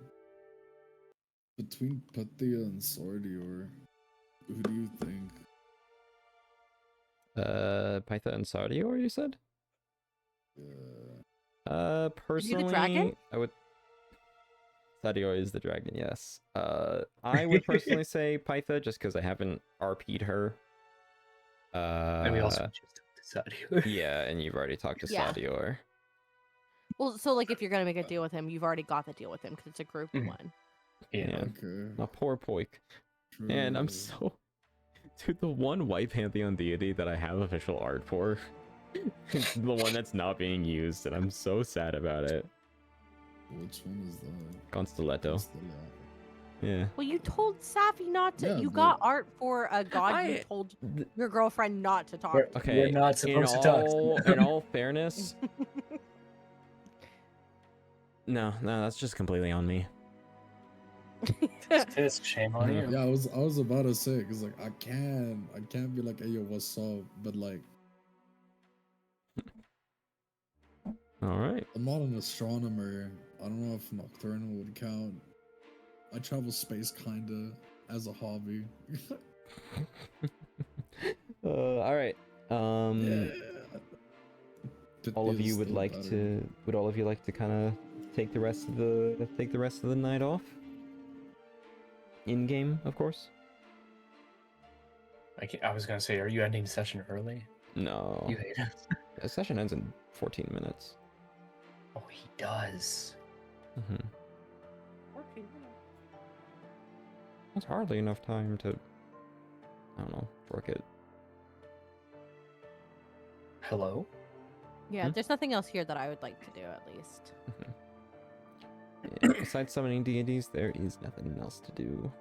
Patia and Satyr, who do you think? Pytha and Satyr, you said? Yeah. Personally, dragon? I would. Satyr is the dragon, yes. I would personally say Pytha just because I haven't RP'd her. And we also just decided. Yeah, and you've already talked to Yeah. Satyr. Well, so like if you're gonna make a deal with him, you've already got the deal with him because it's a group Mhm. one. Yeah. Okay. My poor poik. And I'm true. so. Dude, the one white pantheon deity that I have official art for, is the one that's not being used, and I'm so sad about it. Which one is that? Constelletto. Constelletto. Yeah. Well, you told Saphi not to. Yeah, you but- got art for a god you I- told your girlfriend not to talk We're- to. Okay. We're not supposed to talk. In all fairness, no, that's just completely on me. Pissed, shame on you. Yeah, I was about to say because like I can't be like, hey yo, what's up? But like All right. I'm not an astronomer. I don't know if nocturnal would count. I travel space kinda as a hobby. All right. Yeah. All of It is you would still like better. to? Would all of you like to kind of take the rest of the night off? In game, of course. I was gonna say, are you ending session early? No. You hate it. The session ends in 14 minutes. Oh, he does. Mm-hmm. That's hardly enough time to, I don't know, work it. Hello? Yeah, there's nothing else here that I would like to do at least. besides summoning deities, there is nothing else to do.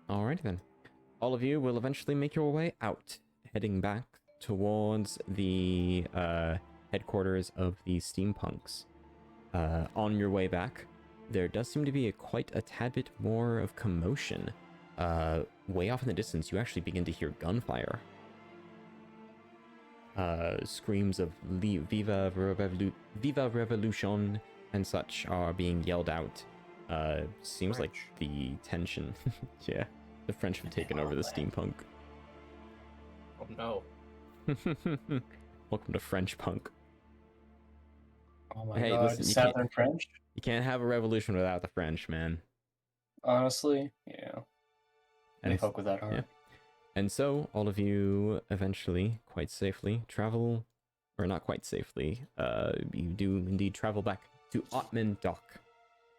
Alright then. All of you will eventually make your way out, heading back towards the headquarters of the steampunks. On your way back, there does seem to be quite a tad bit more of commotion. Way off in the distance, you actually begin to hear gunfire. Screams of Viva Revolution and such are being yelled out. Seems like the tension. Yeah, the French have taken over the steampunk. Oh no. Welcome to French punk. Oh my Hey, god, listen, Southern French? You can't have a revolution without the French, man. Honestly, yeah. And They fuck with that hard. yeah. And so, all of you eventually, quite safely, travel, or not quite safely, you do indeed travel back to Ottman Dock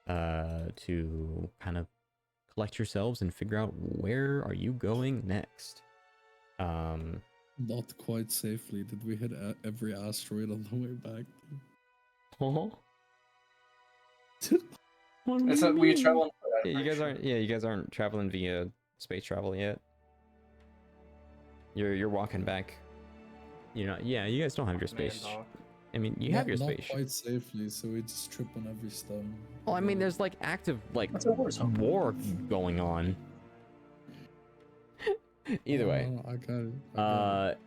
to kind of collect yourselves and figure out where are you going next. Not quite safely. Did we hit every asteroid on the way back? Oh. It's a, we travel. Yeah, you guys aren't traveling via space travel yet. You're walking back. You're not. Yeah, you guys don't have your space. I mean, you have your space. Not quite safely, so we just trip on every stone. Well, I mean, there's like active war going on. Either way, I got it.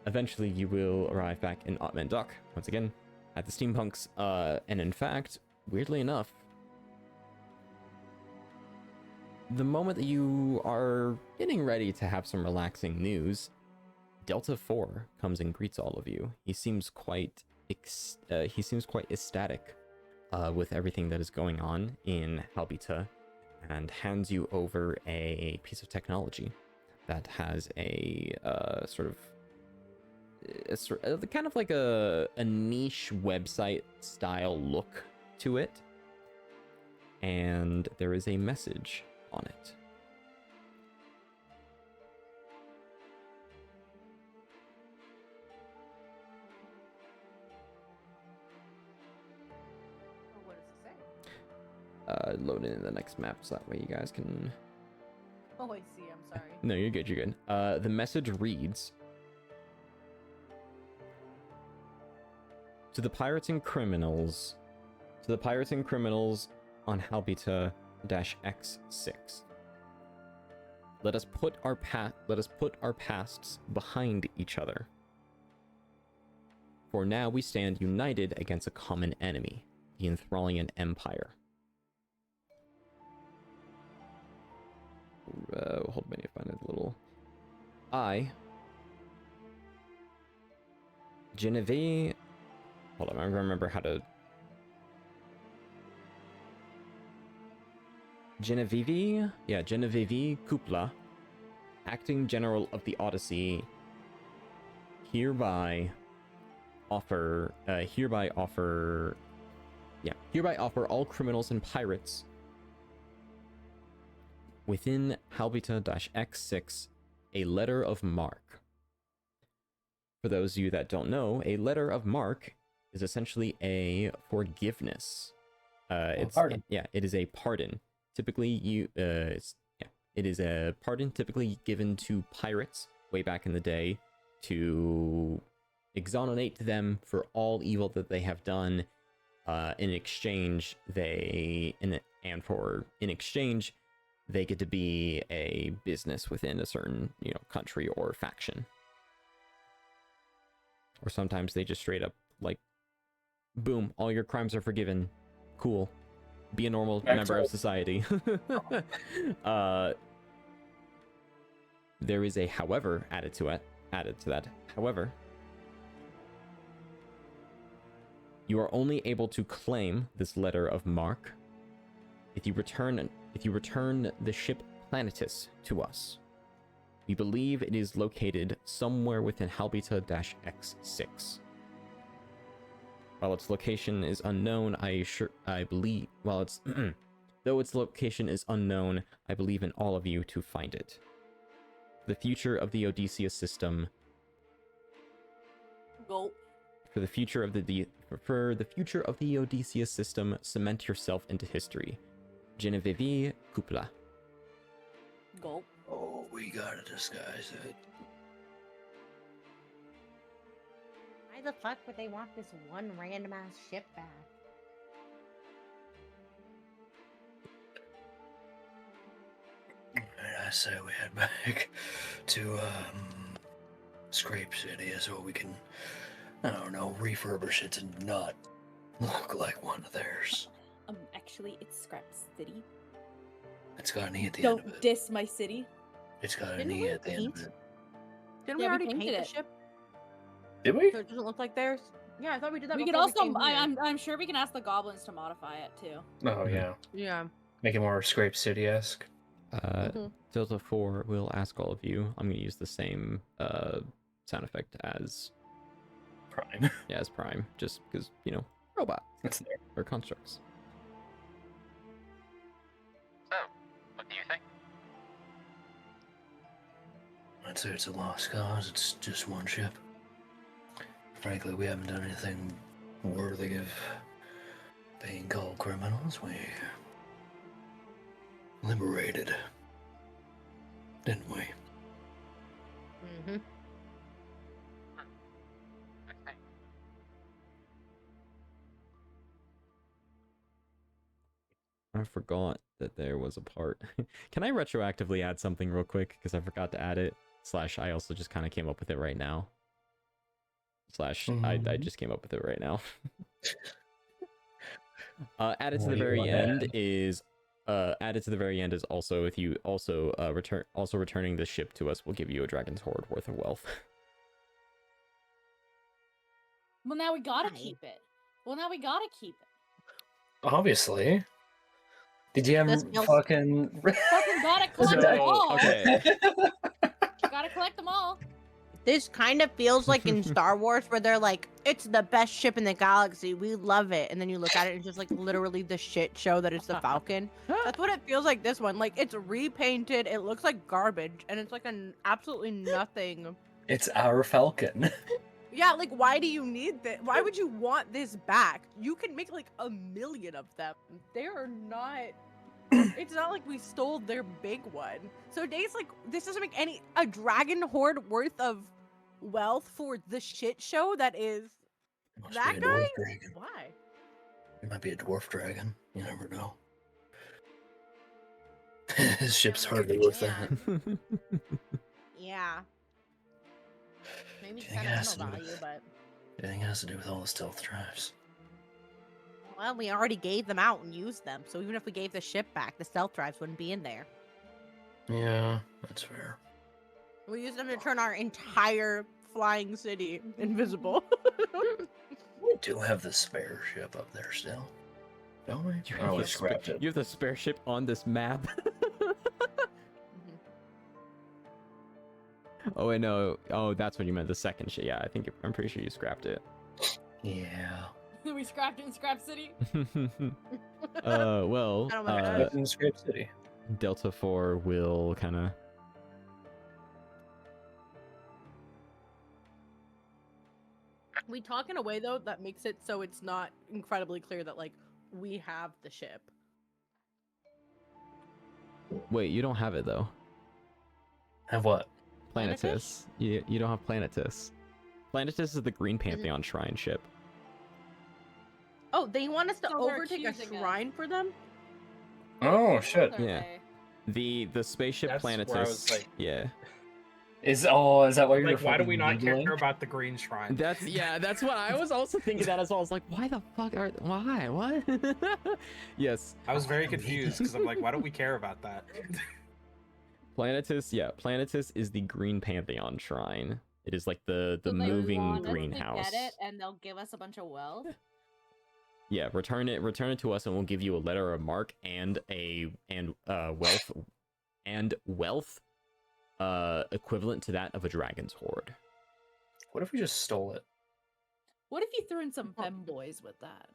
Eventually you will arrive back in Ottman Dock once again at the steampunks. And in fact, weirdly enough, the moment that you are getting ready to have some relaxing news, Delta 4 comes and greets all of you. He seems quite ecstatic with everything that is going on in Halbita, and hands you over a piece of technology that has a kind of like a niche website style look to it, and there is a message on it. What does it say? Load in the next map so that way you guys can... Oh, I see. I'm sorry. No, you're good, you're good. The message reads, to the pirates and criminals on Halbita-X6. Let us put our pasts behind each other. For now we stand united against a common enemy, the Enthralian Empire. Hold on, I find it a little. I, Genevieve. Hold on, I remember how to. Genevieve Kupla, acting general of the Odyssey, hereby offer all criminals and pirates within Halbita-X6 a letter of marque. For those of you that don't know, a letter of marque is essentially a forgiveness. Pardon. It is a pardon. Typically, it is a pardon typically given to pirates way back in the day to exonerate them for all evil that they have done. In exchange, they get to be a business within a certain, country or faction. Or sometimes they just straight up like, boom, all your crimes are forgiven. Cool. Be a normal member of society. There is a however added to that. However, you are only able to claim this letter of marque if you return the ship Planetus to us. We believe it is located somewhere within Halbita-X6. While its location is unknown, though its location is unknown, I believe in all of you to find it. the future of the Odysseus system. Go. For the future of the Odysseus system, cement yourself into history. Genevieve Kupla. Go. Oh, we gotta disguise it. Why the fuck would they want this one random ass ship back? I say we head back to Scrape City so we can, I don't know, refurbish it to not look like one of theirs. Actually, it's Scrap City. It's got an E at the end of Don't it. diss my city. It's got an Didn't E we at the end of paint? it. Didn't Yeah, we we already painted paint the it. ship Did we? so it doesn't look like theirs? Yeah, I thought we did that. We could before also. came here. I'm sure we can ask the goblins to modify it too. Oh, yeah. Yeah. Make it more Scrape City-esque. Delta 4 will ask all of you. I'm going to use the same sound effect as Prime. Yeah, as Prime, just because, you know, robot. It's there. Or constructs. So, what do you think? I'd say it's a lost cause. It's just one ship. Frankly, we haven't done anything worthy of being called criminals. We liberated, didn't we? Mm-hmm. Okay. I forgot that there was a part. Can I retroactively add something real quick? Because I forgot to add it. / I also just kind of came up with it right now. / I just came up with it right now. Added to the very end is also if you also returning the ship to us will give you a dragon's hoard worth of wealth. Well, now we gotta keep it. Obviously. Did you This ever feels- fucking... Fucking gotta collect them all. Okay. Gotta collect them all. This kind of feels like in Star Wars where they're like, it's the best ship in the galaxy. We love it. And then you look at it and it's just like literally the shit show that is the Falcon. That's what it feels like this one. Like it's repainted. It looks like garbage. And it's like an absolutely nothing. It's our Falcon. Yeah, like why do you need this? Why would you want this back? You can make like 1 million of them. They are not... It's not like we stole their big one. So Dave's like, this doesn't make a dragon hoard worth of wealth for the shit show that is Must that be a guy? dwarf dragon. Why? It might be a dwarf dragon. You never know. His ship's hardly worth that. Yeah. Maybe Do you think it has to sentimental do with- value, but I think it has to do with all the stealth drives. well, we already gave them out and used them. So even if we gave the ship back, the stealth drives wouldn't be in there. Yeah, that's fair. We used them to turn our entire flying city invisible. We do have the spare ship up there still. Don't we? You Oh, have, we the scrapped it. you have the spare ship on this map. Oh, wait, no. Oh, that's what you meant. The second ship. Yeah, I'm pretty sure you scrapped it. Yeah. We scrapped it in Scrap City. Well, I don't remember Up in Scrape City. Delta 4 will kind of... We talk in a way though that makes it so it's not incredibly clear that like we have the ship. Wait, you don't have it, though. Have what? Planetus. You don't have Planetus. Planetus is the Green Pantheon shrine ship. Oh, they want us to So they're overtake a accusing us. shrine for them? Oh, shit. Yeah. The spaceship That's where I Planetus. was like- Yeah. Is that why you're Like, why do we not fucking care about the green shrine? That's what I was also thinking that as well. I was like, why the fuck why? What? Yes. I was very confused because I'm like, why don't we care about that? Planetus is the Green Pantheon shrine. It is like the So they moving want us to greenhouse. Get it, and they'll give us a bunch of wealth. Yeah, return it to us and we'll give you a letter of marque and wealth equivalent to that of a dragon's hoard. What if we just stole it? What if you threw in some femboys with that?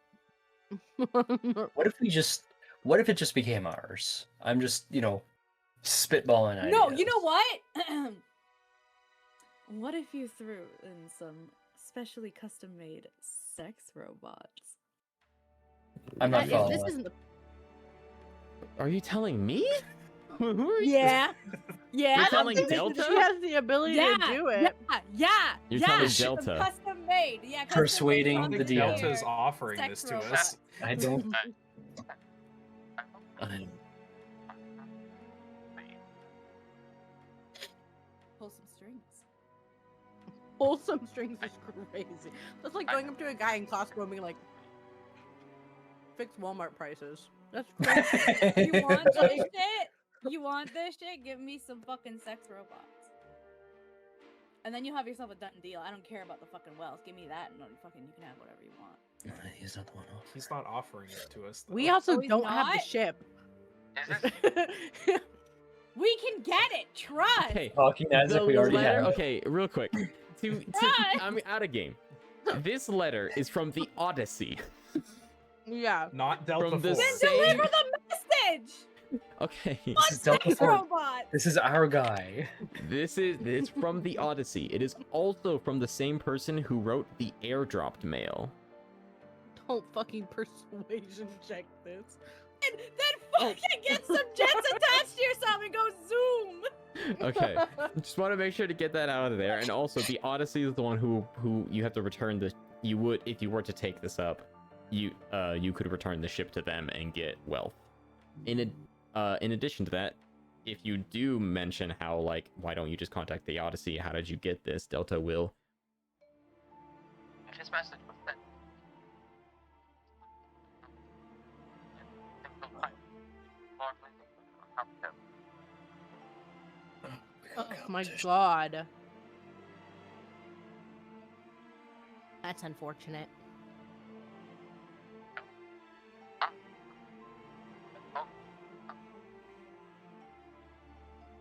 What if it just became ours? I'm just, spitballing ideas. No, you know what? What if you threw in some specially custom-made sex robots? I'm not If following. this isn't the Are you telling me? Who are you? Yeah. Yeah. You're telling Delta? She has the ability to do it. Yeah. You're yeah. telling Some Delta. Custom made. Yeah. Custom Persuading I the think DM. Delta's offering Sex this to robots. us. I don't. Pull some strings. Wholesome strings is crazy. That's like going up to a guy in Costco and being like, fix Walmart prices. That's crazy. You want this shit? You want this shit? Give me some fucking sex robots. And then you have yourself a done deal. I don't care about the fucking wealth. Give me that, and then fucking you can have whatever you want. He's not the one off. He's not offering it to us. Though. We also Oh, he's don't have the not? ship. We can get it. Trust. Okay. Talking as if The we already letter, have. okay, real quick. I'm out of game. This letter is from the Odyssey. Yeah. Not Delta From the Force. Then same- deliver the message. Okay. This is Delta Sex Force. robot. This is our guy. It's from the Odyssey. It is also from the same person who wrote the airdropped mail. Don't fucking persuasion check this. And then fucking get some jets attached to yourself and go zoom. Okay. Just want to make sure to get that out of there. And also, the Odyssey is the one who you have to return the. You would, if you were to take this up, you could return the ship to them and get wealth. In addition to that, if you do mention how, like, why don't you just contact the Odyssey? How did you get this? Delta will. His message was sent. Oh my god. That's unfortunate.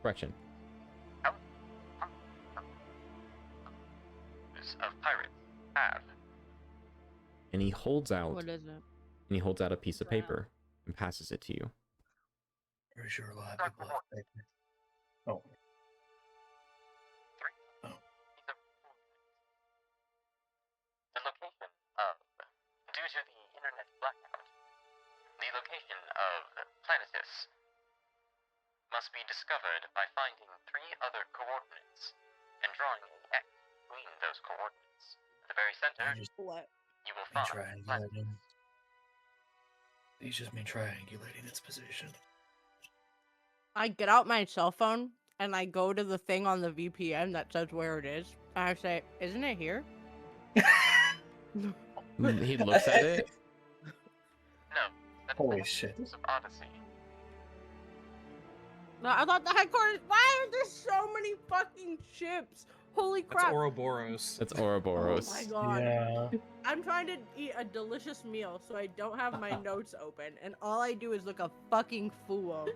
Correction. Of pirates have. And he holds out. What is it? And he holds out a piece of paper and passes it to you. Pretty sure a lot of people have paper. Oh. The location of, due to the internet blackout, the location of Planetus must be discovered by finding 3 other coordinates and drawing an X between those coordinates. At the very center, you will find Planetus. Triangulating. He's just been triangulating its position. I get out my cell phone and I go to the thing on the VPN that says where it is. And I say, isn't it here? He looks at it. No, that's Holy shit. of Odyssey. No, I thought the headquarters. Why are there so many fucking ships? Holy That's crap. Ouroboros. That's Ouroboros. Oh my god. Yeah. I'm trying to eat a delicious meal, so I don't have my notes open, and all I do is look a fucking fool.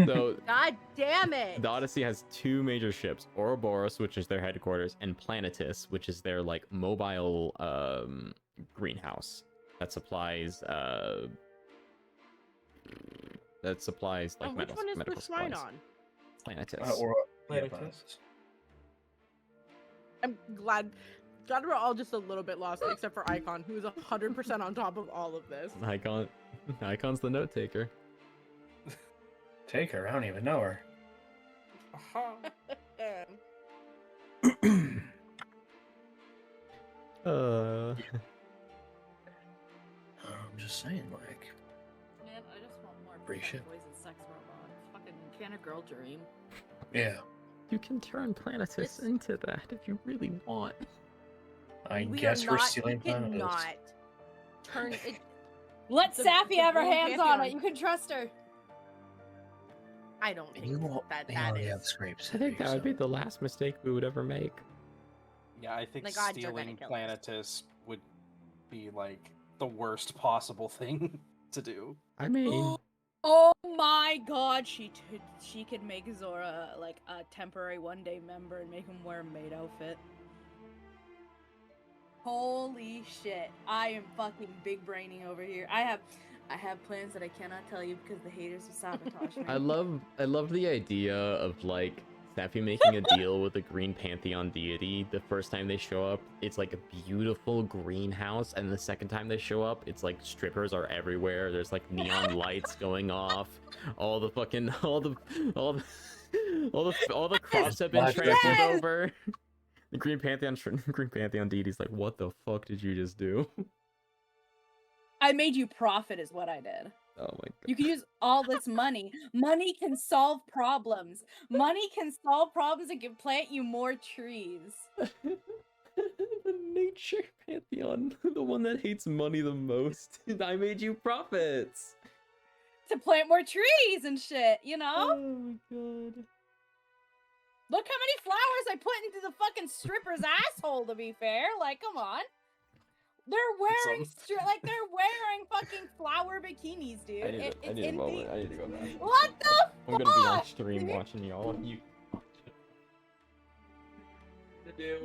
So God damn it! the Odyssey has 2 major ships: Ouroboros, which is their headquarters, and Planetus, which is their like mobile greenhouse that supplies Oh, like which one is medical the shrine supplies. on? Planetus. Or Planetus. I'm glad we're all just a little bit lost, except for Icon, who's 100% on top of all of this. Icon's the note taker. Take her. I don't even know her. I'm just saying, like. Man, I just want more Free shit. boys and sex robots. Fucking can a girl dream? Yeah. You can turn Planetus into that if you really want. I We guess are we're not, stealing you planets. cannot turn it. Let The- Saphi the have her Blue hands on it. Pantheon. You can trust her. I don't think You already have is. scrapes. I think that would be the last mistake we would ever make. Yeah, I think The gods are stealing gonna kill us. Planetus would be like the worst possible thing to do. I mean, Oh my god, she could make Zora like a temporary 1-day member and make him wear a maid outfit. Holy shit. I am fucking big braining over here. I have plans that I cannot tell you because the haters will sabotage me. I love the idea of like Saphi making a deal with the Green Pantheon deity. The first time they show up, it's like a beautiful greenhouse, and the second time they show up, it's like strippers are everywhere. There's like neon lights going off. All the crops have been transferred over. The Green Pantheon deity's like, what the fuck did you just do? I made you profit is what I did. Oh my god. You can use all this money. Money can solve problems. Money can solve problems and can plant you more trees. The nature pantheon, the one that hates money the most. I made you profits. To plant more trees and shit, you know? Oh my god. Look how many flowers I put into the fucking stripper's asshole, to be fair. Like, come on. They're wearing they're wearing fucking flower bikinis, dude. I need a moment. I need to go back. What the fuck? I'm gonna be on stream watching y'all.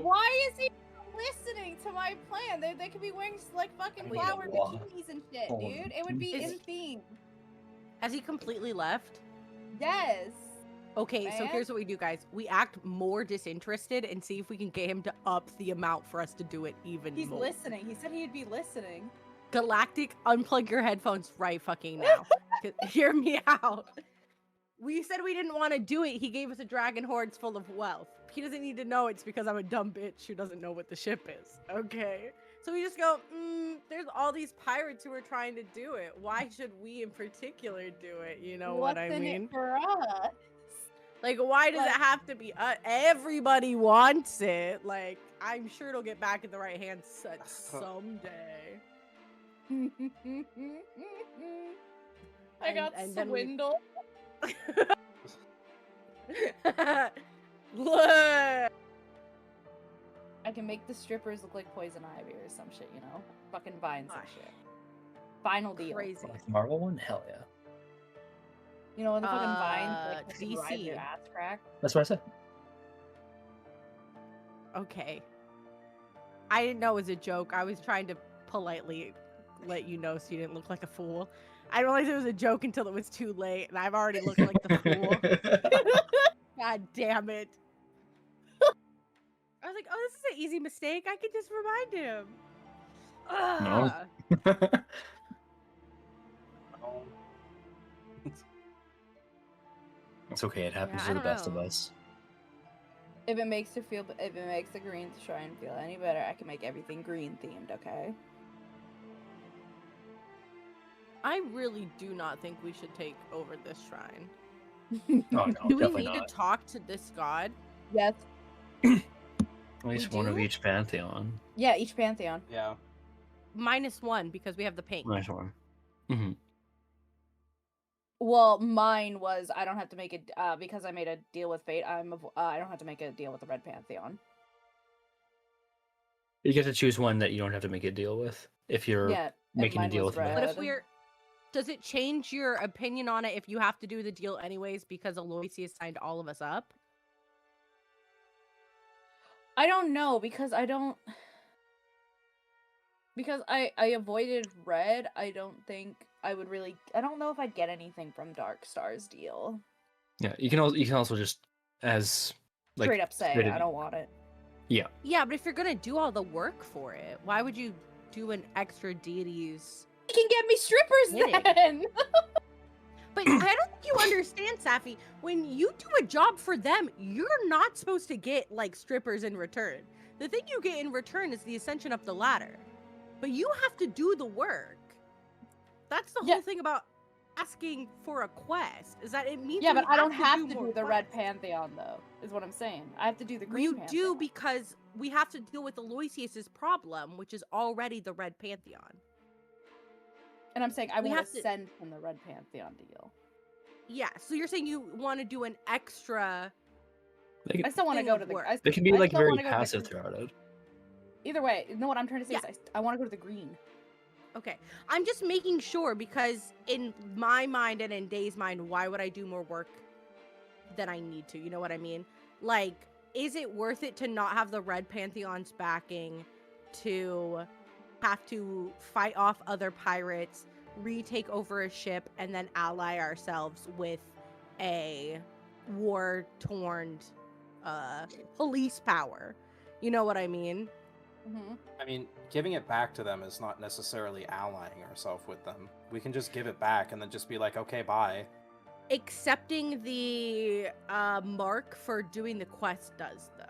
Why is he listening to my plan? They could be wearing like fucking flower bikinis and shit, dude. It would be in theme. Has he completely left? Yes. Okay, so Man. here's what we do, guys. We act more disinterested and see if we can get him to up the amount for us to do it even He's more. listening. He said he'd be listening. Galactic, unplug your headphones right fucking now. Hear me out. We said we didn't want to do it. He gave us a dragon hordes full of wealth. He doesn't need to know it's because I'm a dumb bitch who doesn't know what the ship is. Okay. So we just go, there's all these pirates who are trying to do it. Why should we in particular do it? You know what I mean? What's in it for us? Like, why does it have to be everybody wants it? Like, I'm sure it'll get back in the right hands someday. I got swindled. Look! I can make the strippers look like poison ivy or some shit, you know? Fucking vines and shit. Final deal. Crazy. Like the Marvel one? Hell yeah. You know, the fucking vines, like, fucking ride DC. your ass crack. That's what I said. Okay. I didn't know it was a joke. I was trying to politely let you know so you didn't look like a fool. I realized it was a joke until it was too late, and I've already looked like the fool. God damn it. I was like, oh, this is an easy mistake. I could just remind him. No. It's okay. It happens Yeah, to I the don't best of know. us. If it makes the green shrine feel any better, I can make everything green themed, okay? I really do not think we should take over this shrine. Oh no, Do we definitely need not. to talk to this god? Yes. At least We one of do? each pantheon. Yeah, each pantheon. Yeah. -1 because we have the paint. Nice one. Mm-hmm. Well, mine was I don't have to make it because I made a deal with fate. I don't have to make a deal with the red pantheon. You get to choose one that you don't have to make a deal with if you're Yeah, and making a mine deal was with them. But if red. we're, does it change your opinion on it if you have to do the deal anyways because Aloysius signed all of us up? I don't know because I avoided red. I don't think I would really. I don't know if I'd get anything from Dark Star's deal. Yeah, you can also just as like Straight up say straight I don't want it. Yeah. Yeah, but if you're gonna do all the work for it, why would you do an extra deities? You can get me strippers Knitting. then. But I don't think you understand, Saphi. When you do a job for them, you're not supposed to get like strippers in return. The thing you get in return is the ascension up the ladder. But you have to do the work. That's the whole thing about asking for a quest, is that it means Yeah, we but I don't have to more do the red quests. pantheon though. Is what I'm saying. I have to do the green. You pantheon. do because we have to deal with Aloysius's problem, which is already the red pantheon. And I'm saying I we want have to to- send from the red pantheon deal. Yeah, so you're saying you want to do an extra. They I still want to thing go of to the. work. I, They can be I like still very wanna go to the passive green. throughout it. Either way, you know what I'm trying to say is I want to go to the green. Okay, I'm just making sure because in my mind and in Day's mind, why would I do more work than I need to? You know what I mean? Like, is it worth it to not have the Red Pantheon's backing, to have to fight off other pirates, retake over a ship and then ally ourselves with a war-torn police power. You know what I mean? Mm-hmm. I mean, giving it back to them is not necessarily allying ourselves with them. We can just give it back and then just be like, okay, bye. Accepting the mark for doing the quest does, though.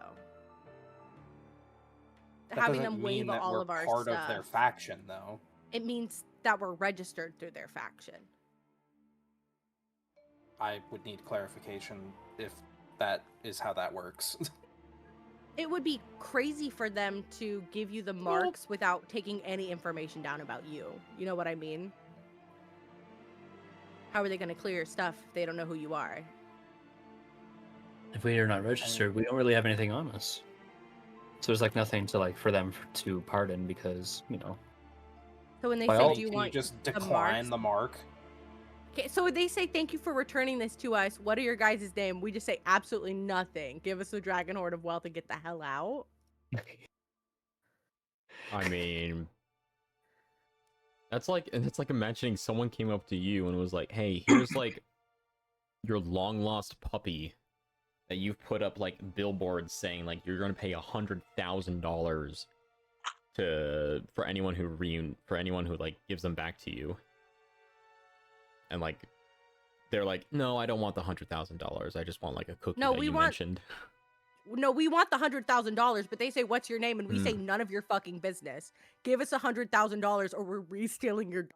That Having doesn't them mean waive that all we're of our part stuff. of their faction, though. It means that we're registered through their faction. I would need clarification if that is how that works. It would be crazy for them to give you the marks without taking any information down about you. You know what I mean? How are they going to clear your stuff if they don't know who you are? If we are not registered, we don't really have anything on us. So there's like nothing to like for them to pardon because, you know. So when they By say, all- do you Can want you just the decline marks? the mark? Okay, so when they say, thank you for returning this to us, what are your guys' name? We just say, absolutely nothing. Give us the Dragon Horde of Wealth and get the hell out. I mean, that's like imagining someone came up to you and was like, "Hey, here's like your long lost puppy that you've put up like billboards saying like you're gonna pay $100,000 for anyone who like gives them back to you." And like, they're like, "No, I don't want the $100,000. I just want like a cookie No, that we you want- mentioned." No, we want the $100,000, but they say, what's your name? And we say, Mm. none of your fucking business. Give us $100,000 or we're re-stealing your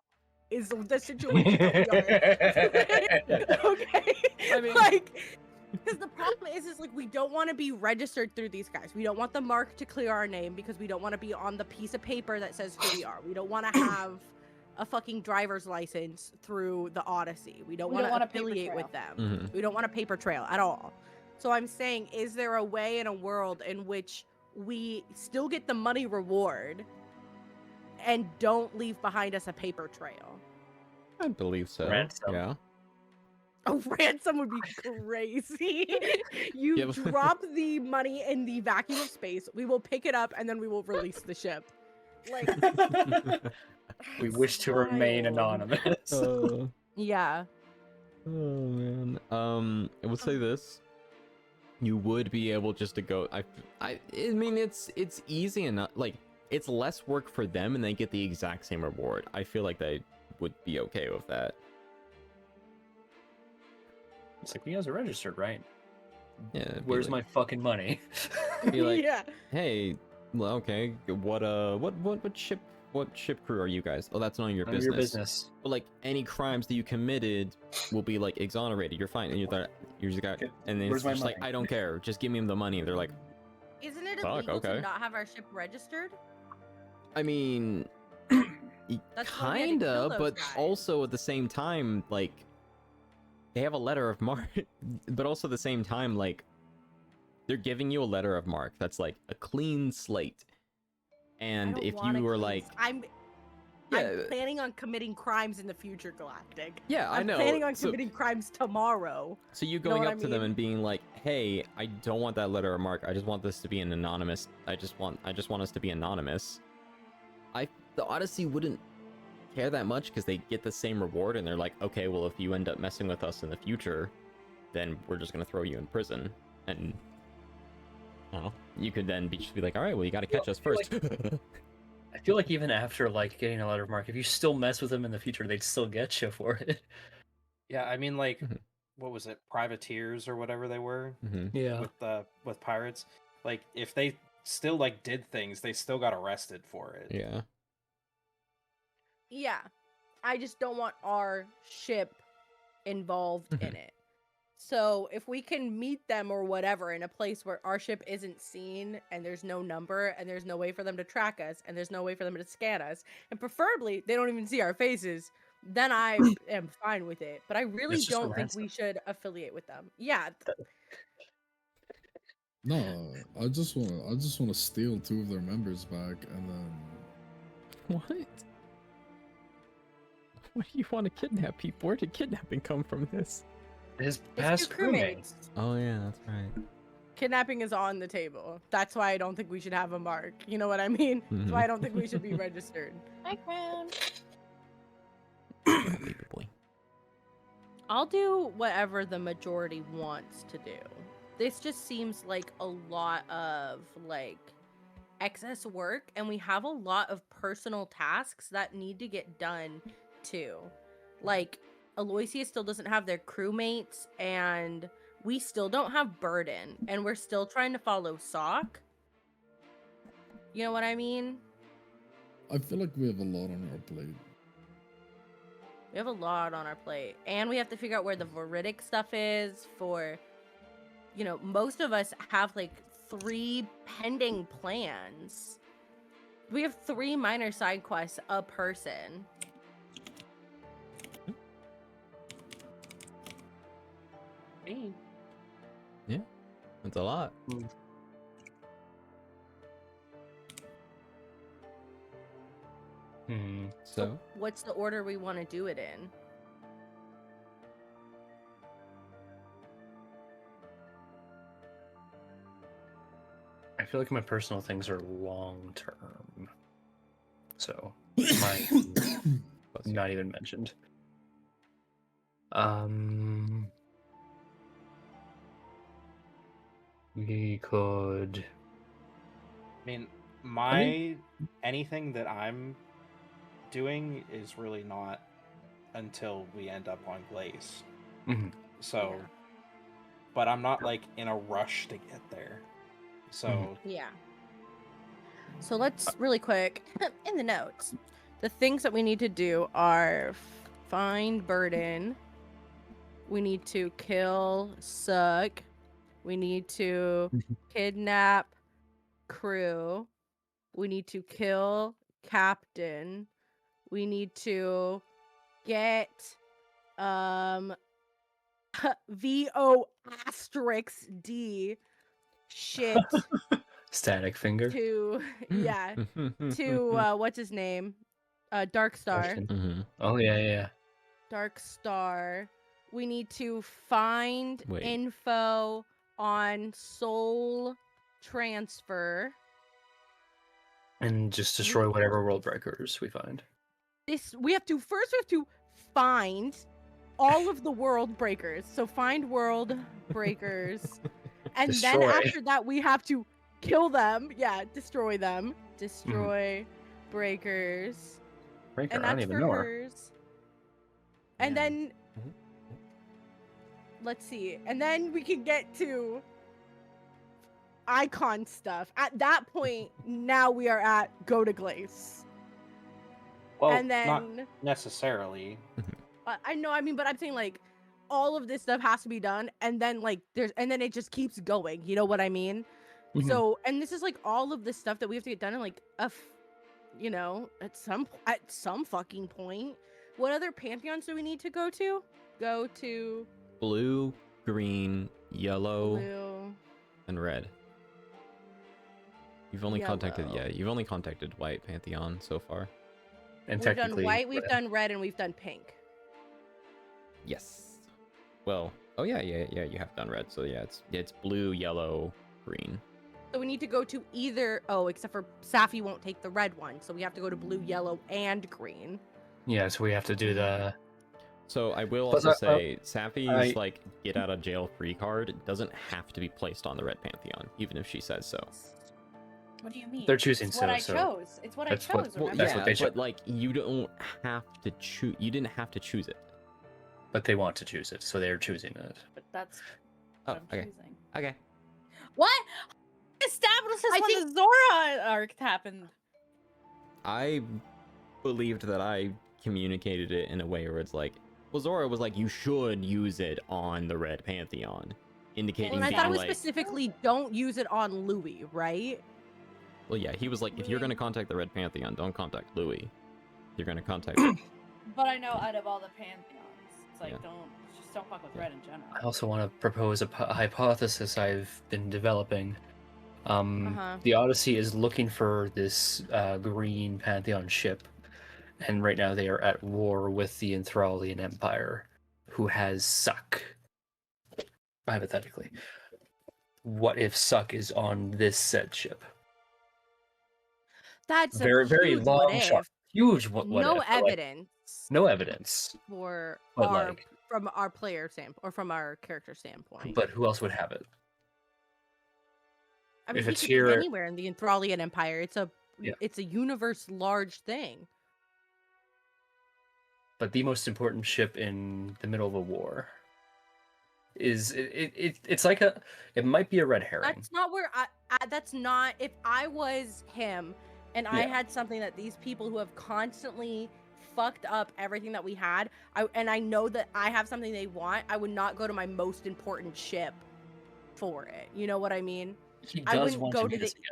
is the situation that we are. Okay? I mean- like, because the problem is like, we don't want to be registered through these guys. We don't want the mark to clear our name because we don't want to be on the piece of paper that says who we are. We don't want to have a fucking driver's license through the Odyssey. We don't We want don't to want a paper affiliate trail. with them. Mhm. We don't want a paper trail at all. So I'm saying, is there a way in a world in which we still get the money reward and don't leave behind us a paper trail? I believe so. Ransom. Yeah. A ransom would be crazy. You Yeah, but- drop the money in the vacuum of space, we will pick it up, and then we will release the ship. Like, We it's wish to remain wild. anonymous. Yeah. Oh man. I would say this. You would be able just to go. I mean, it's easy enough. Like, it's less work for them, and they get the exact same reward. I feel like they would be okay with that. It's like, you guys are registered, right? Yeah. it'd be Where's like- my fucking money? Be like, Yeah. hey, well, okay, what ship crew are you guys? Oh, that's none of your None of business. your business. But like, any crimes that you committed will be like exonerated. You're fine. And you just got, Okay, and then where's it's my just like, money? I don't care. Just give me the money. They're like, Isn't it Fuck, illegal okay. to not have our ship registered? I mean, That's why we had to kill kinda, those but guys. also at the same time, like, they have a letter of mark, but also at the same time, like, they're giving you a letter of mark that's like a clean slate. I And don't if want a you were clean like, I'm yeah, planning on committing crimes in the future, Galactic. yeah, I I'm know. planning on So- committing crimes tomorrow. So you know going what up I to them mean? and being like, "Hey, I don't want that letter of mark. I just want this to be an anonymous. I just want us to be anonymous." The Odyssey wouldn't care that much because they get the same reward, and they're like, "Okay, well, if you end up messing with us in the future, then we're just gonna throw you in prison." And I don't know, you could then just be like, "All right, well, you got to catch us I feel first." I feel like even after like getting a letter of mark, if you still mess with them in the future, they'd still get you for it. Yeah, I mean, like, Mhm. what was it, privateers or whatever they were Mhm. Yeah. with pirates. Like, if they still like did things, they still got arrested for it. Yeah. Yeah. I just don't want our ship involved in it. So if we can meet them or whatever in a place where our ship isn't seen and there's no number and there's no way for them to track us and there's no way for them to scan us, and preferably they don't even see our faces, then I am fine with it. But I really It's just a don't think we ransom. should affiliate with them. Yeah. No, I just want to steal 2 of their members back, and then What? What do you want to kidnap people? Where did kidnapping come from this? His It's past two crewmates. Oh yeah, that's right. Kidnapping is on the table. That's why I don't think we should have a mark. You know what I mean? That's why I don't think we should be registered. Hi, Crown. Yeah, baby boy. I'll do whatever the majority wants to do. This just seems like a lot of like excess work, and we have a lot of personal tasks that need to get done too. Like Aloysius still doesn't have their crewmates, and we still don't have Burden, and we're still trying to follow Sock. You know what I mean? I feel like we have a lot on our plate. We have a lot on our plate, and we have to figure out where the Viridic stuff is for, you know, most of us have like 3 pending plans. We have 3 minor side quests a person. Yeah, that's a lot. So, What's the order we want to do it in? I feel like my personal things are long term, so mine not even mentioned. We could. I mean, anything that I'm doing is really not until we end up on Glaze. Mhm. So, but I'm not like in a rush to get there. So Yeah. So let's really quick in the notes. The things that we need to do are find Burden. We need to kill Suck. We need to kidnap crew. We need to kill Captain. We need to get VO asterisk D shit Static finger. to what's his name? Dark Star. Oh yeah. Dark Star. We need to find Wait. info on soul transfer. And just destroy whatever world breakers we find. We have to find all of the world breakers. So find world breakers. And then Destroy. after that we have to kill them. Yeah, destroy them. Destroy breakers. Breaker, And I don't that's even for know her. hers. And then let's see. And then we can get to icon stuff. At that point, now we are at go to Glaze. well, And then not necessarily. I know, I mean, but I'm saying like all of this stuff has to be done, and then like and then it just keeps going. You know what I mean? So, and this is like all of this stuff that we have to get done in like you know, at some fucking point. What other pantheons do we need to go to? Go to blue, green, yellow, blue, and red. You've only contacted white pantheon so far. And we've done white, we've done red, and we've done pink. Yes. Well, oh yeah, you have done red. So yeah, it's blue, yellow, green. So we need to go to either. Oh, except for Saphi won't take the red one, so we have to go to blue, yellow, and green. Yeah, so we have to do the. So I will also say, Saphi's like get out of jail free card doesn't have to be placed on the red pantheon, even if she says so. What do you mean? They're choosing it's what I so. chose. It's what I chose. Well, That's yeah, what they but like you don't have to choose. You didn't have to choose it. But they want to choose it, so they're choosing it. But that's Oh, what I'm okay. choosing. Okay. What? Established this when the Zora arc happened. I believed that I communicated it in a way where it's like, well, Zora was like, you should use it on the red pantheon, indicating Well, I being thought it was like, specifically don't use it on Louis, right? well, yeah, he was like, if you're gonna contact the red pantheon, don't contact Louis. You're gonna contact. But I know out of all the pantheons, it's like just don't fuck with red in general. I also want to propose a hypothesis I've been developing. The Odyssey is looking for this green Pantheon ship, and right now they are at war with the Enthralian Empire, who has Suck. Hypothetically, what if Suck is on this said ship? That's Very, a very huge long what shot. if. huge what no if, but, like, evidence no evidence. for But, our like, from our player standpoint or from our character standpoint. but who else would have it? I mean, if he it's could here- be anywhere in the Enthralian Empire. Yeah. It's a universe large thing. But the most important ship in the middle of a war is it's like it might be a red herring. That's not where that's not if I was him and I Yeah. had something that these people who have constantly fucked up everything that we had, I know that I have something they want, I would not go to my most important ship for it. You know what I mean? He I does wouldn't want go to to do this again.